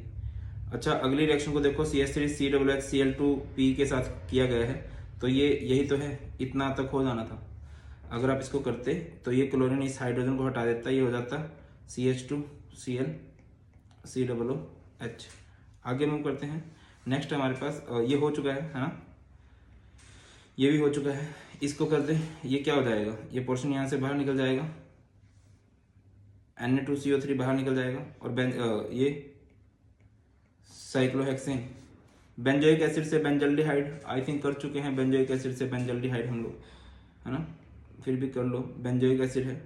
अच्छा अगली रिएक्शन को देखो, CH3 COOH Cl2P के साथ किया गया है, तो ये यही तो है, इतना तक हो जाना था। अगर आप इसको करते तो ये क्लोरीन इस हाइड्रोजन को हटा देता, ये हो जाता CH2 Cl COOH। आगे मूव करते हैं। नेक्स्ट हमारे पास ये हो चुका है ना, ये भी हो चुका है, इसको कर दे, ये क्या हो जाएगा, ये पोर्शन यहाँ से बाहर निकल जाएगा, Na2CO3 बाहर निकल जाएगा, और ये साइक्लोहेक्सेन, बेंजोइक एसिड से बेंजल्डिहाइड, आई थिंक कर चुके हैं बेंजोइक एसिड से बेंजल्डिहाइड हम लोग, है ना, फिर भी कर लो, बेंजोइक एसिड है,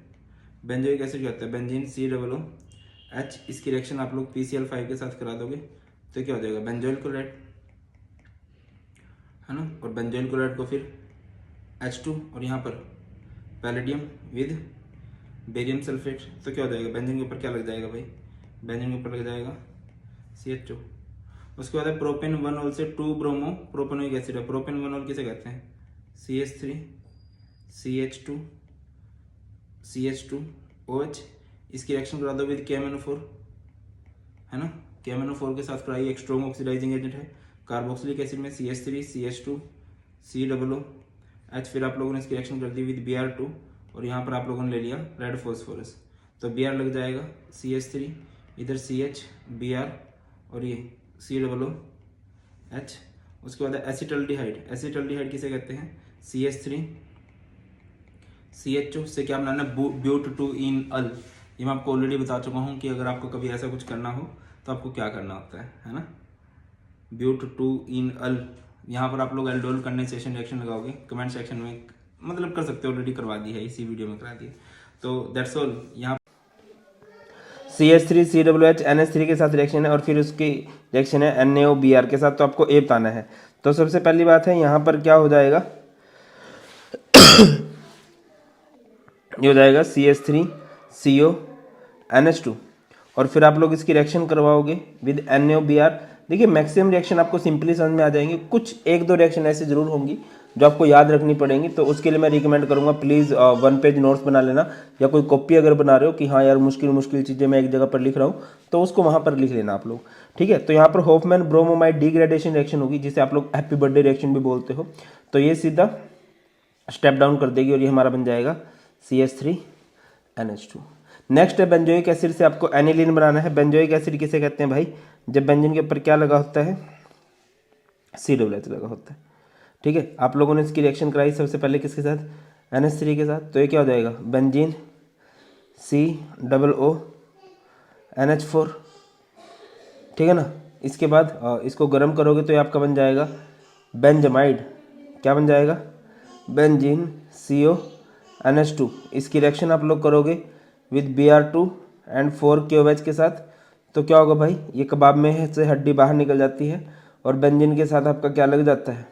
बेंजोइक एसिड क्या होता है, बेंजीन COOH, इसकी रिएक्शन आप लोग PCl5 के साथ करा दोगे तो क्या हो जाएगा, बेंजोइल क्लोराइड, है ना, और बेंजोइल क्लोराइड को फिर H2, और यहाँ पर पैलेडियम विद बेरियम सल्फेट, तो क्या हो जाएगा, बेंजीन के ऊपर क्या लग जाएगा भाई, बेंजीन के ऊपर लग जाएगा CH2। उसके बाद प्रोपेन 1 से 2 ब्रोमो प्रोपेनोइक एसिड है, प्रोपेन 1 किसे कहते हैं, CH3 CH2 CH2OH, इसकी रिएक्शन करा दो विद KMnO4, है ना, KMnO4 के साथ कराइए, एक स्ट्रॉन्ग ऑक्सीडाइजिंग एजेंट है। कार्बोक्सिलिक एसिड में CH3 CH2 COOH, फिर आप लोगों ने इसकी रिएक्शन कर दी विद Br2, और यहाँ पर आप लोगों ने ले लिया रेड फॉस्फोरस, तो Br लग जाएगा CH3, इधर CH Br, और ये COOH। उसके बाद एसिटल्डिहाइड, एसिटल्डिहाइड किसे कहते हैं, CH3 CH2 से क्या बनाना, ब्यूट-2-ईन-अल, ये मैं आपको ऑलरेडी बता चुका हूँ कि अगर आपको कभी ऐसा कुछ करना हो तो आपको क्या करना होता है ना, ब्यूट-2-ईन-अल। यहाँ पर आप लोग एल्डोल कंडेंसेशन रिएक्शन लगाओगे, कमेंट सेक्शन में मतलब कर सकते हो, ऑलरेडी करवा दी है, इसी वीडियो में करा दी है, तो दैट्स ऑल। यहाँ CH3 COOH NH3 के साथ रिएक्शन है, और फिर उसकी रिएक्शन है NaOBr के साथ, तो आपको A बताना है। तो सबसे पहली बात है यहाँ पर क्या हो जाएगा, ये हो जाएगा CH3 CO NH2, और फिर आप लोग इसकी रिएक्शन करवाओगे विद NaOBr। देखिए मैक्सिमम रिएक्शन आपको सिंपली समझ में आ जाएंगे, कुछ 1-2 रिएक्शन ऐसी जरूर होंगी जो आपको याद रखनी पड़ेंगी, तो उसके लिए मैं रिकमेंड करूंगा प्लीज़ 1 पेज नोट्स बना लेना, या कोई कॉपी अगर बना रहे हो कि हाँ यार मुश्किल चीज़ें मैं एक जगह पर लिख रहा हूँ, तो उसको वहाँ पर लिख लेना आप लोग, ठीक है। तो यहाँ पर होफमैन ब्रोमोमाइड डिग्रेडेशन रिएक्शन होगी, जिसे आप लोग हैप्पी बर्थडे रिएक्शन भी बोलते हो, तो ये सीधा स्टेप डाउन कर देगी, और ये हमारा बन जाएगा CH3 NH2। नेक्स्ट है बेंजोइक एसिड से आपको एनिलीन बनाना है। बेंजोइक एसिड किसे कहते हैं भाई, जब बेंजीन के ऊपर क्या लगा होता है, COOH लगा होता है, ठीक है। आप लोगों ने इसकी रिएक्शन कराई सबसे पहले किसके साथ, NH3 के साथ, तो ये क्या हो जाएगा, बेंजीन COO NH4, ठीक है ना। इसके बाद इसको गर्म करोगे तो ये आपका बन जाएगा बेंजामाइड, क्या बन जाएगा, बेंजीन CO NH2, इसकी रिएक्शन आप लोग करोगे विद Br2 एंड 4KOH के साथ, तो क्या होगा भाई, ये कबाब में से हड्डी बाहर निकल जाती है और बेंजीन के साथ आपका क्या लग जाता है,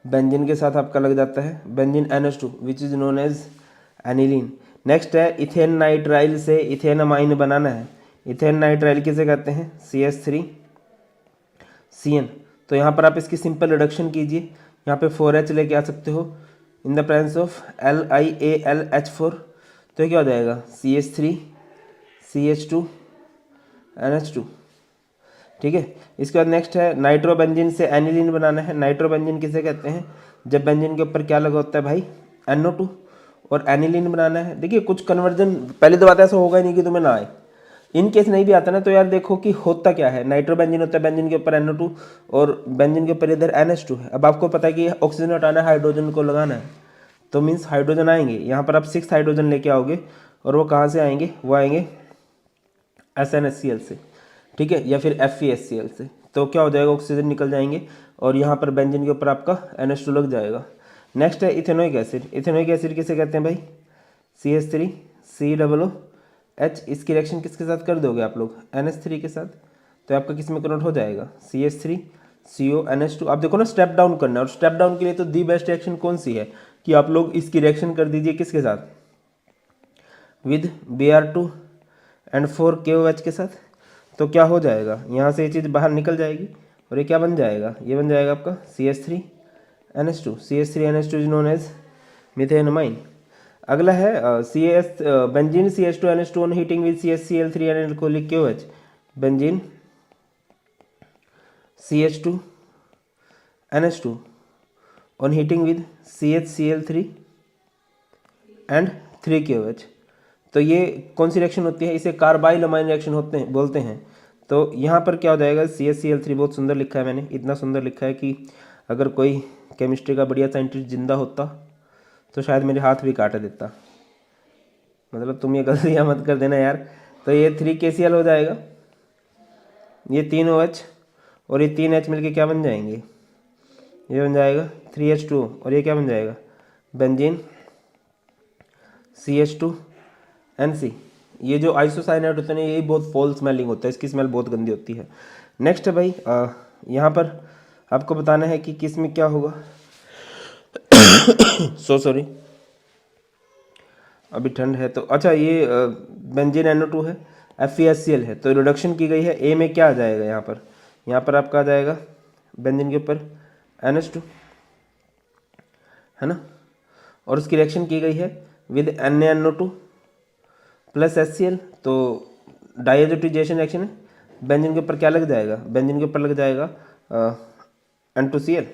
बेंजीन के साथ आपका लग जाता है benzene NH2 which is known as aniline. Next है इथेन नाइट्राइल से इथेन अमाइन बनाना है। इथेन नाइट्राइल किसे कहते हैं, CH3CN। तो यहाँ पर आप इसकी सिंपल रिडक्शन कीजिए, यहाँ पे 4H लेके आ सकते हो इन द प्रेजेंस ऑफ LiAlH4, तो ये क्या हो जाएगा CH3CH2NH2। ठीक है, इसके बाद नेक्स्ट है नाइट्रोबेंजीन से एनिलीन बनाना है। नाइट्रोबेंजीन किसे कहते हैं, जब बेंजीन के ऊपर क्या लगा होता है भाई, NO2, और एनिलीन बनाना है। देखिए कुछ कन्वर्जन, पहले तो बात ऐसा होगा ही नहीं कि तुम्हें ना आए, इन केस नहीं भी आता ना तो यार देखो कि होता क्या है। नाइट्रोबेंजीन होता है, बेंजीन के ऊपर NO2 और बेंजीन के ऊपर इधर NH2 है। अब आपको पता है कि ऑक्सीजन हटाना है, हाइड्रोजन को लगाना है, तो मीन्स हाइड्रोजन आएंगे, यहाँ पर आप 6 हाइड्रोजन लेके आओगे और वो कहाँ से आएंगे, वो आएंगे SnHCl से, ठीक है, या फिर FeHCl से। तो क्या हो जाएगा, ऑक्सीजन निकल जाएंगे और यहाँ पर बेंजीन के ऊपर आपका NH2 लग जाएगा। नेक्स्ट है इथेनोइक एसिड। इथेनोइक एसिड किसे कहते हैं भाई, CH3COOH। इसकी रिएक्शन किसके साथ कर दोगे आप लोग, NH3 के साथ, तो आपका किस में कन्वर्ट हो जाएगा, CH3CONH2। आप देखो ना स्टेप डाउन करना है, और स्टेप डाउन के लिए तो दी बेस्ट रिएक्शन कौन सी है कि आप लोग इसकी रिएक्शन कर दीजिए किसके साथ, विद Br2 एंड 4KOH के साथ। तो क्या हो जाएगा, यहाँ से ये चीज़ बाहर निकल जाएगी और ये क्या बन जाएगा, ये बन जाएगा आपका CH3NH2। CH3NH2 is known as मिथेनमाइन। अगला है benzene CH2NH2 on heating with CHCl3 and alcoholic KOH। Benzene CH2NH2 on heating with CHCl3 and 3KOH। तो ये कौन सी रिएक्शन होती है, इसे कार्बाइल अमाइन रिएक्शन होते हैं बोलते हैं। तो यहाँ पर क्या हो जाएगा, CHCl3, बहुत सुंदर लिखा है मैंने, इतना सुंदर लिखा है कि अगर कोई केमिस्ट्री का बढ़िया साइंटिस्ट जिंदा होता तो शायद मेरे हाथ भी काट देता। मतलब तुम ये गलतियाँ मत कर देना यार। तो ये 3KCl हो जाएगा, ये 3 OH और ये 3 H मिलके क्या बन जाएंगे, ये बन जाएगा 3H2O, और ये क्या बन जाएगा, बेंजीन CH2NC। ये जो आइसोसाइनाइड होता है ना, यही बहुत फॉल स्मेलिंग होता है, इसकी स्मेल बहुत गंदी होती है। नेक्स्ट है भाई, यहाँ पर आपको बताना है कि किस में क्या होगा। सॉरी, अभी ठंड है तो अच्छा, ये बेंजीन NO2 है, FeHCl है, तो रिडक्शन की गई है। ए में क्या आ जाएगा, यहाँ पर आपका आ जाएगा बेंजीन के ऊपर NH2, है ना, और उसकी रिएक्शन की गई है विद NaNO2 प्लस HCl। तो डायजोटाइजेशन रिएक्शन है, बेंजीन के ऊपर क्या लग जाएगा, बेंजीन के ऊपर लग जाएगा N2Cl।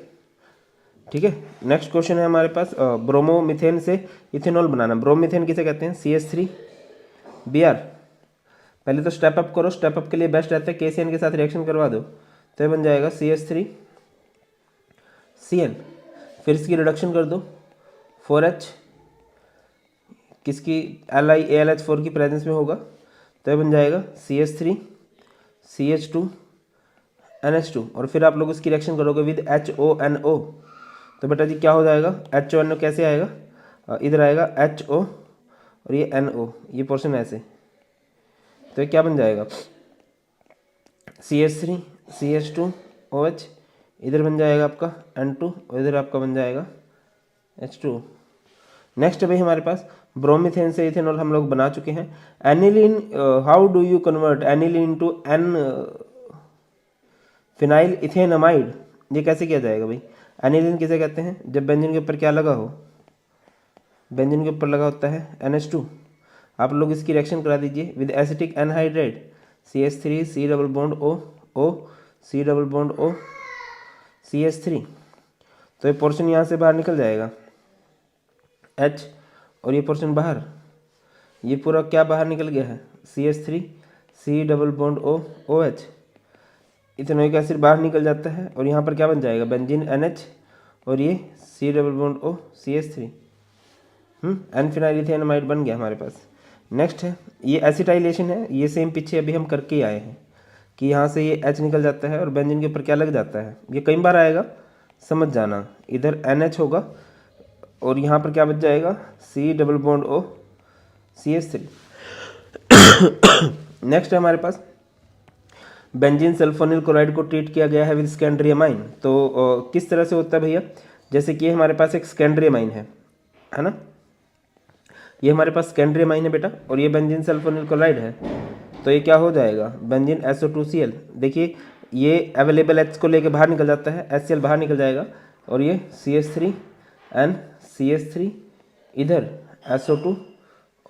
ठीक है, नेक्स्ट क्वेश्चन है हमारे पास, ब्रोमोमीथेन से इथेनॉल बनाना। ब्रोमोमीथेन किसे कहते हैं, CH3Br। पहले तो स्टेप अप करो, स्टेप अप के लिए बेस्ट रहता है KCN के साथ रिएक्शन करवा दो, तो ये बन जाएगा CH3CN। फिर इसकी रिडक्शन कर दो 4H, किसकी, LiAlH4 की प्रेजेंस में होगा, तो ये बन जाएगा CH3CH2NH2, और फिर आप लोग उसकी रिएक्शन करोगे विद HONO। तो बेटा जी क्या हो जाएगा, HONO कैसे आएगा, इधर आएगा HO और ये NO, ये पोर्शन ऐसे, तो ये क्या बन जाएगा, CH3CH2OH, इधर बन जाएगा आपका N2 और इधर आपका बन जाएगा H2। नेक्स्ट है भाई हमारे पास, ब्रोमीथेन से इथेनॉल हम लोग बना चुके हैं। Aniline, how do you convert aniline to N phenyl ethanamide, ये कैसे किया जाएगा भाई। एनिलीन किसे कहते हैं, जब बेंजीन के ऊपर क्या लगा हो, बेंजीन के ऊपर लगा होता है NH2। आप लोग इसकी रिएक्शन करा दीजिए with acetic anhydride CH3 C double bond O O C double bond O CH3। तो ये पोर्शन यहाँ से बाहर निकल जाएगा H, और ये पोर्शन बाहर, ये पूरा क्या बाहर निकल गया है, CH3 C double bond O OH। Ethanoic acid बाहर निकल जाता है और यहाँ पर क्या बन जाएगा, बेंजीन NH और ये C double bond O CH3, N phenyl ethanamide बन गया हमारे पास। नेक्स्ट है ये एसिटाइलेशन है, ये सेम पीछे अभी हम करके ही आए हैं कि यहाँ से ये H निकल जाता है और बेंजीन के ऊपर क्या लग जाता है, ये कई बार आएगा, समझ जाना। इधर NH होगा और यहाँ पर क्या बच जाएगा, C double bond O CH3। Next है हमारे पास बेंजीन सल्फोनिल क्लोराइड को ट्रीट किया गया है विद सेकेंडरी अमाइन। तो किस तरह से होता है भैया, जैसे कि हमारे पास एक सेकेंडरी अमाइन है ना, ये हमारे पास सेकेंडरी अमाइन है बेटा, और ये बेंजीन सल्फोनिल क्लोराइड है, तो ये क्या हो जाएगा, बेंजीन SO2Cl। देखिए ये अवेलेबल H को लेके बाहर निकल जाता है, HCl बाहर निकल जाएगा, और ये CH3 and CH3 इधर SO2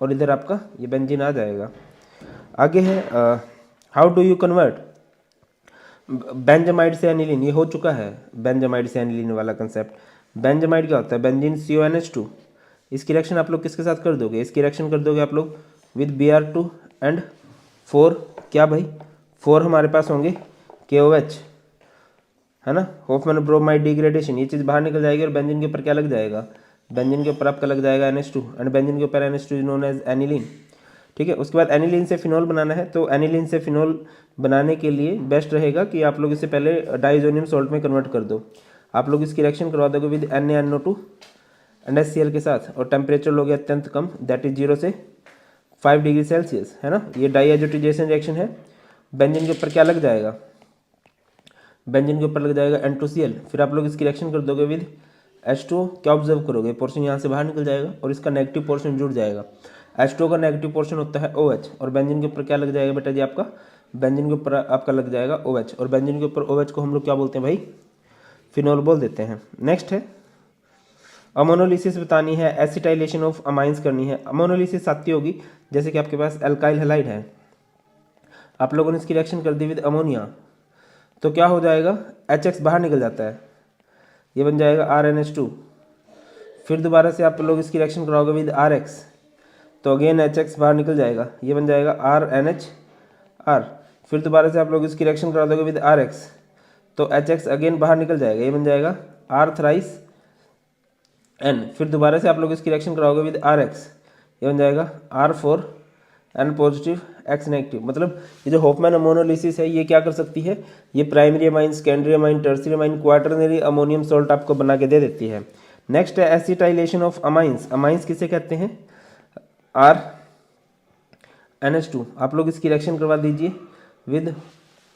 और इधर आपका ये बेंजीन आ जाएगा। आगे है how do you convert benzamide से एनिलीन, ये हो चुका है बेंजामाइड से एनिलीन वाला कंसेप्ट। बेंजामाइड क्या होता है, बेंजीन CONH2, इसकी रिएक्शन आप लोग किसके साथ कर दोगे, इसकी रिएक्शन कर दोगे आप लोग विद Br2 एंड 4, क्या भाई 4 हमारे पास होंगे KOH, है ना, होफमैन ब्रोमाइड डिग्रेडेशन, ये चीज़ बाहर निकल जाएगी और बेंजीन के ऊपर क्या लग जाएगा, बेंजीन के ऊपर आपका लग जाएगा NH2 एंड बेंजीन के ऊपर NH2 is known as aniline. ठीक है, उसके बाद एनिलीन से फिनोल बनाना है, तो एनिलीन से फिनोल बनाने के लिए बेस्ट रहेगा कि आप लोग इसे पहले डाइजोनियम सॉल्ट में कन्वर्ट कर दो। आप लोग इसकी रिएक्शन करवा दोगे विद NaNO2 एंड HCl के साथ, और टेम्परेचर लोगे अत्यंत कम, दैट इज 0 से 5 डिग्री सेल्सियस, है ना। ये डाइएजोटिजेशन रिएक्शन है। बेंजीन के ऊपर क्या लग जाएगा, बेंजीन के ऊपर लग जाएगा N2Cl, फिर आप लोग इसकी रिएक्शन कर दोगे विद H2O, क्या ऑब्जर्व करोगे, पोर्शन यहाँ से बाहर निकल जाएगा और इसका नेगेटिव पोर्शन जुड़ जाएगा। H2O का नेगेटिव पोर्शन होता है OH, और बेंजीन के ऊपर क्या लग जाएगा बेटा जी, आपका बेंजीन के ऊपर आपका लग जाएगा OH, और बेंजीन के ऊपर OH को हम लोग क्या बोलते हैं भाई, फिनोल बोल देते हैं। नेक्स्ट है अमोनोलिसिस बतानी है, एसिटाइलेशन ऑफ अमाइंस करनी है। अमोनोलिसिस आती होगी जैसे कि आपके पास एल्काइल हैलाइड है, आप लोगों ने इसकी रिएक्शन कर दी विद अमोनिया, तो क्या हो जाएगा, HX बाहर निकल जाता है, ये बन जाएगा RNH2, फिर दोबारा से आप लोग इसकी रिएक्शन कराओगे विद RX, तो अगेन HX बाहर निकल जाएगा, ये बन जाएगा RNHR, फिर दोबारा से आप लोग इसकी रिएक्शन करा दोगे विद RX, तो HX अगेन बाहर निकल जाएगा, ये बन जाएगा R थ्राइस N, फिर दोबारा से आप लोग इसकी रिएक्शन कराओगे विद RX, ये बन जाएगा R4 N positive X negative. मतलब ये जो होफमैन अमोनोलिसिस है ये क्या कर सकती है, ये primary amine, secondary amine, tertiary amine, quaternary ammonium salt आपको बना के दे देती है। नेक्स्ट है एसिटाइलेशन ऑफ अमाइंस। अमाइंस किसे कहते हैं, RNH2, आप लोग इसकी रिएक्शन करवा दीजिए विद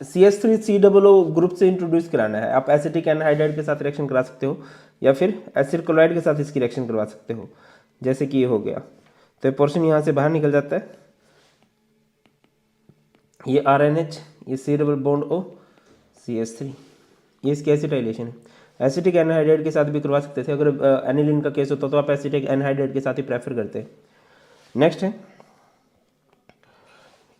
CH3COO ग्रुप से इंट्रोड्यूस कराना है। आप एसिटिक एनहाइड्राइड के साथ रिएक्शन करा सकते हो या फिर एसिड क्लोराइड के साथ इसकी रिएक्शन करवा सकते हो, जैसे कि ये हो गया, तो ये पोर्शन यहाँ से बाहर निकल जाता है, ये RNH, ये C double bond O CH3, ये इसकी एसिटाइलेशन है। एसिटिक एनहाइड्राइड के साथ भी करवा सकते थे, अगर एनिलीन का केस होता तो आप एसिटिक एनहाइड्राइड के साथ ही प्रेफर करते। नेक्स्ट है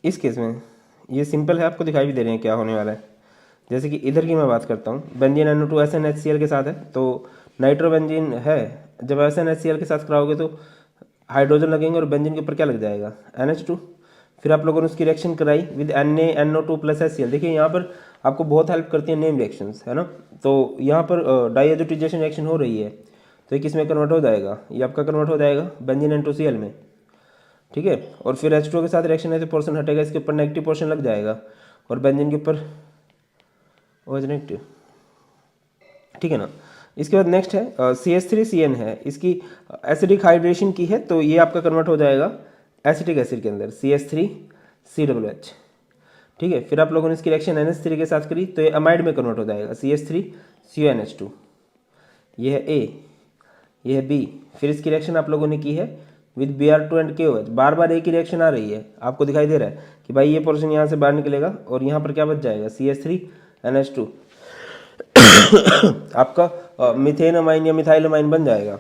इस केस में ये सिंपल है, आपको दिखाई भी दे रहे हैं क्या होने वाला है। जैसे कि इधर की मैं बात करता हूँ, बेंजीन NO2 SnHCl के साथ है, तो नाइट्रोबेंजीन है, जब SnHCl के साथ कराओगे तो हाइड्रोजन लगेंगे और बेंजीन के ऊपर क्या लग जाएगा, NH2, फिर आप लोगों ने उसकी रिएक्शन कराई विद NaNO2 प्लस HCl। देखिए यहाँ पर आपको बहुत हेल्प करती है नेम रिएक्शंस, है ना, तो यहाँ पर डाइएजोटिजेशन रिएक्शन हो रही है, तो ये किस में कन्वर्ट हो जाएगा, ये आपका कन्वर्ट हो जाएगा बेंजीन N2Cl में, ठीक है, और फिर H2O के साथ रिएक्शन है तो पोर्शन हटेगा, इसके ऊपर नेगेटिव पोर्शन लग जाएगा और बेंजीन के ऊपर OH नेगेटिव, ठीक है ना। इसके बाद नेक्स्ट है CH3CN है, इसकी एसिडिक हाइड्रेशन की है, तो ये आपका कन्वर्ट हो जाएगा एसिटिक एसिड के अंदर CH3COOH, ठीक है। फिर आप लोगों ने इसकी रिएक्शन NH3 के साथ करी तो ये अमाइड में कन्वर्ट हो जाएगा CH3CONH2, ये है A, ये है B, फिर इसकी रिएक्शन आप लोगों ने की है विद Br2 एंड KOH, बार बार एक ही रिएक्शन आ रही है, आपको दिखाई दे रहा है कि भाई ये पोर्शन यहाँ से बाहर निकलेगा और यहाँ पर क्या बच जाएगा CH3NH2 आपका मीथेन अमाइन या मिथाइल अमाइन बन जाएगा।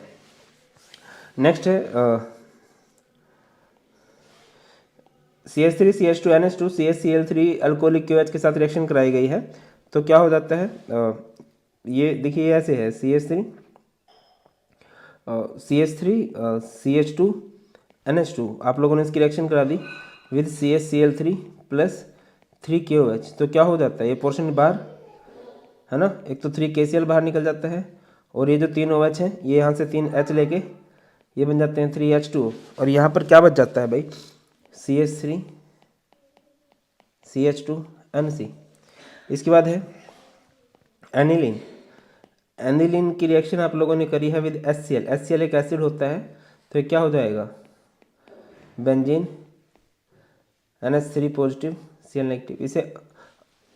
नेक्स्ट है CH3CH2NH2 CHCl3 अल्कोहलिक KOH के साथ रिएक्शन कराई गई है, तो क्या हो जाता है, ये देखिए ऐसे है CH3 CH2NH2, आप लोगों ने इसकी रिएक्शन करा दी विद CHCl3 प्लस 3 KOH, तो क्या हो जाता है, ये पोर्शन बाहर, है ना, एक तो 3 KCl बाहर निकल जाता है और ये जो 3 OH हैं ये यहाँ से 3 H लेके ये बन जाते हैं 3H2, और यहाँ पर क्या बच जाता है भाई CH3 CH2NC। इसके बाद है एनिलीन। एनिलीन की रिएक्शन आप लोगों ने करी है विद HCl। HCl एक एसिड होता है, तो ये क्या हो जाएगा, benzene NH3 positive Cl negative. इसे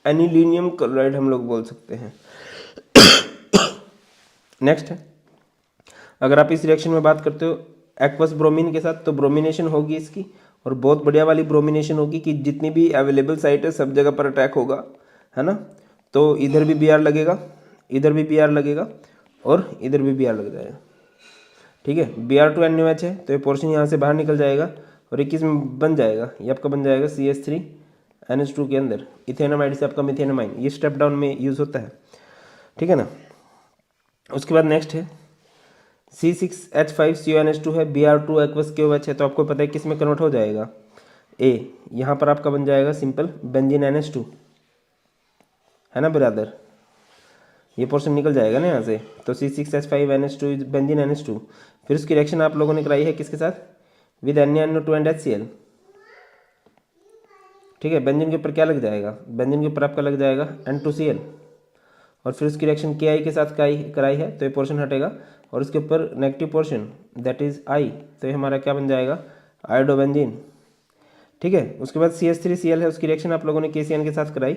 एनिलीनियम क्लोराइड हम लोग बोल सकते हैं। नेक्स्ट है, अगर आप इस रिएक्शन में बात करते हो एक्वस ब्रोमीन के साथ, तो ब्रोमिनेशन होगी इसकी, और बहुत बढ़िया वाली ब्रोमिनेशन होगी कि जितनी भी अवेलेबल साइट है सब जगह पर अटैक होगा, है ना। तो इधर भी Br लगेगा, इधर भी Br लगेगा, और इधर भी Br लग जाएगा, ठीक है। Br2NaOH है, तो ये पोर्शन यहाँ से बाहर निकल जाएगा, और 21 में बन जाएगा, ये आपका बन जाएगा CH3NH2 के अंदर इथेनामाइड से आपका मिथेनामाइन। ये स्टेप डाउन में यूज़ होता है, ठीक है ना। उसके बाद नेक्स्ट है C6H5CONH2 है, Br2 एक्वस KOH है, तो आपको पता है किस में कन्वर्ट हो जाएगा, A। यहाँ पर आपका बन जाएगा सिंपल बेंजीन NH2, है ना ब्रदर, ये पोर्शन निकल जाएगा ना यहाँ से, तो C6H5NH2 बेंजीन NH2। फिर उसकी रिएक्शन आप लोगों ने कराई है किसके साथ, विद NaNO2 एंड HCl, ठीक है। बेंजीन के ऊपर क्या लग जाएगा, बेंजीन के ऊपर आपका लग जाएगा N2Cl, और फिर उसकी रिएक्शन KI के साथ कराई है, तो ये पोर्शन हटेगा, और उसके ऊपर negative portion that is I, तो ये हमारा क्या बन जाएगा, आयोडोबेंजीन, ठीक है। उसके बाद CH3Cl है, उसकी रिएक्शन आप लोगों ने KCN के साथ कराई,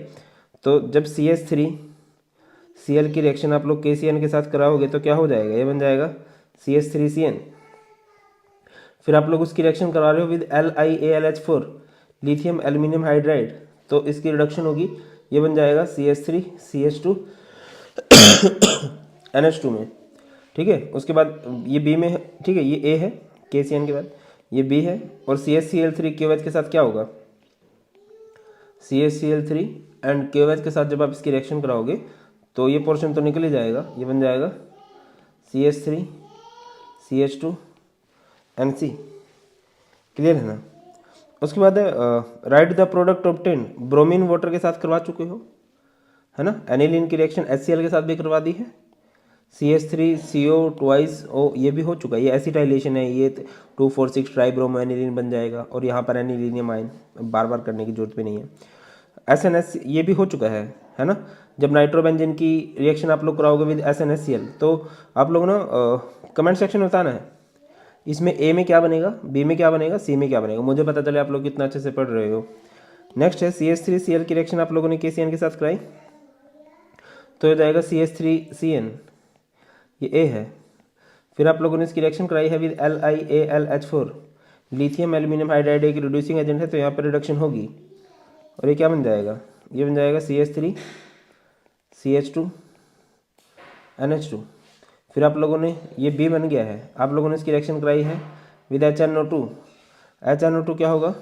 तो जब CH3Cl की रिएक्शन आप लोग KCN के साथ कराओगे तो क्या हो जाएगा, ये बन जाएगा CH3CN। फिर आप लोग उसकी रिएक्शन करा रहे हो with LiAlH4 lithium aluminium hydride, तो इसकी रिडक्शन होगी, ये बन जाएगा CH3CH2 NH2 में, ठीक है। उसके बाद ये B में है, ठीक है, ये A है KCN के बाद, ये B है, और CHCl3 KOH के साथ क्या होगा, CHCl3 एंड KOH के साथ जब आप इसकी रिएक्शन कराओगे तो ये पोर्शन तो निकल ही जाएगा, ये बन जाएगा CH3CH2NC, क्लियर है ना। उसके बाद right the product obtain, bromine water के साथ करवा चुके हो, है ना। एनिलीन की रिएक्शन HCl के साथ भी करवा दी है, CH3CO ट्वाइस O ये भी हो चुका है, ये एसिटाइलेशन है, ये 2,4,6 ट्राइब्रोमो एनिलीन बन जाएगा, और यहाँ पर एनिलीनियम आयन बार बार करने की जरूरत भी नहीं है। SNS ये भी हो चुका है ना। जब नाइट्रोबेंजीन की रिएक्शन आप लोग कराओगे विद SNHCl, तो आप लोग ना कमेंट सेक्शन में बताना है इसमें A में क्या बनेगा, B में क्या बनेगा, C में क्या बनेगा, मुझे पता चले आप लोग कितना अच्छे से पढ़ रहे हो। नेक्स्ट है CH3Cl की रिएक्शन आप लोगों ने KCN के साथ कराई, तो हो जाएगा CH3CN, ये A है। फिर आप लोगों ने इसकी रिएक्शन कराई है with LiAlH4 lithium aluminium hydride एक रिड्यूसिंग एजेंट है, तो यहाँ पर रिडक्शन होगी, और ये क्या बन जाएगा, ये बन जाएगा CH3CH2NH2। फिर आप लोगों ने ये B बन गया है, आप लोगों ने इसकी रिएक्शन कराई है विद HNO2, HNO2 क्या होगा,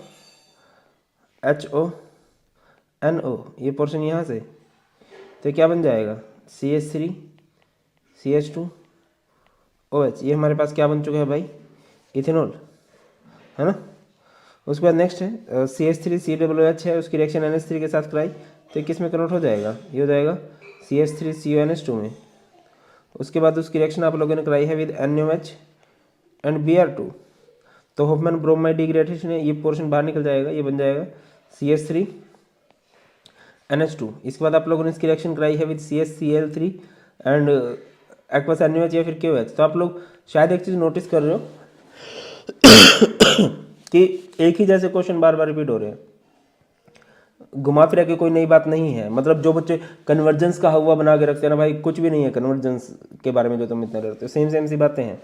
HONO, ये पोर्शन यहाँ से, तो क्या बन जाएगा CH3CH2OH, ये हमारे पास क्या बन चुका है भाई, इथेनॉल, है ना। उसके बाद नेक्स्ट है CH3COOH है, उसकी रिएक्शन NH3 के साथ कराई, तो किस में कन्वर्ट हो जाएगा, ये हो जाएगा CH3CONH2 में। उसके बाद उसकी रिएक्शन आप लोगों ने कराई है विद NaOH एंड Br2, तो होफमैन ब्रोमाइड डिग्रेडेशन है, ये पोर्शन बाहर निकल जाएगा, ये बन जाएगा CH3NH2। इसके बाद आप लोगों ने इसकी रिएक्शन कराई है with CHCl3 and aqueous NaOH या फिर KOH। तो आप लोग शायद एक चीज़ नोटिस कर रहे हो कि एक ही जैसे क्वेश्चन बार बार रिपीट हो रहे हैं, घुमा फिरा के कोई नई बात नहीं है। मतलब जो बच्चे कन्वर्जेंस का हवा बना के रखते हैं ना भाई, कुछ भी नहीं है कन्वर्जेंस के बारे में जो तुम इतना डरते हो, सेम सेम सी बातें हैं।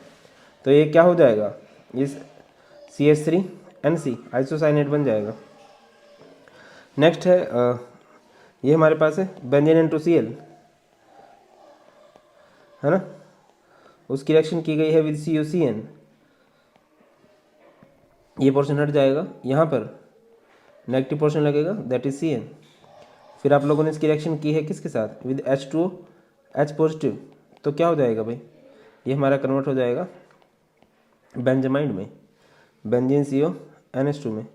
तो ये क्या हो जाएगा, ये CH3NC आइसोसाइनेट बन जाएगा। नेक्स्ट है ये हमारे पास है बेंजीन N2Cl, है ना, उसकी रिएक्शन की गई है विद CuCN, ये पोर्शन हट जाएगा, यहाँ पर नेगेटिव पोर्शन लगेगा दैट इज CN। फिर आप लोगों ने इसकी रिएक्शन की है किसके साथ, विद H2OH पॉजिटिव, तो क्या हो जाएगा भाई, ये हमारा कन्वर्ट हो जाएगा बेंजामाइड में, बेंजीन CONH2 में।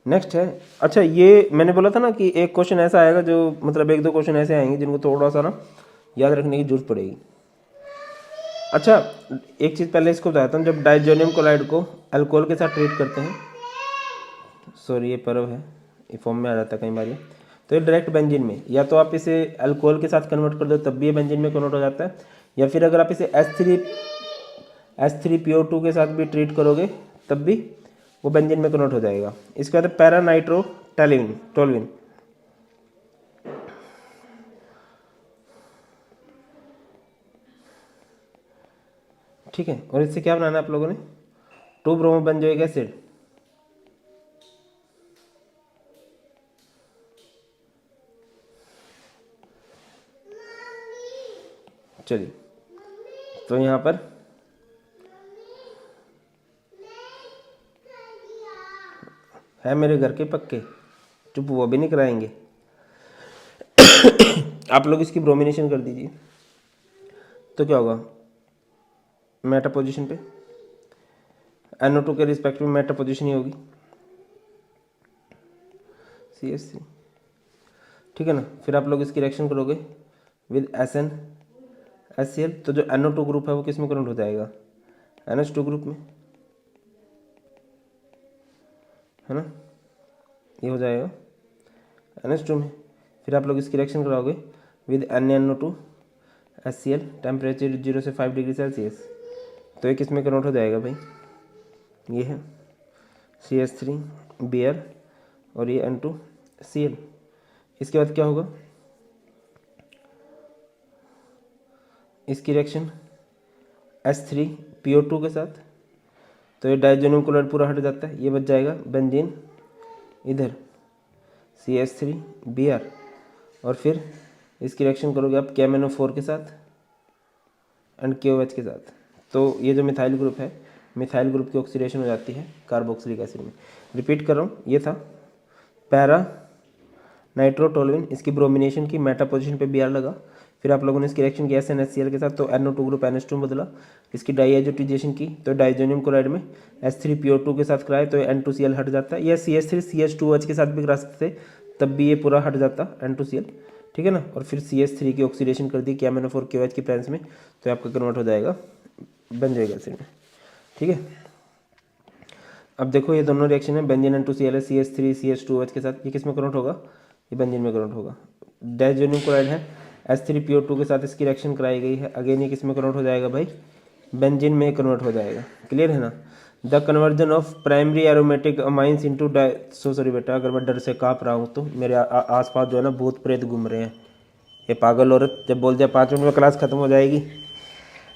नेक्स्ट है, अच्छा ये मैंने बोला था ना कि एक क्वेश्चन ऐसा आएगा जो मतलब एक दो क्वेश्चन ऐसे आएंगे जिनको थोड़ा सा ना याद रखने की जरूरत पड़ेगी। अच्छा एक चीज़ पहले इसको बताता हूँ, जब डाइजोनियम क्लोराइड को अल्कोहल के साथ ट्रीट करते हैं, सॉरी ये परव है, ये फॉर्म में आ जाता है कई बार ये, तो ये डायरेक्ट बेंजीन में, या तो आप इसे अल्कोहल के साथ कन्वर्ट कर दो तब भी ये बेंजीन में कन्वर्ट हो जाता है, या फिर अगर आप इसे H3PO2 के साथ भी ट्रीट करोगे तब भी वो बेंजीन में कन्वर्ट हो जाएगा। इसके बाद पैरा नाइट्रोटोल्यूइन टोल्यूइन, ठीक है। और इससे क्या बनाना है आप लोगों ने, 2 ब्रोमो बेंजोइक एसिड, चलिए। तो यहाँ पर है मेरे घर के पक्के, चुप वो भी नहीं कराएंगे। आप लोग इसकी ब्रोमिनेशन कर दीजिए तो क्या होगा, मेटा पोजीशन पे NO2 के रिस्पेक्ट में मेटा पोजीशन ही होगी CH3, ठीक है ना। फिर आप लोग इसकी रिएक्शन करोगे विद SnHCl, तो जो NO2 ग्रुप है वो किस में कन्वर्ट हो जाएगा, NH2 ग्रुप में, है ना, ये हो जाएगा NH2 में। फिर आप लोग इसकी रिएक्शन कराओगे विद NaNO2HCl, टेम्परेचर 0 से 5 डिग्री सेल्सियस, तो ये किस में कन्वर्ट हो जाएगा भाई, ये है CH3Br और ये N2Cl। इसके बाद क्या होगा, इसकी रिएक्शन H3PO2 के साथ, तो ये डाइजोनियम क्लोराइड पूरा हट जाता है, ये बच जाएगा बेंजीन इधर CH3Br, और फिर इसकी रिएक्शन करोगे आप KMnO4 के साथ एंड KOH के साथ, तो ये जो मिथाइल ग्रुप है, मिथाइल ग्रुप की ऑक्सीडेशन हो जाती है कार्बोक्सिलिक एसिड में। रिपीट कर रहा हूँ, ये था पैरा नाइट्रोटोल्यूइन, इसकी ब्रोमिनेशन की, मेटा पोजीशन पे Br लगा, फिर आप लोगों ने इसकी रिएक्शन की SnHCl के साथ, तो NO2 ग्रुप NH2 में बदला। इसकी डाइएजोटाइजेशन की, तो डाइजोनियम क्लोराइड में H3PO2 के साथ कराए तो N2Cl हट जाता है, या CH3CH2OH के साथ भी करा सकते थे तब भी ये पूरा हट जाता N2Cl, ठीक है ना। और फिर CH3 की ऑक्सीडेशन कर दी KMnO4 KOH की प्रेजेंस में, तो आपका कन्वर्ट हो जाएगा बेंजोइक एसिड में, ठीक है। अब देखो ये दोनों रिएक्शन है, बेंजीन N2Cl CH3 CH2OH के साथ, ये किस में कन्वर्ट होगा, ये बेंजीन में कन्वर्ट होगा। डाइजोनियम क्लोराइड है H3PO2 के साथ इसकी रिएक्शन कराई गई है, अगेन ये किस में कन्वर्ट हो जाएगा भाई, बेंजीन में कन्वर्ट हो जाएगा, क्लियर है ना। The conversion of primary aromatic amines into sorry बेटा, अगर मैं डर से काँप रहा हूँ तो मेरे आसपास जो है ना भूत प्रेत घूम रहे हैं। ये पागल औरत जब बोल दिया 5 मिनट में क्लास खत्म हो जाएगी।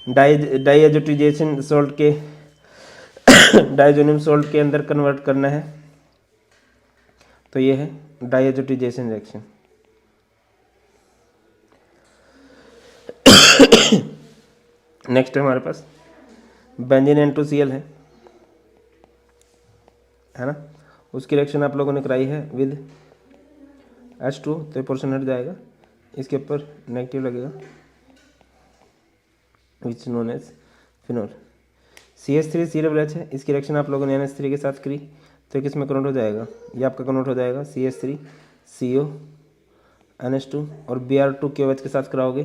डाइएजोटाइजेशन सॉल्ट के डाइजोनियम सॉल्ट के अंदर कन्वर्ट करना है, तो ये है डाइएजोटाइजेशन रिएक्शन। नेक्स्ट है हमारे पास बेंजीन N2Cl है ना, उसकी रिएक्शन आप लोगों ने कराई है विद H2, तो ये पोर्शन हट जाएगा, इसके ऊपर नेगेटिव लगेगा विच नोन एज फिनोल। CH3COOH है, इसकी रिएक्शन आप लोगों ने NH3 के साथ करी, तो किस में कन्वर्ट हो जाएगा, ये आपका कन्वर्ट हो जाएगा CH3CO NH2, और Br2 KOH के साथ कराओगे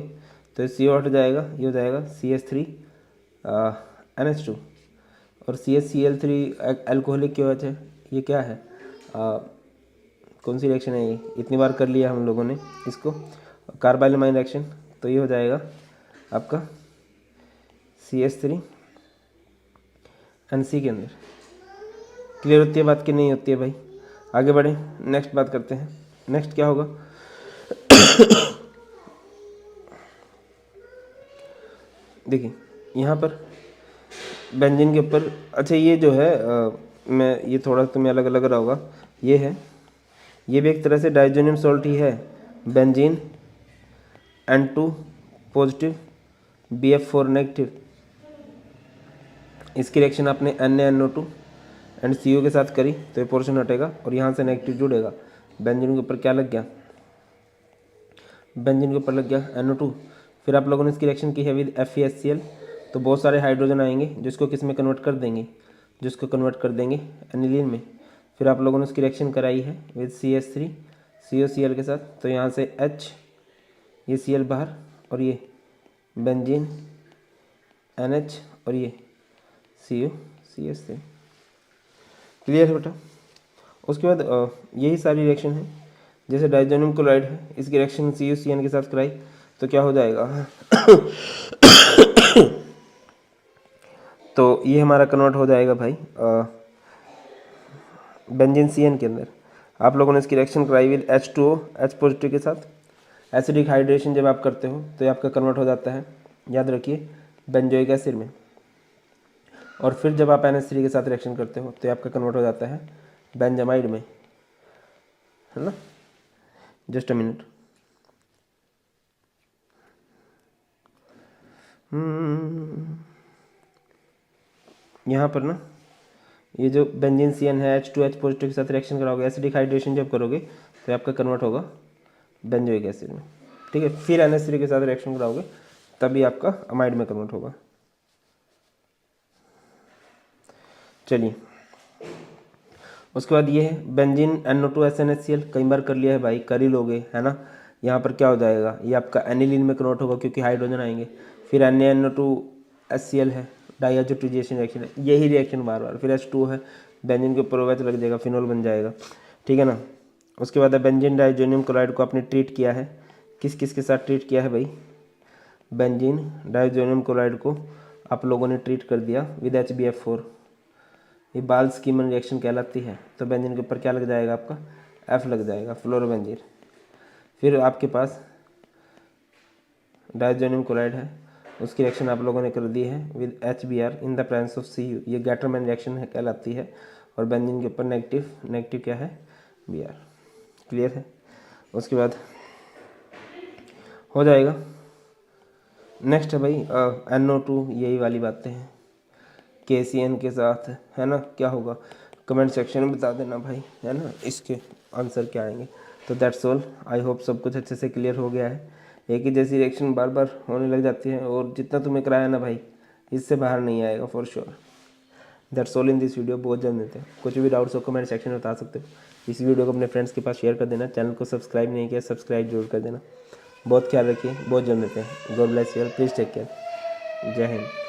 तो CO हट जाएगा, ये हो जाएगा CH3 NH2, और CHCl3 एल्कोहलिक KOH है, ये क्या है, कौन सी रिएक्शन है ये, इतनी बार कर लिया हम लोगों ने इसको, कार्बाइलमाइन रिएक्शन, तो ये हो जाएगा आपका CH3 NC के अंदर। क्लियर होती है बात कि नहीं होती है भाई, आगे बढ़े, नेक्स्ट बात करते हैं। नेक्स्ट क्या होगा, देखिए यहाँ पर बेंजीन के ऊपर, अच्छा ये जो है मैं ये थोड़ा तुम्हें अलग अलग रहा होगा, ये है, ये भी एक तरह से डाइजोनियम सॉल्ट ही है, benzene N2 positive BF4 negative, इसकी रिएक्शन आपने NaNO2 एंड CO के साथ करी तो ये पोर्शन हटेगा और यहाँ से नेगेटिव जुड़ेगा, बेंजीन के ऊपर क्या लग गया, बेंजीन के ऊपर लग गया NO2। फिर आप लोगों ने इसकी रिएक्शन की है विद FeHCl, तो बहुत सारे हाइड्रोजन आएंगे जिसको किस में कन्वर्ट कर देंगे, जिसको कन्वर्ट कर देंगे एनिलीन में। फिर आप लोगों ने इसकी रिएक्शन कराई है विद CH3 COCl के साथ, तो यहाँ से H, ये Cl बाहर, और ये बेंजीन NH, और ये CO CH3। क्लियर है बेटा। उसके बाद यही सारी रिएक्शन है, जैसे डाइजोनियम क्लोराइड है, इसकी रिएक्शन CuCN के साथ कराई तो क्या हो जाएगा तो ये हमारा कन्वर्ट हो जाएगा भाई बेंजीन CN के अंदर। आप लोगों ने इसकी रिएक्शन कराई विद H2O H पॉजिटिव के साथ। एसिडिक हाइड्रेशन जब आप करते हो तो ये आपका कन्वर्ट हो जाता है, याद रखिए, बेंजोइक एसिड में। और फिर जब आप NH3 के साथ रिएक्शन करते हो तो ये आपका कन्वर्ट हो जाता है बेंजामाइड में, है ना। Just a minute. यहाँ पर ना ये जो बेंजीन CN है H2H पॉजिटिव के साथ रिएक्शन कराओगे, एसिडिक हाइड्रेशन जब करोगे तो ये आपका कन्वर्ट होगा बेंजोइक एसिड में, ठीक है। फिर NH3 के साथ रिएक्शन कराओगे तभी आपका अमाइड में कन्वर्ट होगा। चलिए, उसके बाद ये है बेंजीन NO2 SNHCl। कई बार कर लिया है भाई, कर ही लोगे, है ना। यहाँ पर क्या हो जाएगा, ये आपका एनिलीन में कन्वर्ट होगा क्योंकि हाइड्रोजन आएंगे। फिर NaNO2 HCl है, डाइहाइड्रोजनेशन रिएक्शन है, यही रिएक्शन बार बार। फिर H2 है, बेंजीन के ऊपर OH लग जाएगा, फिनोल बन जाएगा, ठीक है ना। उसके बाद बेंजीन डाइजोनियम क्लोराइड को आपने ट्रीट किया है, किस किस के साथ ट्रीट किया है भाई, बेंजीन डाइजोनियम क्लोराइड को आप लोगों ने ट्रीट कर दिया विद HbF4। ये बाल्स-कीमन रिएक्शन कहलाती है। तो बेंजीन के ऊपर क्या लग जाएगा आपका, F लग जाएगा, फ्लोरोबेंजीन। फिर आपके पास डाइजोनियम क्लोराइड है, उसकी रिएक्शन आप लोगों ने कर दी है with HBr in the presence of Cu। ये गैटरमैन रिएक्शन है कहलाती है। और बेंजीन के ऊपर नेगेटिव क्या है, Br। क्लियर है। उसके बाद हो जाएगा। नेक्स्ट है भाई NO2, यही वाली बातें हैं KCN के साथ, है ना। क्या होगा कमेंट सेक्शन में बता देना भाई, है ना, इसके आंसर क्या आएंगे। तो दैट्स ऑल। आई होप सब कुछ अच्छे से क्लियर हो गया है। एक ही जैसी रिएक्शन बार बार होने लग जाती है और जितना तुम्हें कराया ना भाई, इससे बाहर नहीं आएगा for sure. That's all in this video. बहुत जल्द मिलते हैं। कुछ भी डाउट्स हो कमेंट सेक्शन में बता सकते हो। इस वीडियो को अपने फ्रेंड्स के पास शेयर कर देना। चैनल को सब्सक्राइब नहीं किया, सब्सक्राइब जरूर कर देना। बहुत ख्याल रखिए, बहुत जल्द मिलते हैं। God bless you, please take care. जय हिंद।